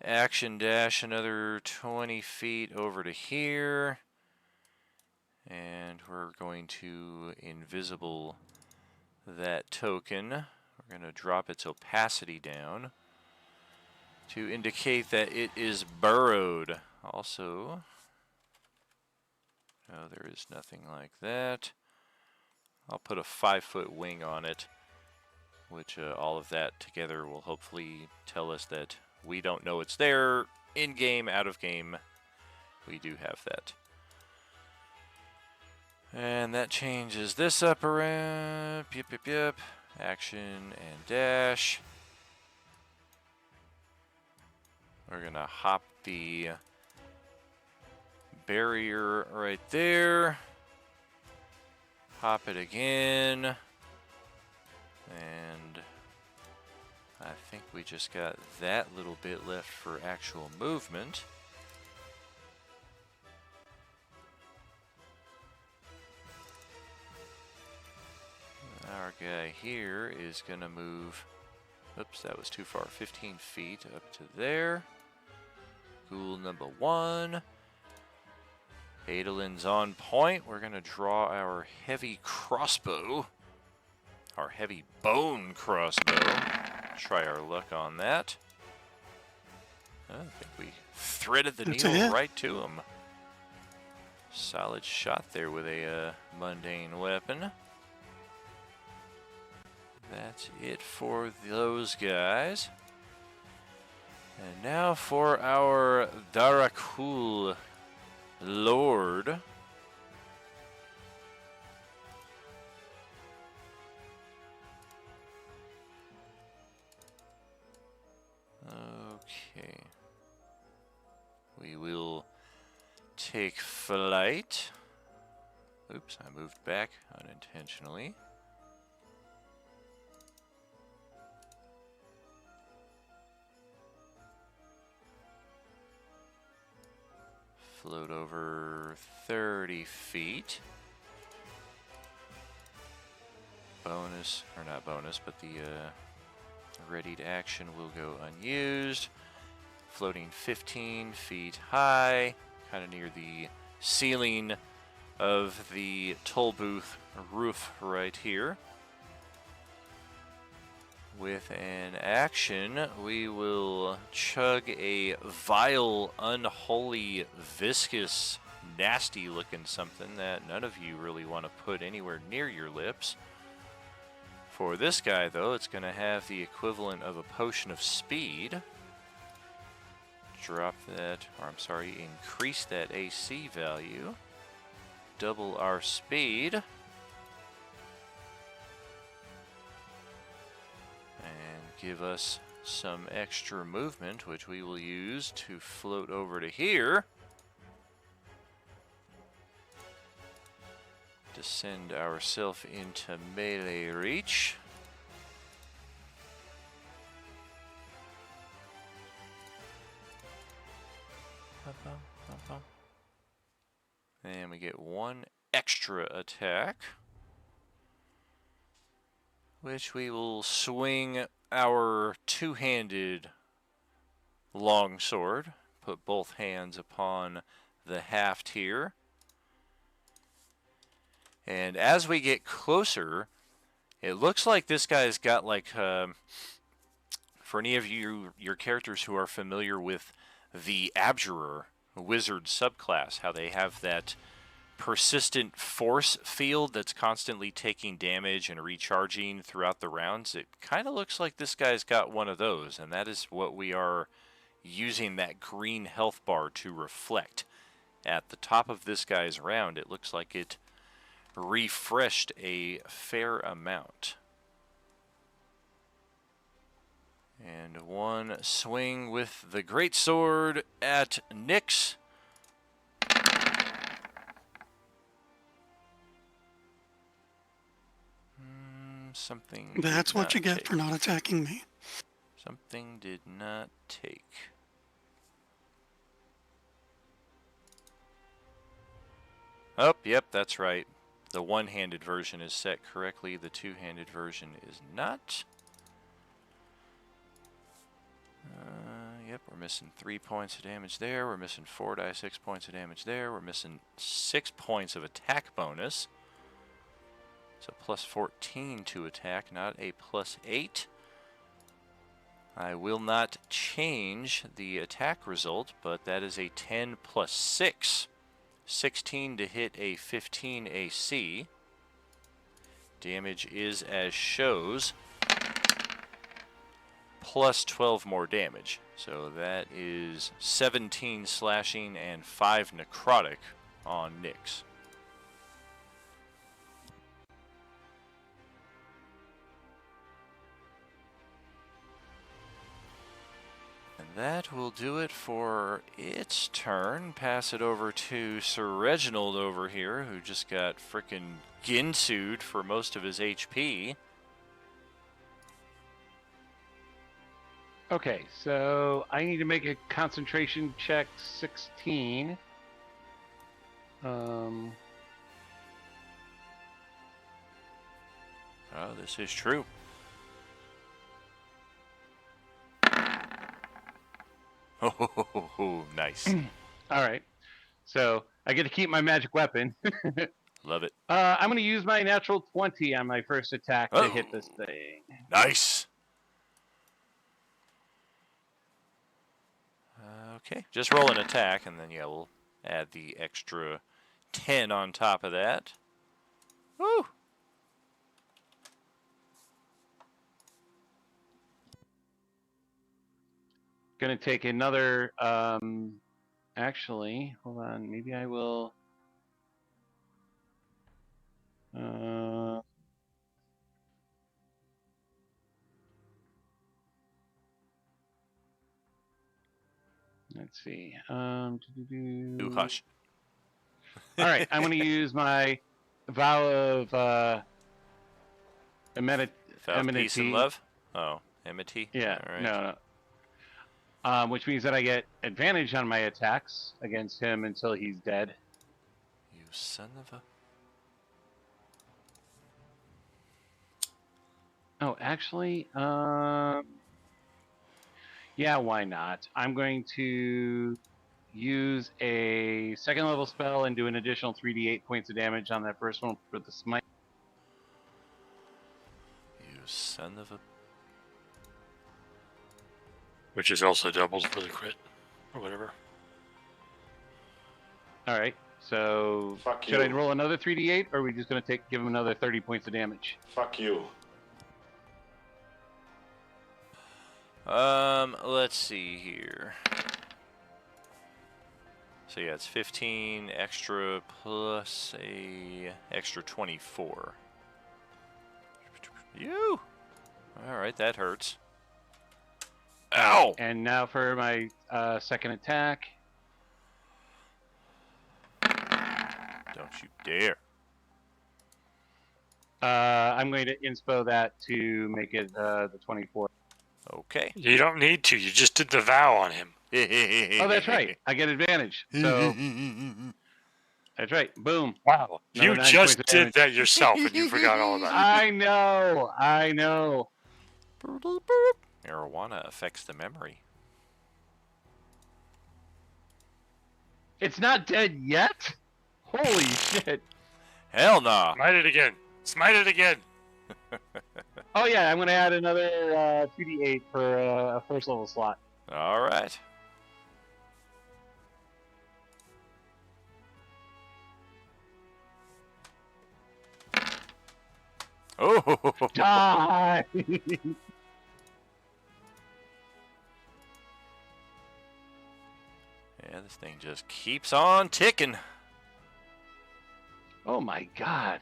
action dash another 20 feet over to here. And we're going to invisible that token. We're going to drop its opacity down to indicate that it is burrowed. Also, no, there is nothing like that. I'll put a 5-foot wing on it, which all of that together will hopefully tell us that we don't know it's there. In-game, out-of-game, we do have that. And that changes this up around. Yep, yep, yep. Action and dash. We're going to hop the barrier right there. Hop it again. And I think we just got that little bit left for actual movement. Our guy here is going to move, oops, that was too far, 15 feet up to there. Ghoul number 1. Adolin's on point. We're going to draw our heavy crossbow. Our heavy bone crossbow. Try our luck on that. I think we threaded the That's a needle hit. right to him. Solid shot there with a mundane weapon. That's it for those guys. And now for our Darakul Lord. Okay. We will take flight. Oops, I moved back unintentionally. Float over 30 feet. Bonus, or not bonus, but the readied action will go unused. Floating 15 feet high, kind of near the ceiling of the toll booth roof right here. With an action, we will chug a vile, unholy, viscous, nasty looking something that none of you really want to put anywhere near your lips. For this guy, though, it's going to have the equivalent of a potion of speed. Drop that, or I'm sorry, increase that AC value. Double our speed. Give us some extra movement, which we will use to float over to here. To send ourselves into melee reach. And we get one extra attack, which we will swing our two-handed longsword. Put both hands upon the haft here. And as we get closer, it looks like this guy's got like, for any of you, your characters who are familiar with the Abjurer wizard subclass, how they have that persistent force field that's constantly taking damage and recharging throughout the rounds. It kind of looks like this guy's got one of those, and that is what we are using that green health bar to reflect. At the top of this guy's round, it looks like it refreshed a fair amount. And one swing with the greatsword at Nyx. Something. That's what you get for not attacking me. Something did not take. Oh, yep, that's right. The one-handed version is set correctly. The two-handed version is not. Yep, we're missing 3 points of damage there. We're missing 4 die 6 points of damage there. We're missing 6 points of attack bonus. So plus 14 to attack, not a plus 8. I will not change the attack result, but that is a 10 plus 6. 16 to hit a 15 AC. Damage is as shows. Plus 12 more damage. So that is 17 slashing and 5 necrotic on Nyx. And that will do it for its turn. Pass it over to Sir Reginald over here, who just got frickin' Ginsu'd for most of his HP. Okay, so I need to make a concentration check 16. Oh, this is true. Oh, nice. All right. So I get to keep my magic weapon. Love it. I'm going to use my natural 20 on my first attack to hit this thing. Nice. Okay, just roll an attack, and then yeah, we'll add the extra 10 on top of that. Woo! Going to take another. Actually, hold on. Maybe I will. Let's see. Ooh, hush. All right, I'm going to use my vow of Vow of peace and enmity. love? Oh, enmity? Yeah, All right. no. Which means that I get advantage on my attacks against him until he's dead. You son of a... Oh, actually, yeah, why not? I'm going to use a second level spell and do an additional 3d8 points of damage on that first one for the smite. You son of a... Which is also doubles for the crit, or whatever. All right. So Fuck should I you. roll another 3d8, or are we just going to give him another 30 points of damage? Fuck you. Let's see here. So yeah, it's 15 extra plus a extra 24. You. All right, that hurts. Ow! And now for my second attack. Don't you dare. I'm going to inspo that to make it the 24. Okay. You don't need to. You just did the vow on him. Oh, that's right. I get advantage. So that's right. Boom. Wow. Another You 9 just points of did damage. that yourself, and you forgot all about it. I know. Marijuana affects the memory. It's not dead yet? Holy shit. Hell no. Smite it again. Smite it again. Oh, yeah, I'm going to add another 2d8 for a first level slot. All right. Oh. Die! Yeah, this thing just keeps on ticking. Oh my god.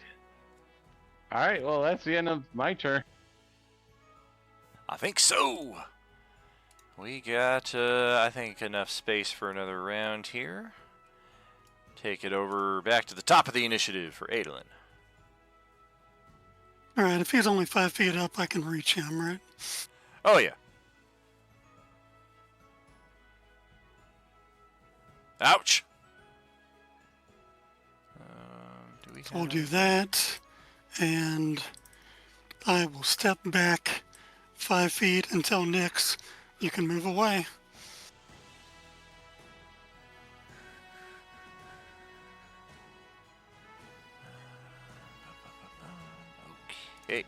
Alright, well, that's the end of my turn. I think so. We got, I think, enough space for another round here. Take it over back to the top of the initiative for Adolin. All right, if he's only 5 feet up, I can reach him, right? Oh, yeah. Ouch. So we'll do that, and I will step back 5 feet and tell Nyx, you can move away. Okay.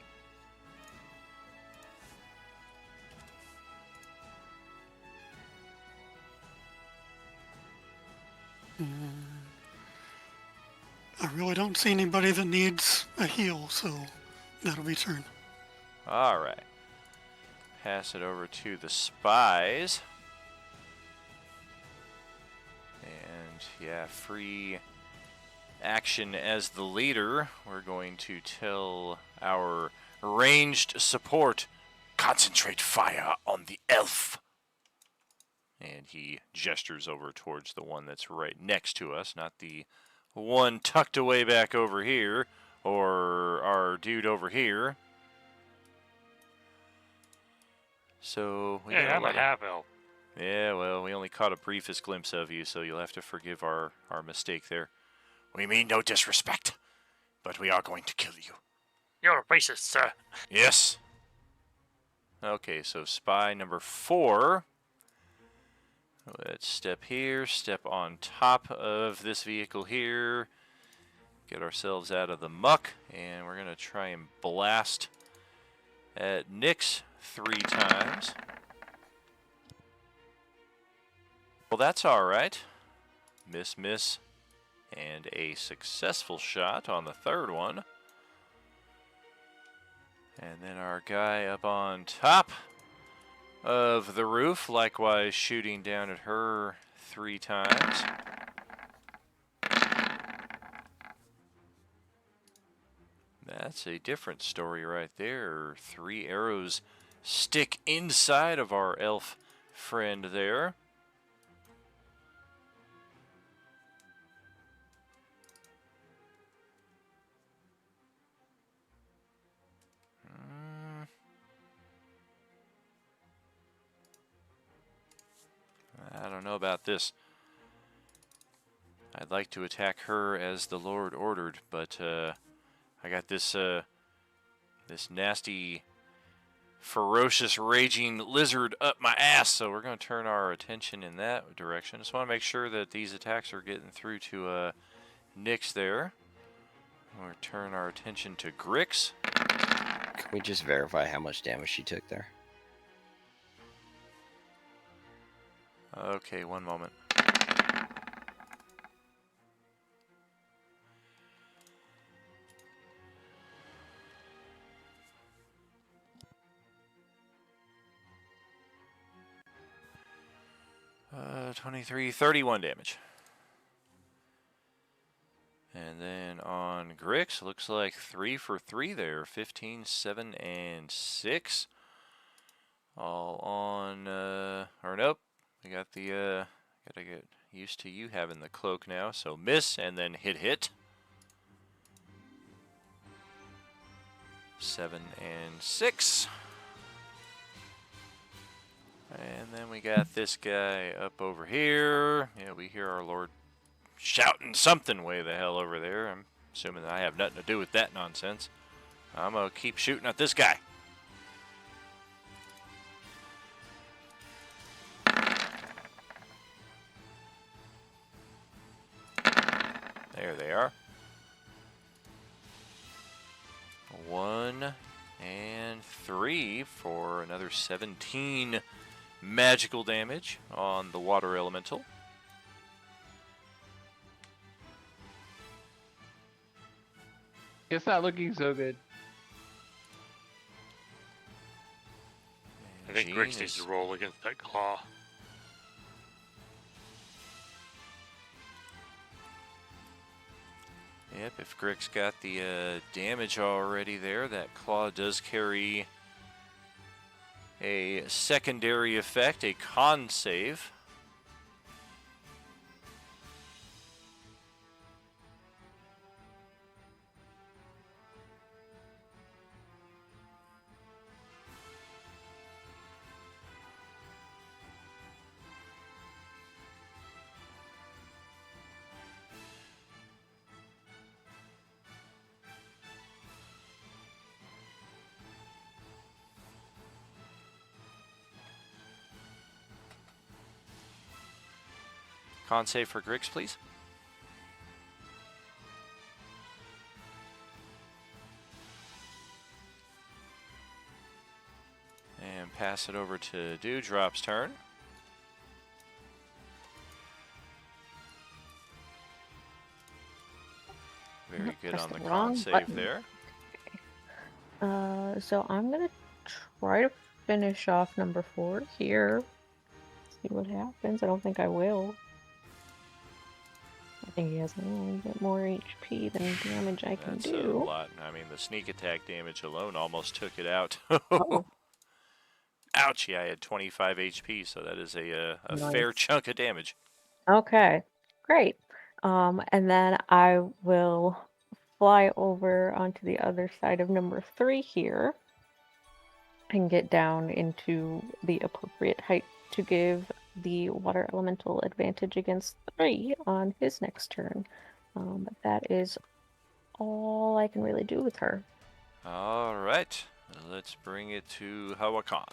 I really don't see anybody that needs a heal, so that'll be turn. All right. Pass it over to the spies. And yeah, free action as the leader. We're going to tell our ranged support, concentrate fire on the elf. And he gestures over towards the one that's right next to us, not the one tucked away back over here, or our dude over here. So we Hey, got I'm a half elf. Yeah, well, we only caught a briefest glimpse of you, so you'll have to forgive our mistake there. We mean no disrespect, but we are going to kill you. You're racist, sir. Yes. Okay, so spy number 4. Let's step here, step on top of this vehicle here, get ourselves out of the muck, and we're going to try and blast at Nyx 3 times. Well, that's alright. Miss, miss, and a successful shot on the third one. And then our guy up on top of the roof, likewise shooting down at her 3 times. That's a different story right there. 3 arrows stick inside of our elf friend there. I don't know about this. I'd like to attack her as the Lord ordered, but I got this this nasty, ferocious, raging lizard up my ass, so we're going to turn our attention in that direction. Just want to make sure that these attacks are getting through to Nyx there. We'll turn our attention to Grix. Can we just verify how much damage she took there? Okay, one moment. Uh, 23, 31 damage. And then on Grix, looks like 3 for 3 there. 15, 7, and 6. All on, or nope. We got the, gotta get used to you having the cloak now. So miss and then hit. 7 and 6. And then we got this guy up over here. Yeah, we hear our Lord shouting something way the hell over there. I'm assuming that I have nothing to do with that nonsense. I'm gonna keep shooting at this guy. There they are. 1 and 3 for another 17 magical damage on the water elemental. It's not looking so good. I think Grix needs to roll against that claw. Yep, if Grix got the damage already there, that claw does carry a secondary effect, a con save. Con save for Grix, please. And pass it over to Dewdrop's turn. Very good on the con save there. So I'm gonna try to finish off number 4 here. See what happens. I don't think I will. I think he has a little bit more HP than damage I can That's do. a lot. I mean, the sneak attack damage alone almost took it out. Oh. Ouch! Yeah, I had 25 HP, so that is a Nice. fair chunk of damage. Okay, great. And then I will fly over onto the other side of number 3 here and get down into the appropriate height to give the water elemental advantage against 3 on his next turn. But that is all I can really do with her. All right, let's bring it to Hawakan.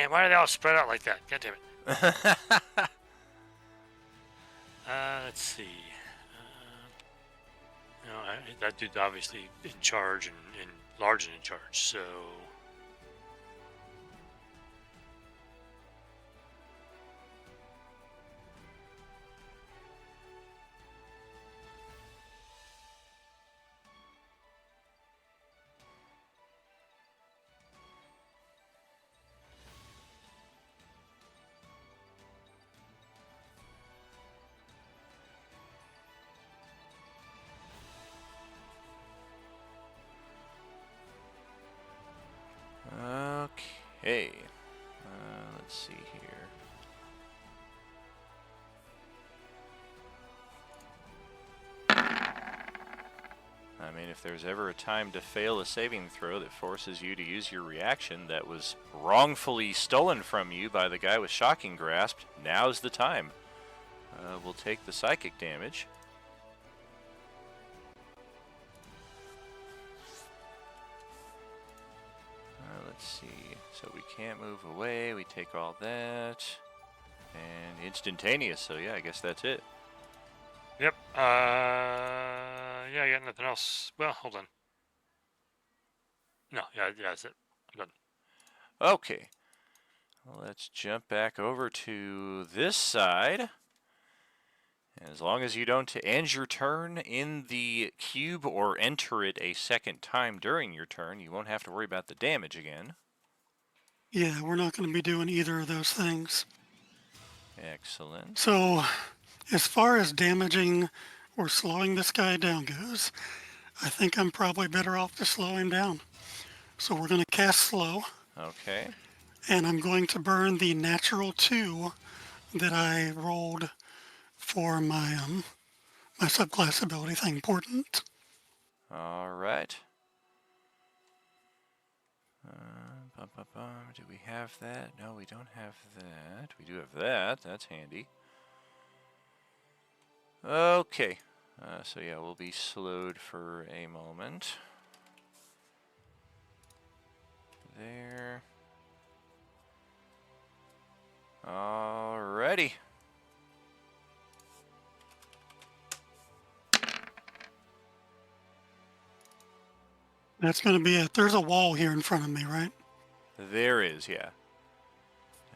Man, why do they all spread out like that? God damn it. Let's see. That dude's obviously in charge and large and in charge, so... Okay. Let's see here. I mean, if there's ever a time to fail a saving throw that forces you to use your reaction that was wrongfully stolen from you by the guy with Shocking Grasp, now's the time. We'll take the psychic damage. Let's see. So we can't move away. We take all that. And instantaneous. So yeah, I guess that's it. Yep. Yeah, I got nothing else. Well, hold on. No, yeah, that's it. I'm done. Okay. Let's jump back over to this side. And as long as you don't end your turn in the cube or enter it a second time during your turn, you won't have to worry about the damage again. Yeah, we're not going to be doing either of those things. Excellent. So, as far as damaging or slowing this guy down goes, I think I'm probably better off to slow him down. So we're going to cast slow. Okay. And I'm going to burn the natural 2 that I rolled for my my subclass ability thing, Portent. All right. Do we have that? No, we don't have that. We do have that. That's handy. Okay. So yeah, we'll be slowed for a moment. There. Alrighty. That's going to be there's a wall here in front of me, right? There is, yeah.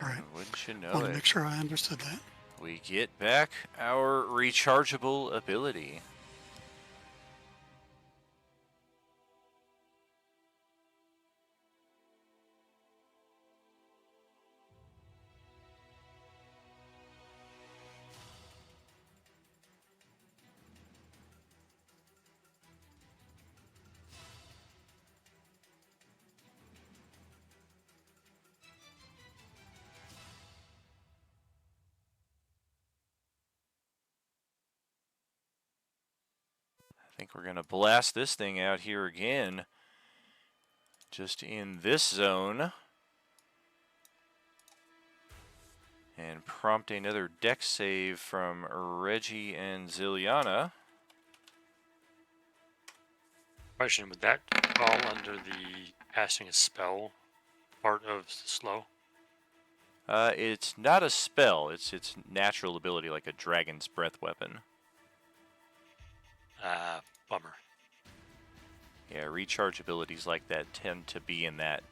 All right. And wouldn't you know I want to it, make sure I understood that. we get back our rechargeable ability. I think we're going to blast this thing out here again. Just in this zone. And prompt another dex save from Reggie and Ziliana. Question, would that fall under the casting a spell part of slow? It's not a spell. It's natural ability, like a dragon's breath weapon. Bummer. Yeah, recharge abilities like that tend to be in that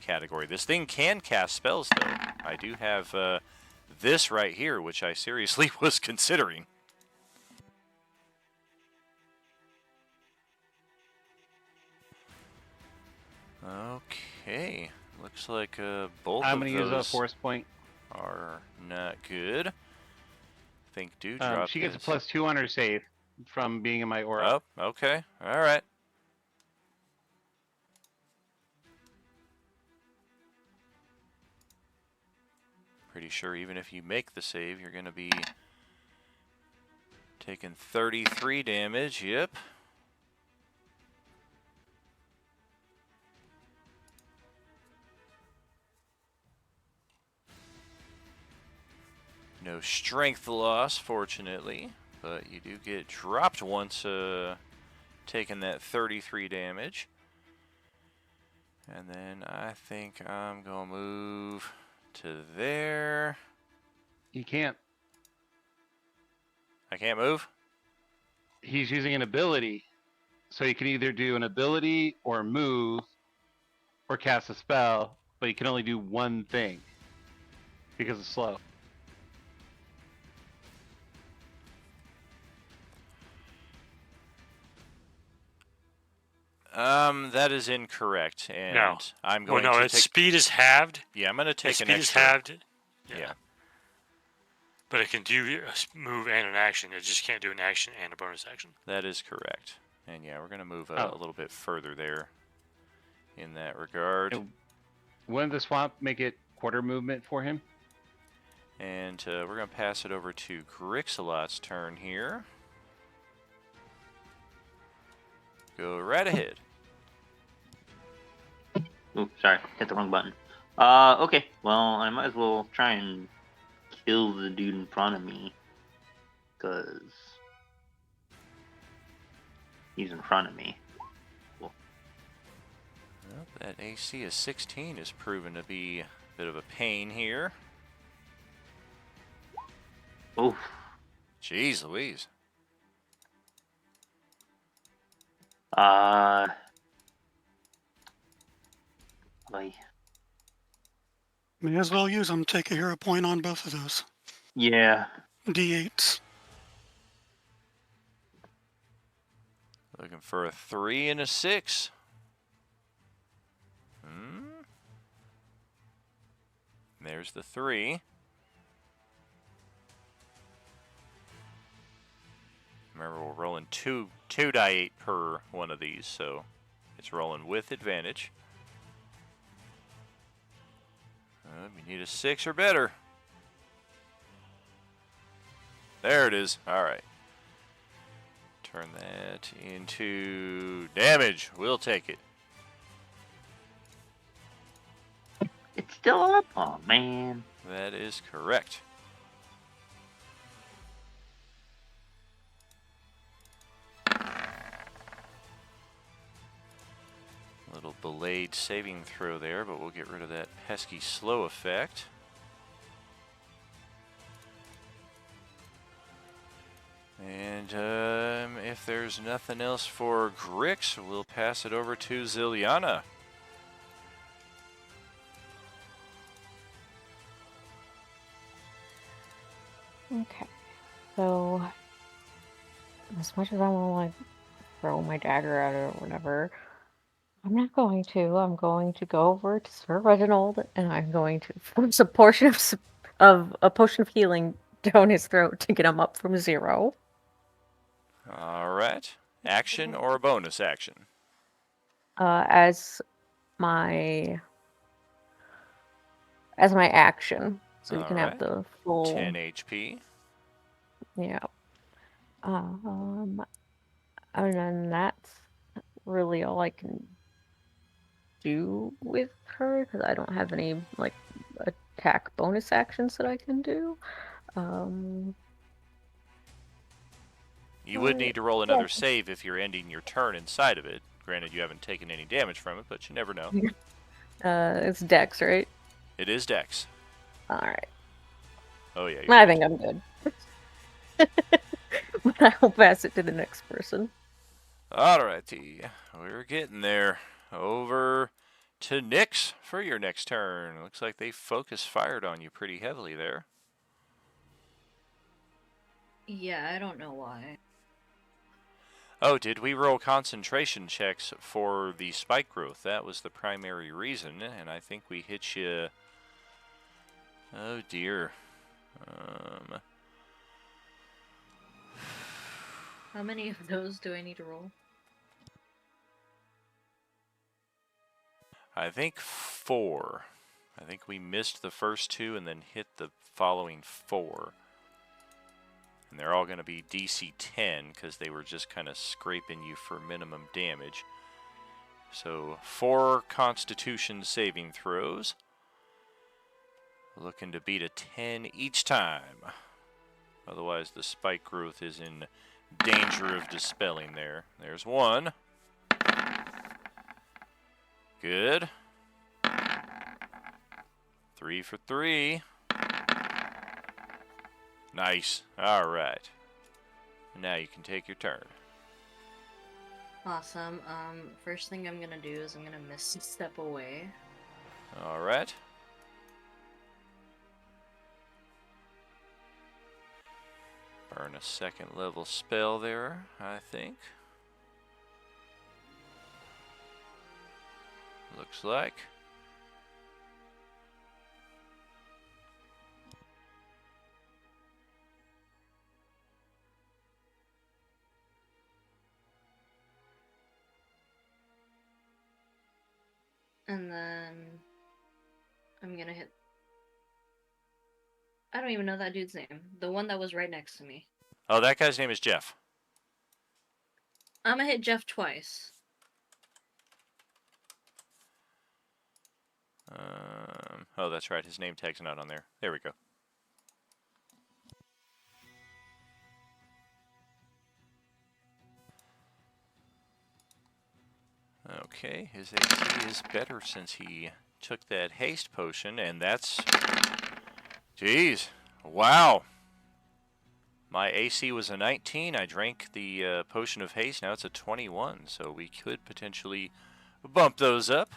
category. This thing can cast spells, though. I do have this right here, which I seriously was considering. Okay, looks like both I'm of going to use a those force point. are not good. I think Dewdrop She gets a is- +2 on her save from being in my aura. Oh, okay, all right. Pretty sure even if you make the save, you're going to be taking 33 damage. Yep. No strength loss, fortunately, but you do get dropped once taking that 33 damage. And then I think I'm going to move to there. He can't. I can't move? He's using an ability. So he can either do an ability or move or cast a spell, but he can only do one thing because it's slow. That is incorrect, and No. I'm Well, going no, to its take. speed is halved. Yeah, I'm going to Its take an speed is extra. halved. Yeah. But it can do a move and an action. It just can't do an action and a bonus action. That is correct. And yeah, we're going to move Oh. a little bit further there in that regard. Wouldn't the swamp make it quarter movement for him? And we're going to pass it over to Grixalot's turn here. Go right ahead. Ooh, sorry, hit the wrong button. Okay. Well, I might as well try and kill the dude in front of me, cause he's in front of me. Cool. Well, that AC of 16 is proven to be a bit of a pain here. Oof. Jeez Louise. Like, May as well use them. Take a hero point on both of those. yeah. D8s. Looking for a 3 and a 6. There's the 3. Remember, we're rolling two die 8 per one of these, so it's rolling with advantage. You need a 6 or better. There it is. All right. Turn that into damage. We'll take it. It's still up? Oh, man. That is correct. Little belayed saving throw there, but we'll get rid of that pesky slow effect. And if there's nothing else for Grix, we'll pass it over to Ziliana. Okay. So, as much as I want to like throw my dagger at it or whatever, I'm not going to. I'm going to go over to Sir Reginald and I'm going to force a portion of a potion of healing down his throat to get him up from 0. All right. Action or a bonus action? As my action, so you can have Alright. the full 10 HP. Yeah. And then that's really all I can do with her because I don't have any like attack bonus actions that I can do. You would need to roll another save if you're ending your turn inside of it. Granted, you haven't taken any damage from it, but you never know. It's Dex, right? It is Dex. All right. Oh yeah. I think I'm good. But I will pass it to the next person. Alrighty, we're getting there. Over to Nyx for your next turn. Looks like they focus fired on you pretty heavily there. Yeah, I don't know why. Oh, did we roll concentration checks for the spike growth? That was the primary reason, and I think we hit you. Oh dear. How many of those do I need to roll? I think 4. I think we missed the first 2 and then hit the following 4. And they're all going to be DC 10 because they were just kind of scraping you for minimum damage. So 4 Constitution saving throws. Looking to beat a 10 each time. Otherwise the spike growth is in danger of dispelling there. There's 1. Good. 3 for 3. Nice. All right. Now you can take your turn. Awesome. First thing I'm gonna do is I'm gonna misstep away. All right. Burn a second level spell there, I think. Looks like. And then I'm gonna hit. I don't even know that dude's name. The one that was right next to me. Oh, that guy's name is Jeff. I'm gonna hit Jeff twice. Oh, that's right. His name tag's not on there. There we go. Okay, his AC is better since he took that haste potion, and that's... Jeez. Wow. My AC was a 19. I drank the potion of haste. Now it's a 21, so we could potentially bump those up.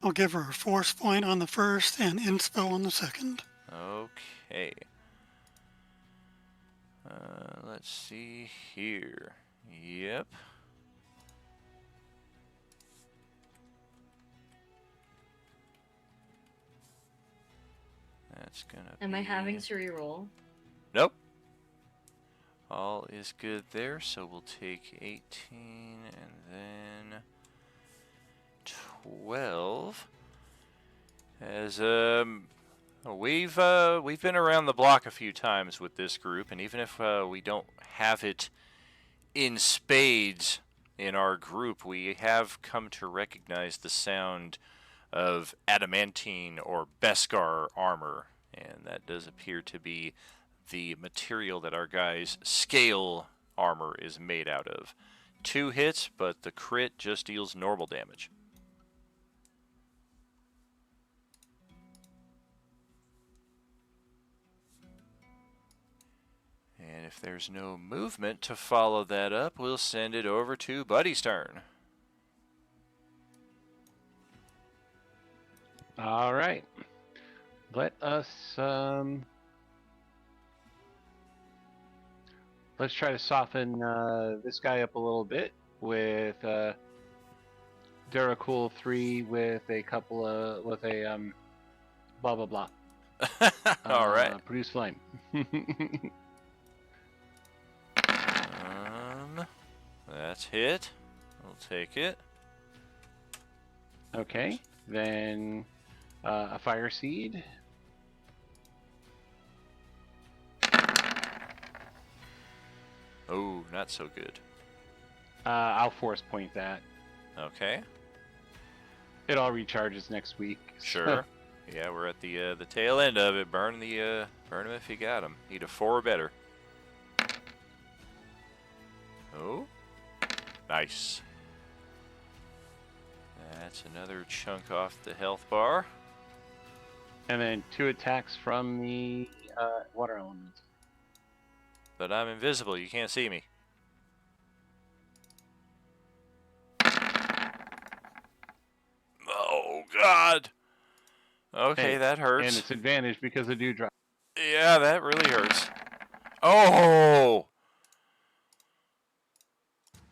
I'll give her a force point on the first and inspo on the second. Okay. Let's see here. Yep. That's gonna Am be... I having to reroll? Nope. All is good there, so we'll take 18 and then 12. As we've been around the block a few times with this group, and even if we don't have it in spades in our group, we have come to recognize the sound of adamantine or Beskar armor, and that does appear to be the material that our guys' scale armor is made out of. 2 hits, but the crit just deals normal damage. And if there's no movement to follow that up, we'll send it over to Buddy's turn. All right. Let us let's try to soften this guy up a little bit with Duracool 3 with a couple of blah blah blah. All right. Produce flame. That's hit. We'll take it. Okay. Then a fire seed. Oh, not so good. I'll force point that. Okay. It all recharges next week. Sure. Yeah, we're at the tail end of it. Burn them if you got them. Need a 4 or better. Oh. Nice. That's another chunk off the health bar. And then 2 attacks from the water element. But I'm invisible. You can't see me. Oh, God. Okay, Hey, that hurts. And it's advantage because of dewdrop. Yeah, that really hurts. Oh!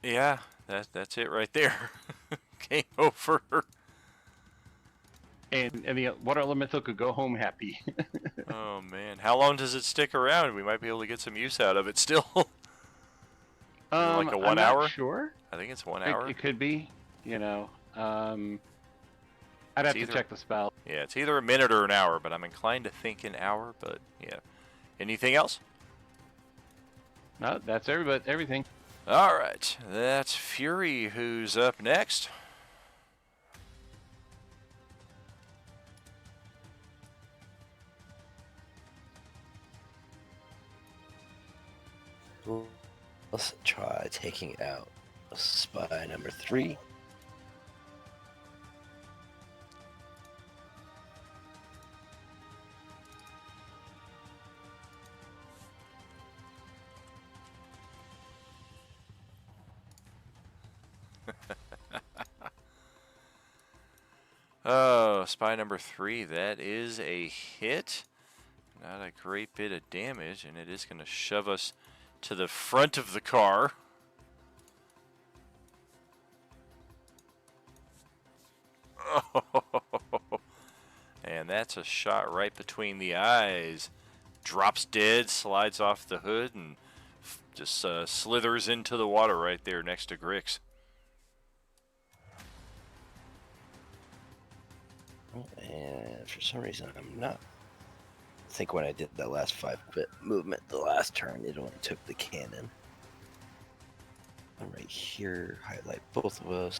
Yeah, that's it right there. Game over. And the water elemental could go home happy. Oh, man. How long does it stick around? We might be able to get some use out of it still. Like a 1 I'm not hour? sure. I think it's 1 hour. It could be. You know. I'd have to check the spell. Yeah, it's either a minute or an hour, but I'm inclined to think an hour, but yeah. Anything else? No, that's everything. All right. That's Fury who's up next. Let's try taking out spy number 3. Oh, spy number 3. That is a hit. Not a great bit of damage, and it is going to shove us to the front of the car. And that's a shot right between the eyes. Drops dead, slides off the hood, and just slithers into the water right there next to Grix. And for some reason, I'm not. I think when I did that last 5-bit movement, the last turn, it only took the cannon. I'm right here, highlight both of us.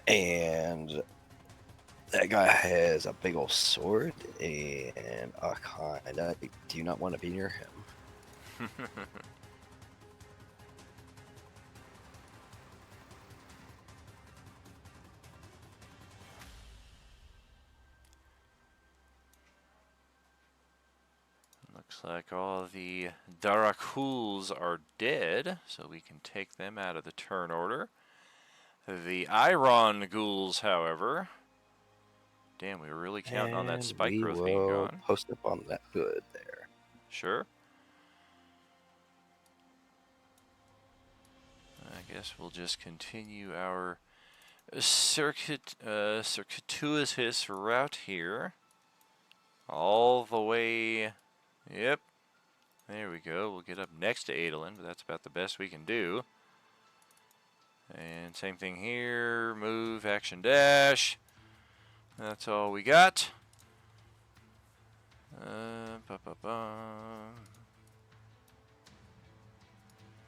And that guy has a big old sword and a kind. I do not want to be near him. Looks like all the Darakuls are dead, so we can take them out of the turn order. The Iron Ghouls, however... Damn, we were really counting on that spike growth being gone. Post up on that hood there. Sure. I guess we'll just continue our circuitous route here. All the way... Yep. There we go. We'll get up next to Adolin, but that's about the best we can do. And same thing here. Move, action, dash. That's all we got.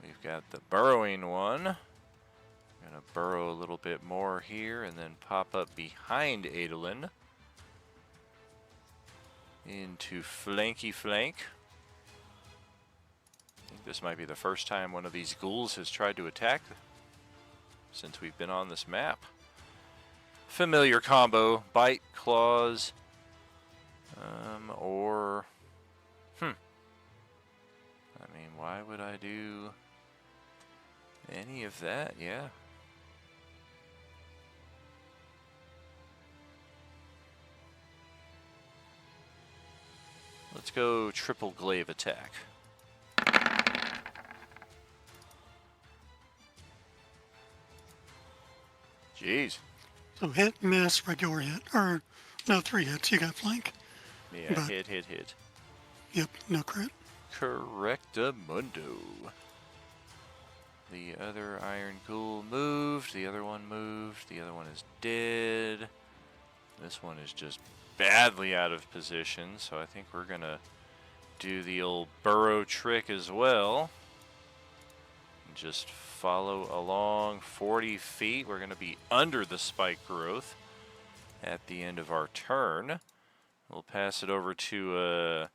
We've got the burrowing one. Gonna burrow a little bit more here and then pop up behind Adolin. Into flanky flank. I think this might be the first time one of these ghouls has tried to attack since we've been on this map. Familiar combo, bite, claws, or, I mean, why would I do any of that? Yeah. Let's go triple glaive attack. Jeez. So hit, miss, regular hit. Or, no, 3 hits. You got flank. Yeah, But- hit. Yep, no crit. Correctamundo. The other Iron Ghoul moved. The other one moved. The other one is dead. This one is just badly out of position, so I think we're going to do the old burrow trick as well. Just follow along 40 feet. We're going to be under the spike growth at the end of our turn. We'll pass it over to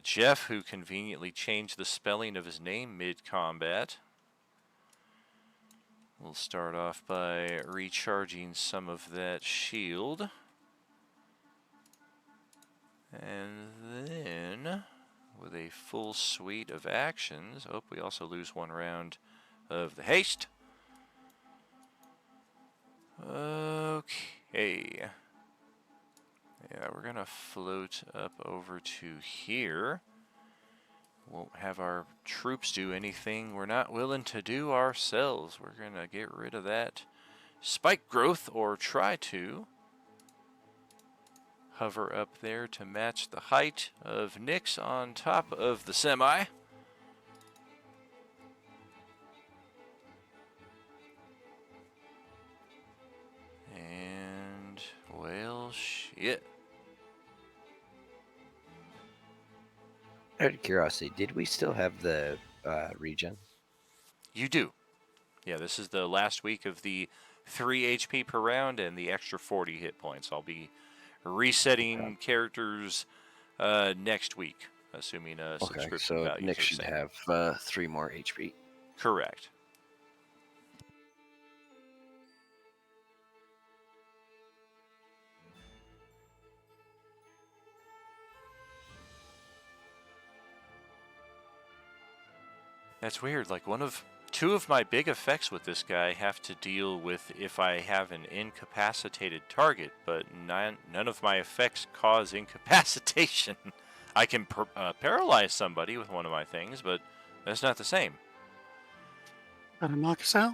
Jeff, who conveniently changed the spelling of his name mid-combat. We'll start off by recharging some of that shield. And then, with a full suite of actions, oh, we also lose 1 round of the haste. Okay. Yeah, we're gonna float up over to here. Won't have our troops do anything we're not willing to do ourselves. We're gonna get rid of that spike growth, or try to. Hover up there to match the height of Nyx on top of the semi. And, well, shit. Out of curiosity, did we still have the regen? You do. Yeah, this is the last week of the 3 HP per round and the extra 40 hit points. I'll be resetting characters next week, assuming subscription so values Nick are should same. have 3 more HP. Correct. That's weird. Like, one of Two of my big effects with this guy have to deal with if I have an incapacitated target, but none of my effects cause incapacitation. I can paralyze somebody with one of my things, but that's not the same. Gotta knock us out.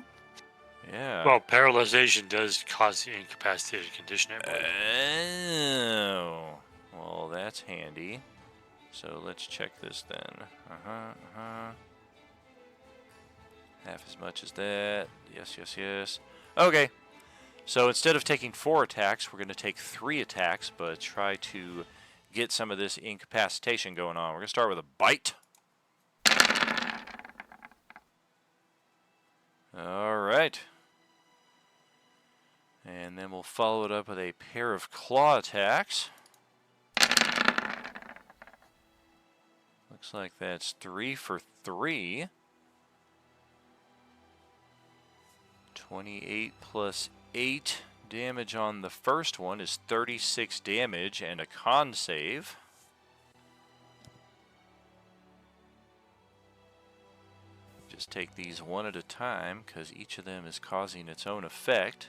Yeah. Well, paralyzation does cause the incapacitated condition, I believe. Oh. Well, that's handy. So let's check this then. Half as much as that. Yes, yes, yes. Okay. So instead of taking 4 attacks, we're going to take 3 attacks, but try to get some of this incapacitation going on. We're going to start with a bite. All right. And then we'll follow it up with a pair of claw attacks. Looks like that's 3 for 3. 28 plus 8 damage on the first one is 36 damage and a con save. Just take these one at a time because each of them is causing its own effect.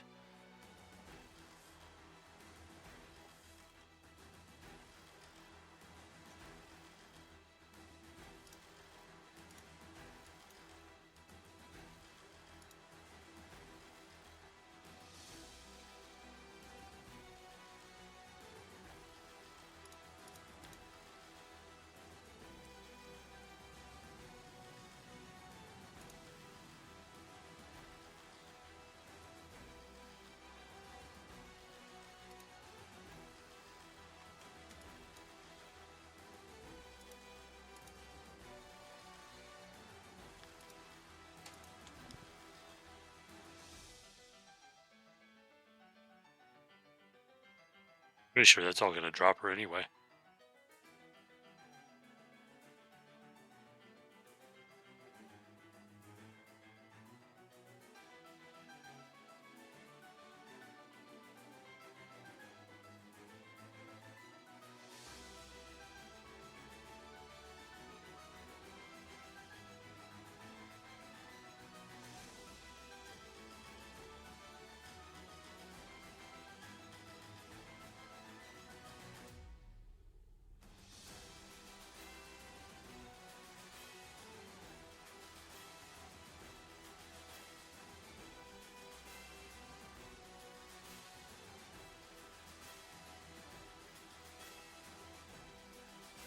Pretty sure that's all going to drop her anyway.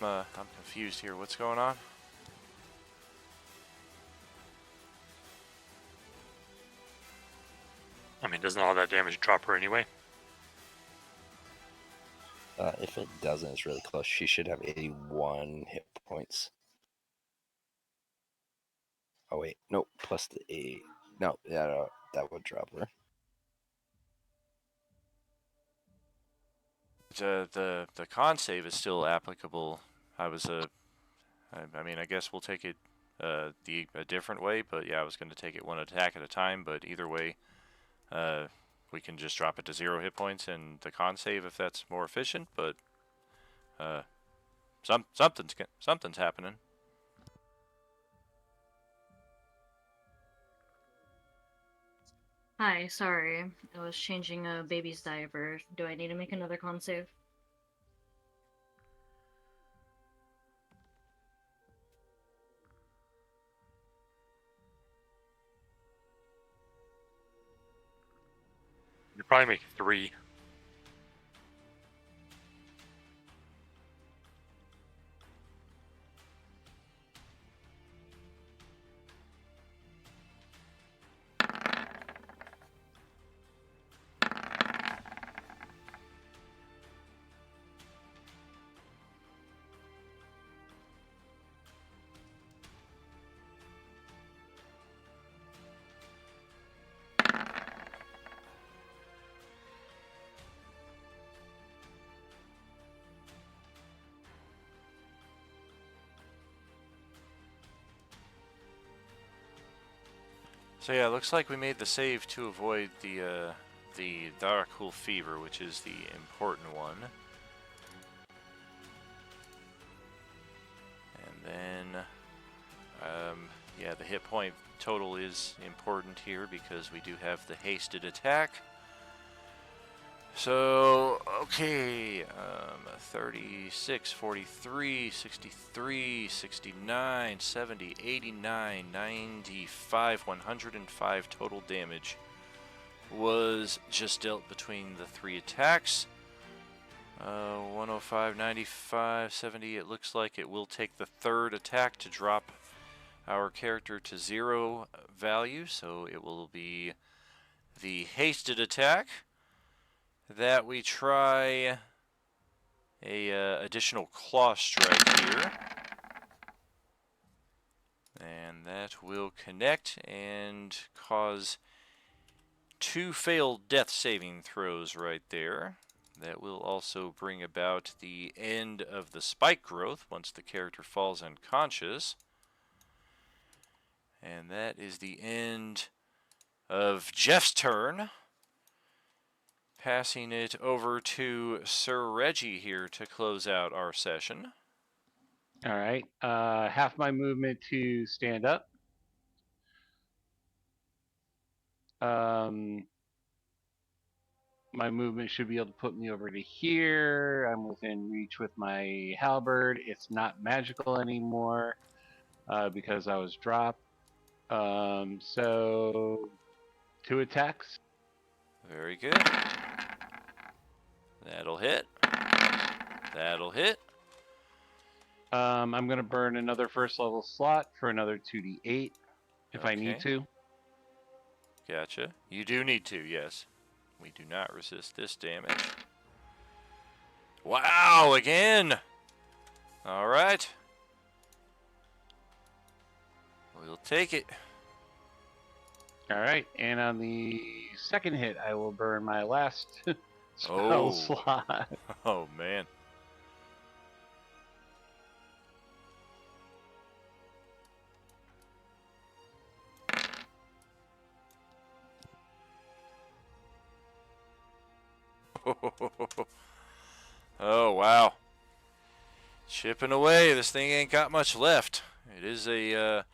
I'm confused here. What's going on? I mean, doesn't all that damage drop her anyway? If it doesn't, it's really close. She should have 81 hit points. Oh wait, nope. Plus the 8. No, yeah, that would drop her. The con save is still applicable. I mean, I guess we'll take it a different way, but yeah, I was going to take it one attack at a time, but either way, we can just drop it to 0 hit points and the con save if that's more efficient, but something's happening. Hi, sorry. I was changing a baby's diaper. Do I need to make another con save? You'd probably make 3. So yeah, it looks like we made the save to avoid the Darkul Fever, which is the important one. And then, yeah, the hit point total is important here because we do have the hasted attack. So, okay, 36, 43, 63, 69, 70, 89, 95, 105 total damage was just dealt between the 3 attacks. 105, 95, 70, it looks like it will take the 3rd attack to drop our character to 0 value, so it will be the hasted attack that we try a additional claw strike here, and that will connect and cause 2 failed death saving throws right there. That will also bring about the end of the spike growth once the character falls unconscious, and that is the end of Jeff's turn. Passing it over to Sir Reggie here to close out our session. All right. Half my movement to stand up. My movement should be able to put me over to here. I'm within reach with my halberd. It's not magical anymore because I was dropped. So 2 attacks. Very good. That'll hit. That'll hit. I'm going to burn another 1st level slot for another 2d8 if I need Okay. to. Gotcha. You do need to, yes. We do not resist this damage. Wow, again! Alright. We'll take it. All right, and on the 2nd hit, I will burn my last spell slot. Oh, man. Oh, wow. Chipping away. This thing ain't got much left. It is a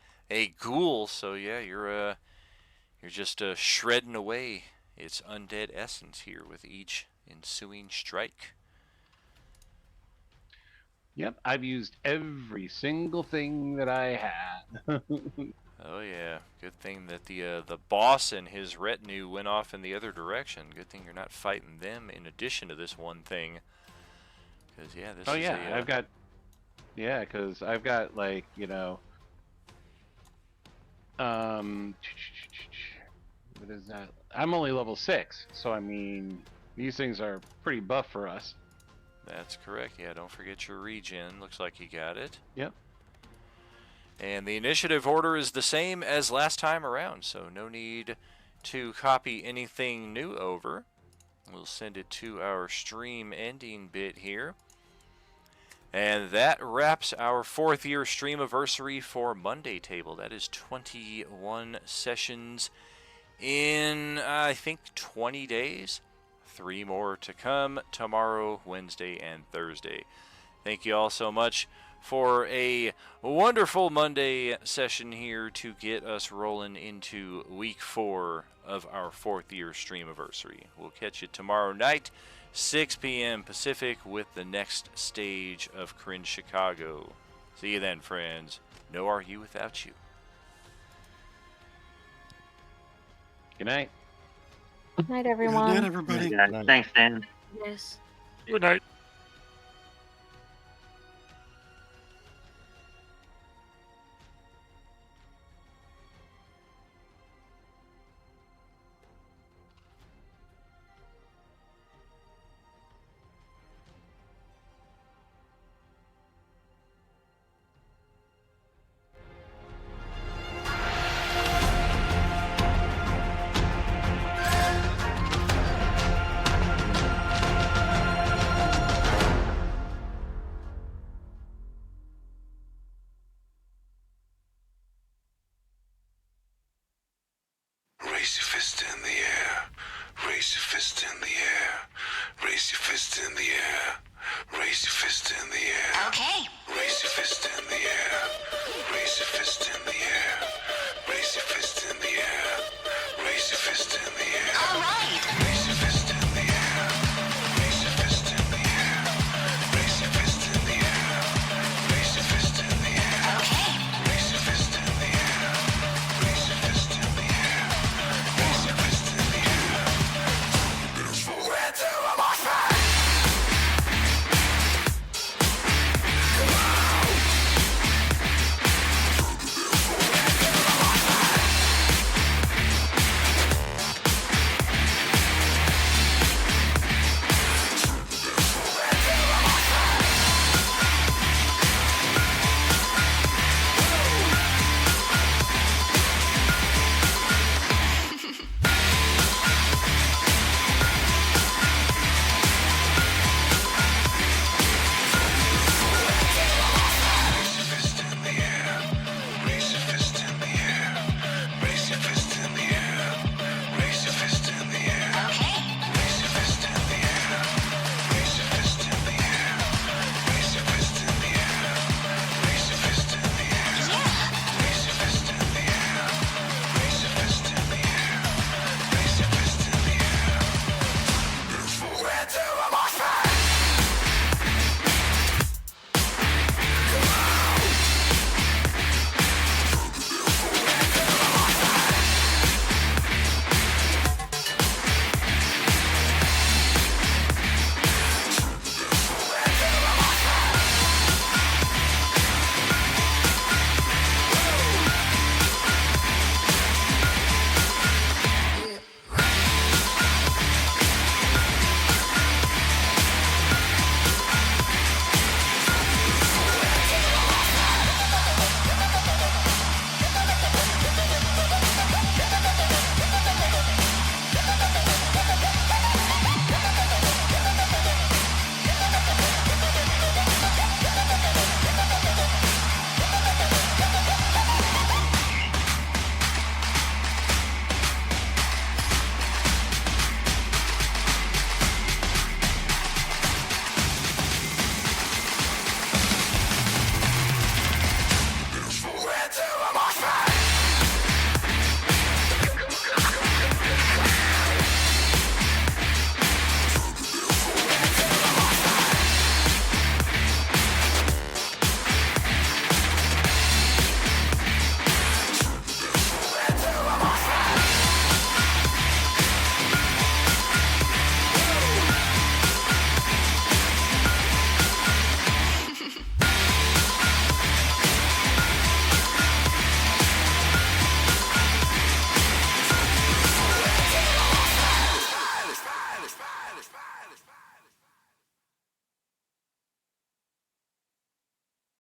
ghoul, so yeah, you're just shredding away its undead essence here with each ensuing strike. Yep, I've used every single thing that I had. Oh yeah, good thing that the boss and his retinue went off in the other direction. Good thing you're not fighting them in addition to this one thing. Because yeah, this is yeah, I've got. Yeah, because I've got like what is that? I'm only level 6, so I mean these things are pretty buff for us. That's correct. Yeah, don't forget your regen. Looks like you got it. Yep. And the initiative order is the same as last time around, so no need to copy anything new over. We'll send it to our stream ending bit here. And that wraps our 4th year streamiversary for Monday Table. That is 21 sessions in, I think, 20 days. 3 more to come tomorrow, Wednesday, and Thursday. Thank you all so much for a wonderful Monday session here to get us rolling into week 4 of our 4th year streamiversary. We'll catch you tomorrow night, 6 p.m. Pacific, with the next stage of Krynn Chicago. See you then, friends. No are you without you. Good night. Good night, everyone. Good night, everybody. Thanks, Dan. Yes. Good night.